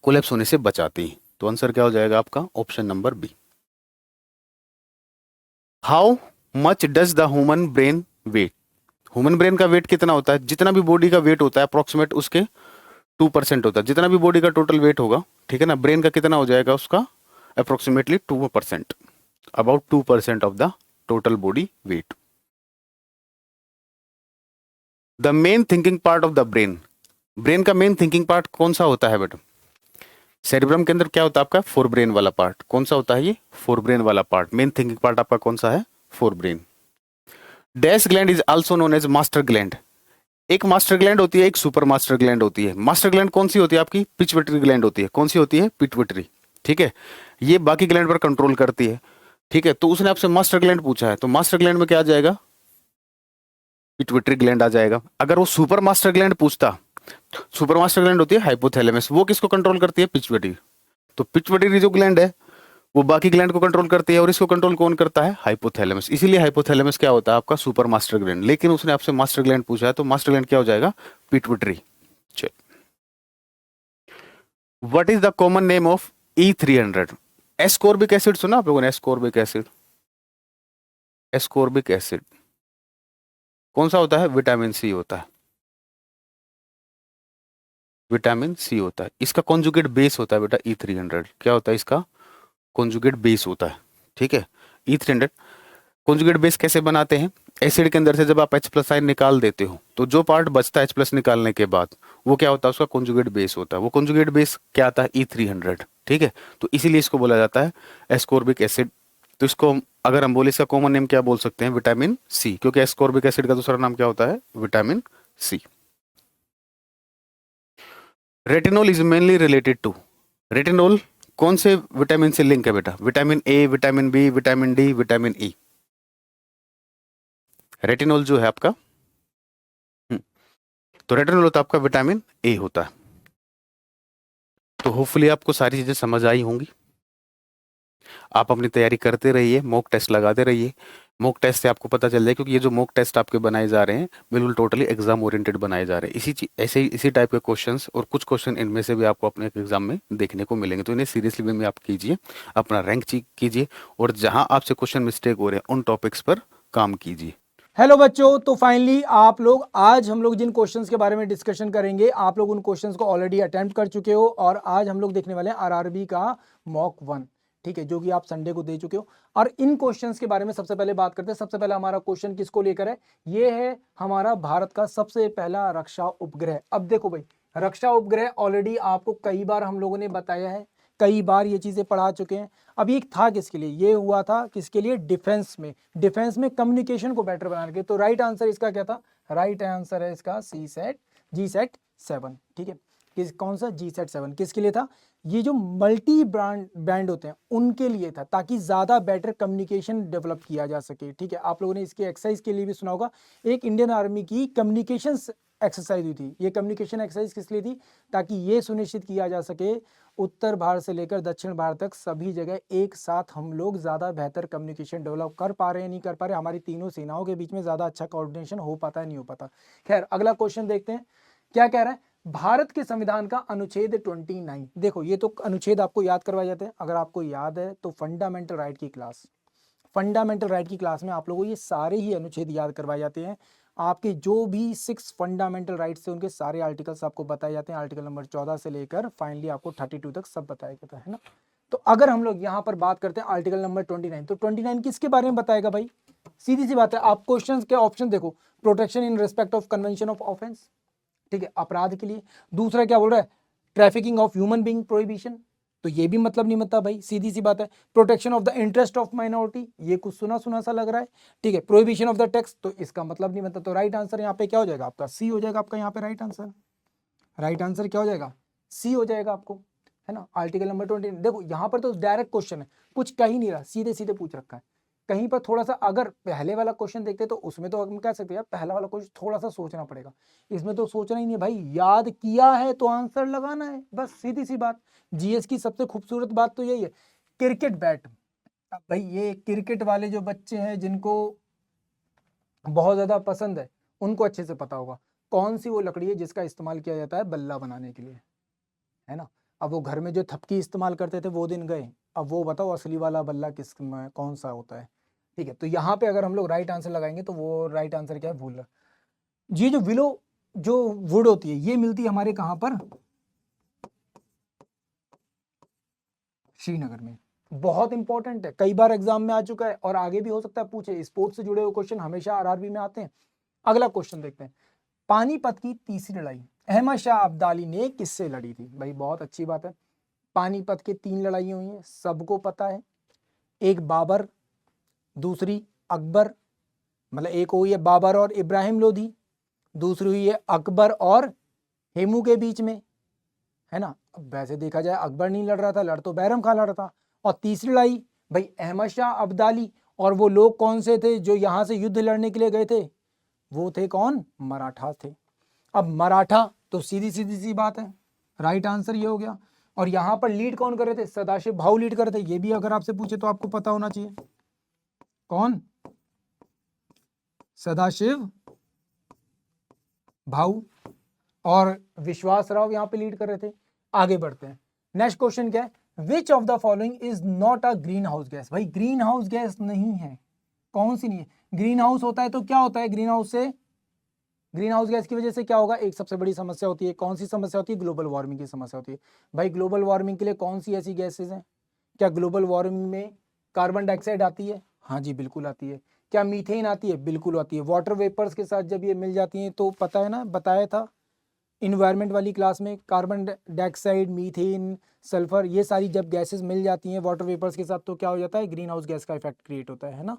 कोलैप्स होने से बचाती है। तो आंसर क्या हो जाएगा आपका? Option number B. How much does the human brain weight? Human brain का वेट कितना होता है? जितना भी बॉडी का वेट होता है अप्रोक्सीमेट उसके 2% होता है। जितना भी बॉडी का टोटल वेट होगा, ठीक है ना, ब्रेन का कितना हो जाएगा? उसका approximately 2%, about 2% of the total body weight. The main thinking part of the brain, brain का मेन थिंकिंग पार्ट कौन सा होता है बेटा? सेरिब्रम के अंदर क्या होता है आपका? फोर ब्रेन वाला पार्ट। कौन सा होता है ये? फोर ब्रेन वाला पार्ट। मेन थिंकिंग पार्ट आपका कौन सा है? Forebrain. Dash gland is also known as master gland. एक मास्टर ग्लैंड होती है, एक सुपर मास्टर ग्लैंड होती है। मास्टर ग्लैंड कौन सी होती है आपकी? पिट्यूटरी ग्लैंड होती है। कौन सी होती है? पिट्यूटरी, ठीक है। ये बाकी ग्लैंड पर कंट्रोल करती है, ठीक है। तो उसने आपसे मास्टर ग्लैंड पूछा है, तो मास्टर ग्लैंड में क्या आ जाएगा? पिट्यूटरी ग्लैंड आ जाएगा। अगर वो सुपर मास्टर ग्लैंड पूछता, सुपर मास्टर ग्लैंड होती है हाइपोथैलेमस, वो किसको कंट्रोल करती है? पिट्यूटरी। तो पिट्यूटरी जो ग्लैंड है वो बाकी ग्लैंड को कंट्रोल करती है, और इसको कंट्रोल कौन करता है? हाइपोथैलेमस। इसीलिए हाइपोथैलेमस क्या होता है आपका? Super master gland. लेकिन उसने आपसे मास्टर ग्लैंड पूछा है, तो मास्टर ग्लैंड क्या हो जाएगा? पिट्यूटरी। चल, what is the common name of E300? Ascorbic acid सुना आप लोगों ने? एस्कोर्बिक एसिड, एस्कोर्बिक एसिड कौन सा होता है? विटामिन सी होता है, विटामिन सी होता है। इसका कॉन्जुगेट बेस होता है बेटा E300। क्या होता है इसका? कॉन्जुगेट बेस होता है, ठीक है। E300 कॉन्जुगेट बेस कैसे बनाते हैं? एसिड के अंदर से जब आप H+ आयन निकाल देते हो तो जो पार्ट बचता है H+ निकालने के बाद, वो क्या होता है? उसका कॉन्जुगेट बेस होता है। वो कॉन्जुगेट बेस क्या आता है? E300, ठीक है। तो इसीलिए इसको बोला जाता है एस्कोर्बिक एसिड। तो इसको अगर हम बोले इसका कॉमन नेम क्या बोल सकते हैं? विटामिन सी, क्योंकि एस्कोर्बिक एसिड का दूसरा नाम क्या होता है? Vitamin C. Retinol is mainly related to, retinol कौन से विटामिन से लिंक है बेटा? Vitamin A, vitamin B, vitamin D, vitamin E. Retinol जो है आपका, तो रेटिनॉल होता है आपका विटामिन ए होता है। तो होपफुली आपको सारी चीजें समझ आई होंगी। आप अपनी तैयारी करते रहिए, मॉक टेस्ट लगाते रहिए। मॉक टेस्ट से आपको पता चल जाए, क्योंकि ये जो मॉक टेस्ट आपके बनाए जा रहे हैं बिल्कुल टोटली एग्जाम ओरिएंटेड बनाए जा रहे हैं। ऐसे इसी टाइप के क्वेश्चंस, और कुछ क्वेश्चन इनमें से भी आपको अपने एग्जाम में देखने को मिलेंगे। तो इन्हें सीरियसली वे में आप कीजिए, अपना रैंक चेक कीजिए, और जहां आपसे क्वेश्चन मिस्टेक हो रहे हैं उन टॉपिक्स पर काम कीजिए। हेलो बच्चों, तो फाइनली आप लोग, आज हम लोग जिन क्वेश्चंस के बारे में डिस्कशन करेंगे, आप लोग उन क्वेश्चंस को ऑलरेडी अटेम्प्ट कर चुके हो, और आज हम लोग देखने वाले हैं आरआरबी का मॉक 1, ठीक है, जो कि आप संडे को दे चुके हो। और इन क्वेश्चंस के बारे में सबसे पहले बात करते हैं। सबसे पहला हमारा क्वेश्चन किसको लेकर है? ये है हमारा भारत का सबसे पहला रक्षा उपग्रह। अब देखो भाई, रक्षा उपग्रह ऑलरेडी आपको कई बार हम लोगों ने बताया है, कई बार ये चीजें पढ़ा चुके हैं। अब ये था किसके लिए? ये हुआ था किसके लिए? डिफेंस में, डिफेंस में कम्युनिकेशन को बेटर बनाने के। तो राइट आंसर इसका क्या था? राइट आंसर है इसका GSAT 7, ठीक है। कौन सा? GSAT 7 किसके लिए था? ये जो मल्टी बैंड होते हैं उनके लिए था, ताकि ज्यादा बेटर कम्युनिकेशन डेवलप किया जा सके, ठीक है। आप लोगों ने इसके एक्सरसाइज के लिए भी सुना होगा। एक इंडियन आर्मी की कम्युनिकेशन एक्सरसाइज हुई थी। ये कम्युनिकेशन एक्सरसाइज किस लिए थी? ताकि ये सुनिश्चित किया जा सके उत्तर भारत से लेकर दक्षिण भारत तक सभी जगह एक साथ हम लोग ज़्यादा बेहतर कम्युनिकेशन डेवलप कर पा रहे हैं, नहीं कर पा रहे, हमारी तीनों सेनाओं के बीच में ज़्यादा अच्छा कोऑर्डिनेशन हो पाता है, नहीं हो पाता। खैर, अगला क्वेश्चन देखते हैं क्या कह रहा है। भारत के संविधान का अनुच्छेद 29, देखो ये तो अनुच्छेद आपको याद करवाए जाते हैं। अगर आपको याद है तो फंडामेंटल राइट की क्लास में आप लोगों को ये सारे ही अनुच्छेद याद करवाए जाते हैं। आपके जो भी 6 फंडामेंटल राइट्स थे उनके सारे आर्टिकल्स आपको बताए जाते हैं। आर्टिकल नंबर 14 से लेकर फाइनली आपको 32 तक सब बताया जाता है ना। तो अगर हम लोग यहाँ पर बात करते हैं आर्टिकल नंबर 29, तो 29 किसके बारे में बताएगा भाई? सीधी सी बात है, आप क्वेश्चन के ऑप्शन देखो। Protection in respect of convention of offence, ठीक है, अपराध के लिए। दूसरा क्या बोल रहा है? Trafficking of human being prohibition, तो ये भी मतलब नहीं बनता भाई, सीधी सी बात है। Protection of the interest of minority, ये कुछ सुना सुना सा लग रहा है, ठीक है। प्रोहिबिशन ऑफ द टैक्स, तो इसका मतलब नहीं बनता। तो राइट आंसर यहाँ पे क्या हो जाएगा आपका? सी हो जाएगा आपका यहाँ पे राइट आंसर। राइट आंसर क्या हो जाएगा? सी हो जाएगा आपको, है ना। आर्टिकल नंबर 20, देखो यहाँ पर तो डायरेक्ट क्वेश्चन है, कुछ कह ही नहीं रहा, सीधे सीधे पूछ रखा है। कहीं पर थोड़ा सा अगर पहले वाला क्वेश्चन देखते तो उसमें तो हम कह सकते हैं पहला वाला क्वेश्चन थोड़ा सा सोचना पड़ेगा, इसमें तो सोचना ही नहीं है भाई, याद किया है तो आंसर लगाना है, बस सीधी सी बात। जीएस की सबसे खूबसूरत बात तो यही है, क्रिकेट बैट। अब भाई ये क्रिकेट वाले जो बच्चे हैं जिनको बहुत ज्यादा पसंद है उनको अच्छे से पता होगा कौन सी वो लकड़ी है जिसका इस्तेमाल किया जाता है बल्ला बनाने के लिए, है ना। अब वो घर में जो थपकी इस्तेमाल करते थे वो दिन गए, अब वो बताओ असली वाला बल्ला किस कौन सा होता है, ठीक है। तो यहाँ पे अगर हम लोग राइट आंसर लगाएंगे तो वो राइट आंसर क्या है? वुल। ये जो विलो जो वुड होती है ये मिलती है हमारे कहाँ पर? श्रीनगर में। बहुत इंपॉर्टेंट है, कई बार एग्जाम में आ चुका है और आगे भी हो सकता है पूछे। स्पोर्ट्स से जुड़े हुए क्वेश्चन हमेशा आरआरबी में आते हैं। अगला क्वेश्चन देखते हैं, पानीपत की तीसरी लड़ाई अहमद शाह अब्दाली ने किससे लड़ी थी? भाई बहुत अच्छी बात है, पानीपत के 3 लड़ाई हुई हैं, सबको पता है। एक बाबर, दूसरी अकबर, मतलब एक हुई है बाबर और इब्राहिम लोधी, दूसरी हुई है अकबर और हेमू के बीच में, है ना। अब वैसे देखा जाए अकबर नहीं लड़ रहा था, लड़ तो बैरम खान लड़ रहा था। और तीसरी लड़ाई भाई अहमद शाह अब्दाली और वो लोग कौन से थे जो यहाँ से युद्ध लड़ने के लिए गए थे? वो थे कौन? मराठा थे। अब मराठा तो सीधी सीधी सी बात है, राइट आंसर ये हो गया। और यहाँ पर लीड कौन कर रहे थे? सदाशिव भाऊ लीड कर रहे थे, ये भी अगर आपसे पूछे तो आपको पता होना चाहिए। कौन? सदाशिव भाऊ और विश्वास राव यहाँ पे लीड कर रहे थे। आगे बढ़ते हैं, नेक्स्ट क्वेश्चन क्या है? Which of the following is not a green house gas? भाई ग्रीन हाउस गैस नहीं है, कौन सी नहीं है? ग्रीन हाउस होता है तो क्या होता है? ग्रीन हाउस से, ग्रीन हाउस गैस की वजह से क्या होगा? एक सबसे बड़ी समस्या होती है, कौन सी समस्या होती है? ग्लोबल वार्मिंग की समस्या होती है। भाई ग्लोबल वार्मिंग के लिए कौन सी ऐसी गैसेज हैं? क्या ग्लोबल वार्मिंग में कार्बन डाइऑक्साइड आती है? हाँ जी बिल्कुल आती है। क्या मीथेन आती है? बिल्कुल आती है। वाटर वेपर्स के साथ जब ये मिल जाती हैं तो पता है ना, बताया था इन्वायरमेंट वाली क्लास में, कार्बन डाइऑक्साइड, मीथेन, सल्फर, ये सारी जब गैसेस मिल जाती हैं वाटर वेपर्स के साथ तो क्या हो जाता है? ग्रीन हाउस गैस का इफेक्ट क्रिएट होता है ना।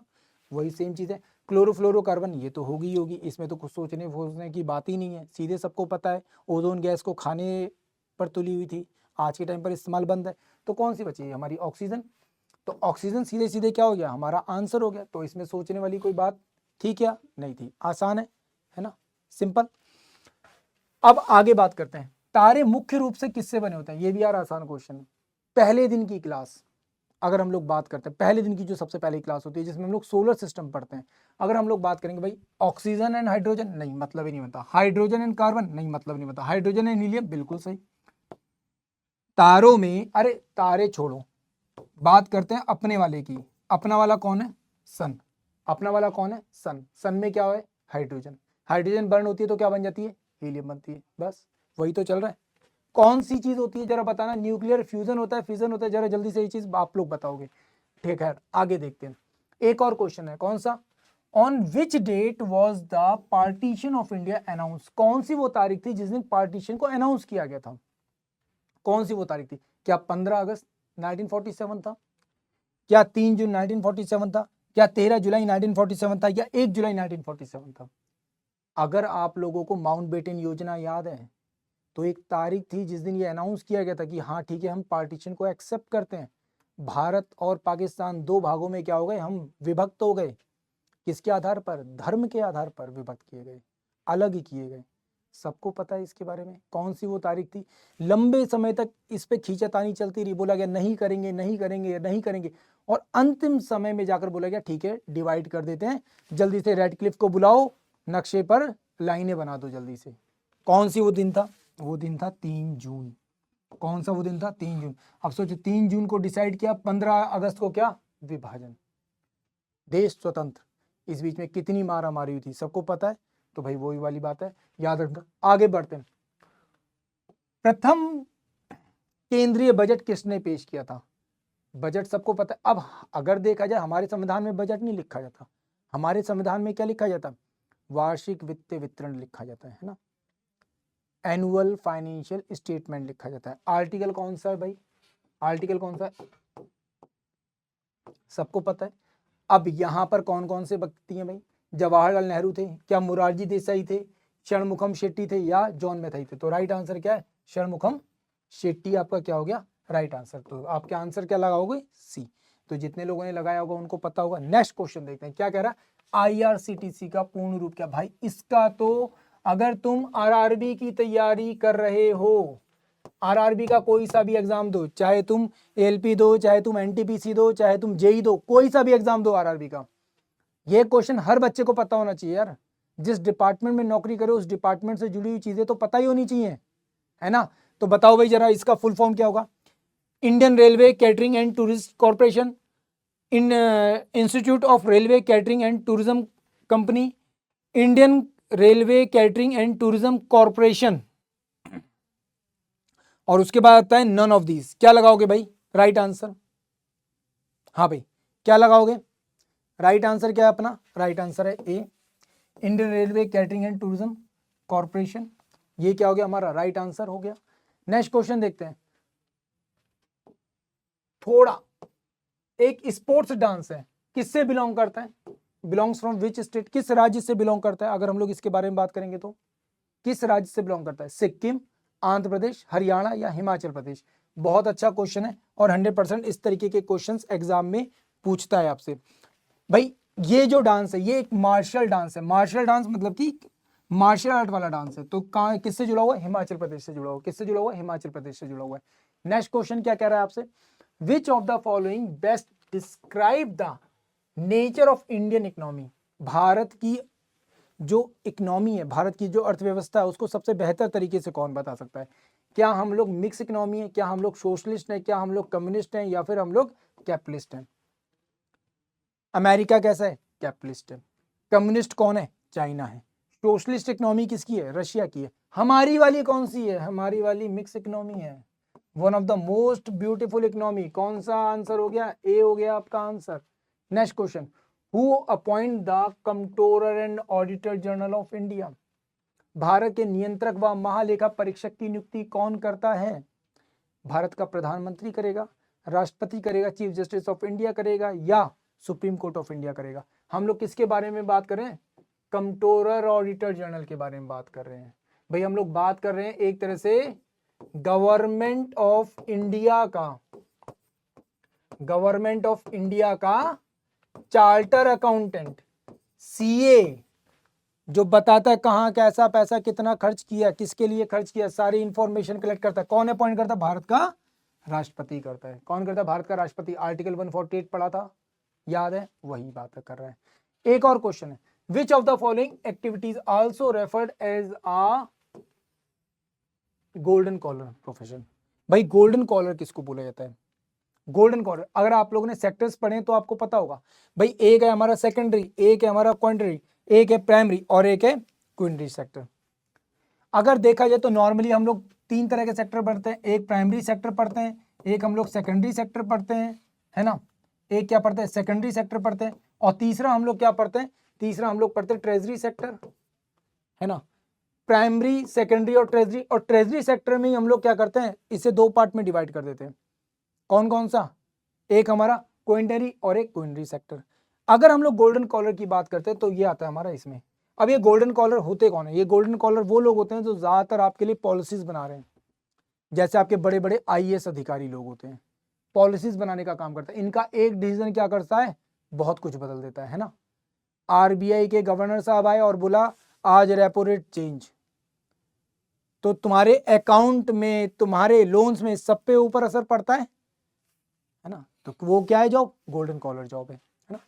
वही सेम चीज़ है। क्लोरोफ्लोरोकार्बन ये तो होगी ही होगी, इसमें तो कुछ सोचने की बात ही नहीं है, सीधे सबको पता है। ओजोन गैस को खाने पर तुली हुई थी, आज के टाइम पर इस्तेमाल बंद है। तो कौन सी बची है? हमारी ऑक्सीजन। तो ऑक्सीजन सीधे सीधे क्या हो गया? हमारा आंसर हो गया। तो इसमें सोचने वाली कोई बात थी क्या? नहीं थी, आसान है ना, सिंपल। अब आगे बात करते हैं, तारे मुख्य रूप से किससे बने होते हैं? ये भी यार आसान क्वेश्चन है। पहले दिन की क्लास अगर हम लोग बात करते हैं, पहले दिन की जो सबसे पहली क्लास होती है जिसमें हम लोग सोलर सिस्टम पढ़ते हैं, अगर हम लोग बात करेंगे भाई ऑक्सीजन एंड हाइड्रोजन, नहीं मतलब ही नहीं बनता। हाइड्रोजन एंड कार्बन, नहीं मतलब नहीं बनता। हाइड्रोजन एंड हीलियम, बिल्कुल सही। तारों में, अरे तारे छोड़ो, बात करते हैं अपने वाले की। अपना वाला कौन है? सन। अपना वाला कौन है? सन। सन में क्या है? हाइड्रोजन। हाइड्रोजन बर्न होती है तो क्या बन जाती है? हीलियम बनती है। बस वही तो चल रहा है। कौन सी चीज होती है जरा बताना? न्यूक्लियर फ्यूजन होता है, फिजन होता है? जरा जल्दी से ये चीज आप लोग बताओगे, ठीक है। आगे देखते हैं, एक और क्वेश्चन है, कौन सा? On which date was the partition of India announce? कौन सी वो तारीख थी जिस दिन पार्टीशन को अनाउंस किया गया था? कौन सी वो तारीख थी? क्या 15 अगस्त 1947 था? क्या 3 जून 1947 था? क्या 13 जुलाई 1947 था? या 1 जुलाई 1947 था? अगर आप लोगों को माउंटबेटन योजना याद है तो एक तारीख थी जिस दिन ये अनाउंस किया गया था कि हाँ ठीक है हम पार्टीशन को एक्सेप्ट करते हैं। भारत और पाकिस्तान 2 भागों में क्या हो गए? हम विभक्त हो गए। किसके आधार पर? धर्म के आधार पर विभक्त किए गए, अलग ही किए गए। सबको पता है इसके बारे में। कौन सी वो तारीख थी? लंबे समय तक इस पे खींचातानी चलती रही, बोला गया नहीं करेंगे नहीं करेंगे नहीं करेंगे, और अंतिम समय में जाकर बोला गया ठीक है डिवाइड कर देते हैं, जल्दी से रेडक्लिफ को बुलाओ, नक्शे पर लाइनें बना दो जल्दी से। कौन सी वो दिन था? वो दिन था 3 जून। कौन सा वो दिन था? 3 जून। अब सोचो 3 जून को डिसाइड किया, 15 अगस्त को क्या? विभाजन, देश स्वतंत्र। इस बीच में कितनी मारा मारी हुई थी सबको पता है। तो भाई वही वाली बात है, याद रखना। आगे बढ़ते हैं। प्रथम केंद्रीय बजट किसने पेश किया था? बजट सबको पता है। अब अगर देखा जाए हमारे संविधान में बजट नहीं लिखा जाता, हमारे संविधान में क्या लिखा जाता? वार्षिक वित्तीय विवरण लिखा जाता है ना, एनुअल फाइनेंशियल स्टेटमेंट लिखा जाता है। आर्टिकल कौन सा है भाई? आर्टिकल कौन सा है? सबको पता है। अब यहां पर कौन कौन से व्यक्ति हैं भाई? जवाहरलाल नेहरू थे, क्या मुरारजी देसाई थे, षणमुखम शेट्टी थे, या जॉन मैथाई थे? तो राइट आंसर क्या है? षणमुखम शेट्टी आपका क्या हो गया? Right answer. तो आपके आंसर क्या लगाओगे? सी। तो जितने लोगों ने लगाया होगा उनको पता होगा। नेक्स्ट क्वेश्चन देखते हैं क्या कह रहा है। आईआरसीटीसी का पूर्ण रूप क्या? भाई इसका तो अगर तुम आरआरबी की तैयारी कर रहे हो, आरआरबी का कोई सा भी एग्जाम दो, चाहे तुम एलपी दो, चाहे तुम एनटीपीसी दो, चाहे तुम जेई दो, कोई सा भी एग्जाम दो आरआरबी का, ये क्वेश्चन हर बच्चे को पता होना चाहिए यार। जिस डिपार्टमेंट में नौकरी करे उस डिपार्टमेंट से जुड़ी हुई चीजें तो पता ही होनी चाहिए, है ना। तो बताओ भाई जरा इसका फुल फॉर्म क्या होगा? Indian railway catering and tourist corporation, institute of railway catering and tourism company, Indian railway catering and tourism corporation, और उसके बाद आता है नन ऑफ दीज। क्या लगाओगे भाई? Right answer. हाँ भाई क्या लगाओगे? राइट आंसर क्या है अपना? राइट आंसर है A, Indian railway catering and tourism corporation. ये क्या हो गया हमारा? राइट आंसर हो गया। नेक्स्ट क्वेश्चन देखते हैं। थोड़ा एक स्पोर्ट्स डांस है, किससे बिलोंग करता है? Belongs from which state? किस राज्य से बिलोंग करता है? अगर हम लोग इसके बारे में बात करेंगे तो किस राज्य से बिलोंग करता है? सिक्किम, आंध्र प्रदेश, हरियाणा या हिमाचल प्रदेश? बहुत अच्छा क्वेश्चन है और 100% इस तरीके के क्वेश्चंस एग्जाम में पूछता है आपसे। भाई ये जो डांस है ये एक मार्शल डांस है। मार्शल डांस मतलब कि मार्शल आर्ट वाला डांस है। तो कहाँ किससे जुड़ा हुआ है? हिमाचल प्रदेश से जुड़ा हुआ। किससे जुड़ा हुआ है? हिमाचल प्रदेश से जुड़ा हुआ है। नेक्स्ट क्वेश्चन क्या कह रहा है आपसे? विच of the following best describe the nature of Indian economy? Bharat की जो इकोनॉमी है, भारत की जो अर्थव्यवस्था है, उसको सबसे बेहतर तरीके से कौन बता सकता है? क्या हम लोग मिक्स इकोनॉमी है, क्या हम लोग सोशलिस्ट हैं, क्या हम लोग कम्युनिस्ट हैं, या फिर हम लोग कैपिटलिस्ट हैं? अमेरिका कैसा है? कैपिटलिस्ट है। कम्युनिस्ट कौन है? चाइना है। सोशलिस्ट इकोनॉमी किसकी है? रशिया की है। हमारी वाली कौन सी है? हमारी वाली मिक्स इकोनॉमी है, one of the most beautiful economy. कौन सा आंसर हो गया? ए हो गया आपका answer. Next question, who appoint the controller and auditor general of India? Bharat के नियंत्रक व महालेखा परीक्षक की नियुक्ति कौन करता है? भारत का प्रधानमंत्री करेगा, राष्ट्रपति करेगा, चीफ जस्टिस ऑफ इंडिया करेगा, या सुप्रीम कोर्ट ऑफ इंडिया करेगा? हम लोग किसके बारे में बात कर रहे हैं? कंट्रोलर ऑडिटर जनरल के बारे में बात कर रहे हैं। भाई हम लोग बात कर रहे हैं एक तरह से गवर्नमेंट ऑफ इंडिया का, गवर्नमेंट ऑफ इंडिया का चार्टर अकाउंटेंट, सीए, जो बताता है कहाँ कैसा पैसा कितना खर्च किया, किसके लिए खर्च किया, सारी इंफॉर्मेशन कलेक्ट करता है। कौन अपॉइंट करता है? भारत का राष्ट्रपति करता है। कौन करता है? भारत का राष्ट्रपति। आर्टिकल 148 पढ़ा था, याद है? वही बात कर रहा है। एक और क्वेश्चन है, which of the following activities also referred as a golden collar profession? भाई गोल्डन कॉलर किसको बोला जाता है? गोल्डन कॉलर, अगर आप लोगों ने सेक्टर्स पढ़े तो आपको पता होगा। भाई एक है हमारा सेकेंडरी, एक है हमारा क्वार्टरी, एक है प्राइमरी और एक है क्विंटरी सेक्टर। अगर देखा जाए तो नॉर्मली हम लोग 3 तरह के सेक्टर पढ़ते हैं। एक प्राइमरी सेक्टर पढ़ते हैं, एक हम लोग सेकेंडरी सेक्टर पढ़ते हैं, है ना, एक क्या पढ़ते हैं? सेकेंडरी सेक्टर पढ़ते हैं, और तीसरा हम लोग क्या पढ़ते हैं? तीसरा हम लोग पढ़ते हैं ट्रेजरी सेक्टर, है ना। प्राइमरी, सेकेंडरी और ट्रेजरी, और ट्रेजरी सेक्टर में ही हम लोग क्या करते हैं? इसे 2 पार्ट में डिवाइड कर देते हैं। कौन कौन सा? एक हमारा क्विंटरी और एक क्विंटरी सेक्टर। अगर हम लोग गोल्डन कॉलर की बात करते हैं तो ये आता है हमारा इसमें। अब ये गोल्डन कॉलर होते कौन है? ये गोल्डन कॉलर वो लोग होते हैं जो ज्यादातर आपके लिए पॉलिसीज बना रहे हैं। जैसे आपके बड़े बड़े आईएएस अधिकारी लोग होते हैं, पॉलिसीज बनाने का काम करता है। इनका एक डिसीजन क्या करता है? बहुत कुछ बदल देता है ना। आरबीआई के गवर्नर साहब आए और बोला आज रेपो रेट चेंज, तो तुम्हारे अकाउंट में, तुम्हारे लोन्स में, सब पे ऊपर असर पड़ता है ना। तो वो क्या है जॉब? गोल्डन कॉलर जॉब है ना।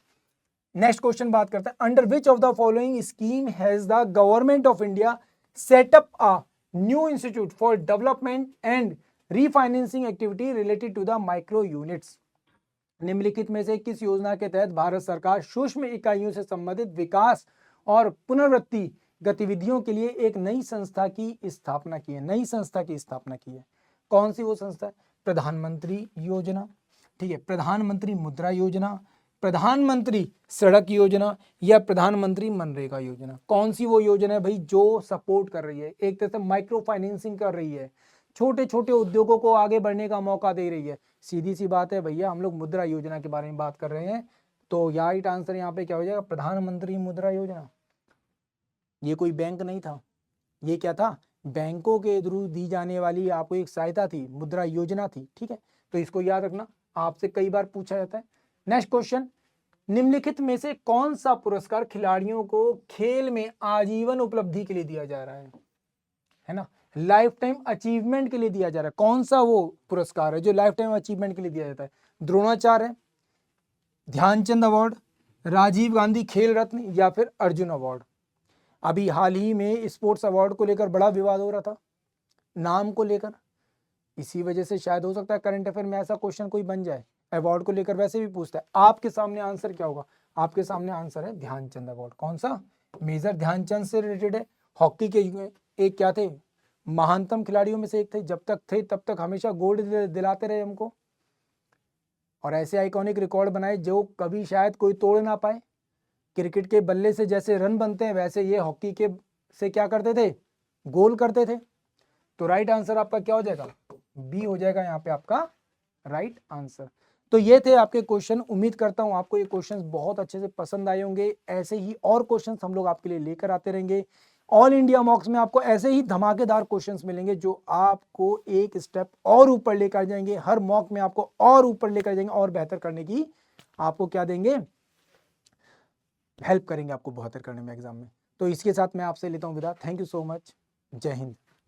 नेक्स्ट क्वेश्चन बात करते हैं, under which of the following scheme has the government of India set up a new institute for development and refinancing activity related to the micro units. निम्नलिखित में से किस योजना के तहत भारत सरकार सूक्ष्म इकाइयों से संबंधित विकास और पुनर्वृत्ति गतिविधियों के लिए एक नई संस्था की स्थापना की है? नई संस्था की स्थापना की है। कौन सी वो संस्था है? प्रधानमंत्री योजना, ठीक है, प्रधानमंत्री मुद्रा योजना, प्रधानमंत्री सड़क योजना या प्रधानमंत्री मनरेगा योजना। कौन सी वो योजना है भाई जो सपोर्ट कर रही है, एक तरह से माइक्रो फाइनेंसिंग कर रही है, छोटे छोटे उद्योगों को आगे बढ़ने का मौका दे रही है? सीधी सी बात है भैया, हम लोग मुद्रा योजना के बारे में बात कर रहे हैं, तो राइट आंसर यहाँ पे क्या हो जाएगा? प्रधानमंत्री मुद्रा योजना। ये कोई बैंक नहीं था, ये क्या था? बैंकों के थ्रू दी जाने वाली आपको एक सहायता थी, मुद्रा योजना थी, ठीक है। तो इसको याद रखना, आपसे कई बार पूछा जाता है। नेक्स्ट क्वेश्चन, निम्नलिखित में से कौन सा पुरस्कार खिलाड़ियों को खेल में आजीवन उपलब्धि के लिए दिया जा रहा है ना, लाइफ टाइम अचीवमेंट के लिए दिया जा रहा है? कौन सा वो पुरस्कार है जो लाइफ टाइम अचीवमेंट के लिए दिया जाता है? द्रोणाचार्य, ध्यानचंद अवार्ड, राजीव गांधी खेल रत्न या फिर अर्जुन अवार्ड? अभी हाल ही में स्पोर्ट्स अवार्ड को लेकर बड़ा विवाद हो रहा था, नाम को लेकर, इसी वजह से शायद हो सकता है करंट अफेयर में ऐसा क्वेश्चन कोई बन जाए, अवार्ड को लेकर वैसे भी पूछता है। आपके सामने आंसर क्या होगा? आपके सामने आंसर है ध्यानचंद अवार्ड। कौन सा? मेजर ध्यानचंद से रिलेटेड है। हॉकी के एक क्या थे, महानतम खिलाड़ियों में से एक थे, जब तक थे तब तक हमेशा गोल्ड दिलाते रहे हमको, और ऐसे आइकॉनिक रिकॉर्ड बनाए जो कभी शायद कोई तोड़ ना पाए। क्रिकेट के बल्ले से जैसे रन बनते हैं, वैसे ये हॉकी के से क्या करते थे? गोल करते थे। तो राइट आंसर आपका क्या हो जाएगा? बी हो जाएगा यहाँ पे आपका राइट आंसर। तो ये थे आपके क्वेश्चन। उम्मीद करता हूँ आपको ये क्वेश्चंस बहुत अच्छे से पसंद आए होंगे। ऐसे ही और क्वेश्चंस हम लोग आपके लिए लेकर आते रहेंगे। ऑल इंडिया मॉक्स में आपको ऐसे ही धमाकेदार क्वेश्चंस मिलेंगे जो आपको एक स्टेप और ऊपर लेकर जाएंगे। हर मॉक में आपको और ऊपर लेकर जाएंगे और बेहतर करने की आपको क्या देंगे? हेल्प करेंगे आपको बेहतर करने में एग्जाम में। तो इसके साथ मैं आपसे लेता हूँ विदा। Thank you so much. जय हिंद।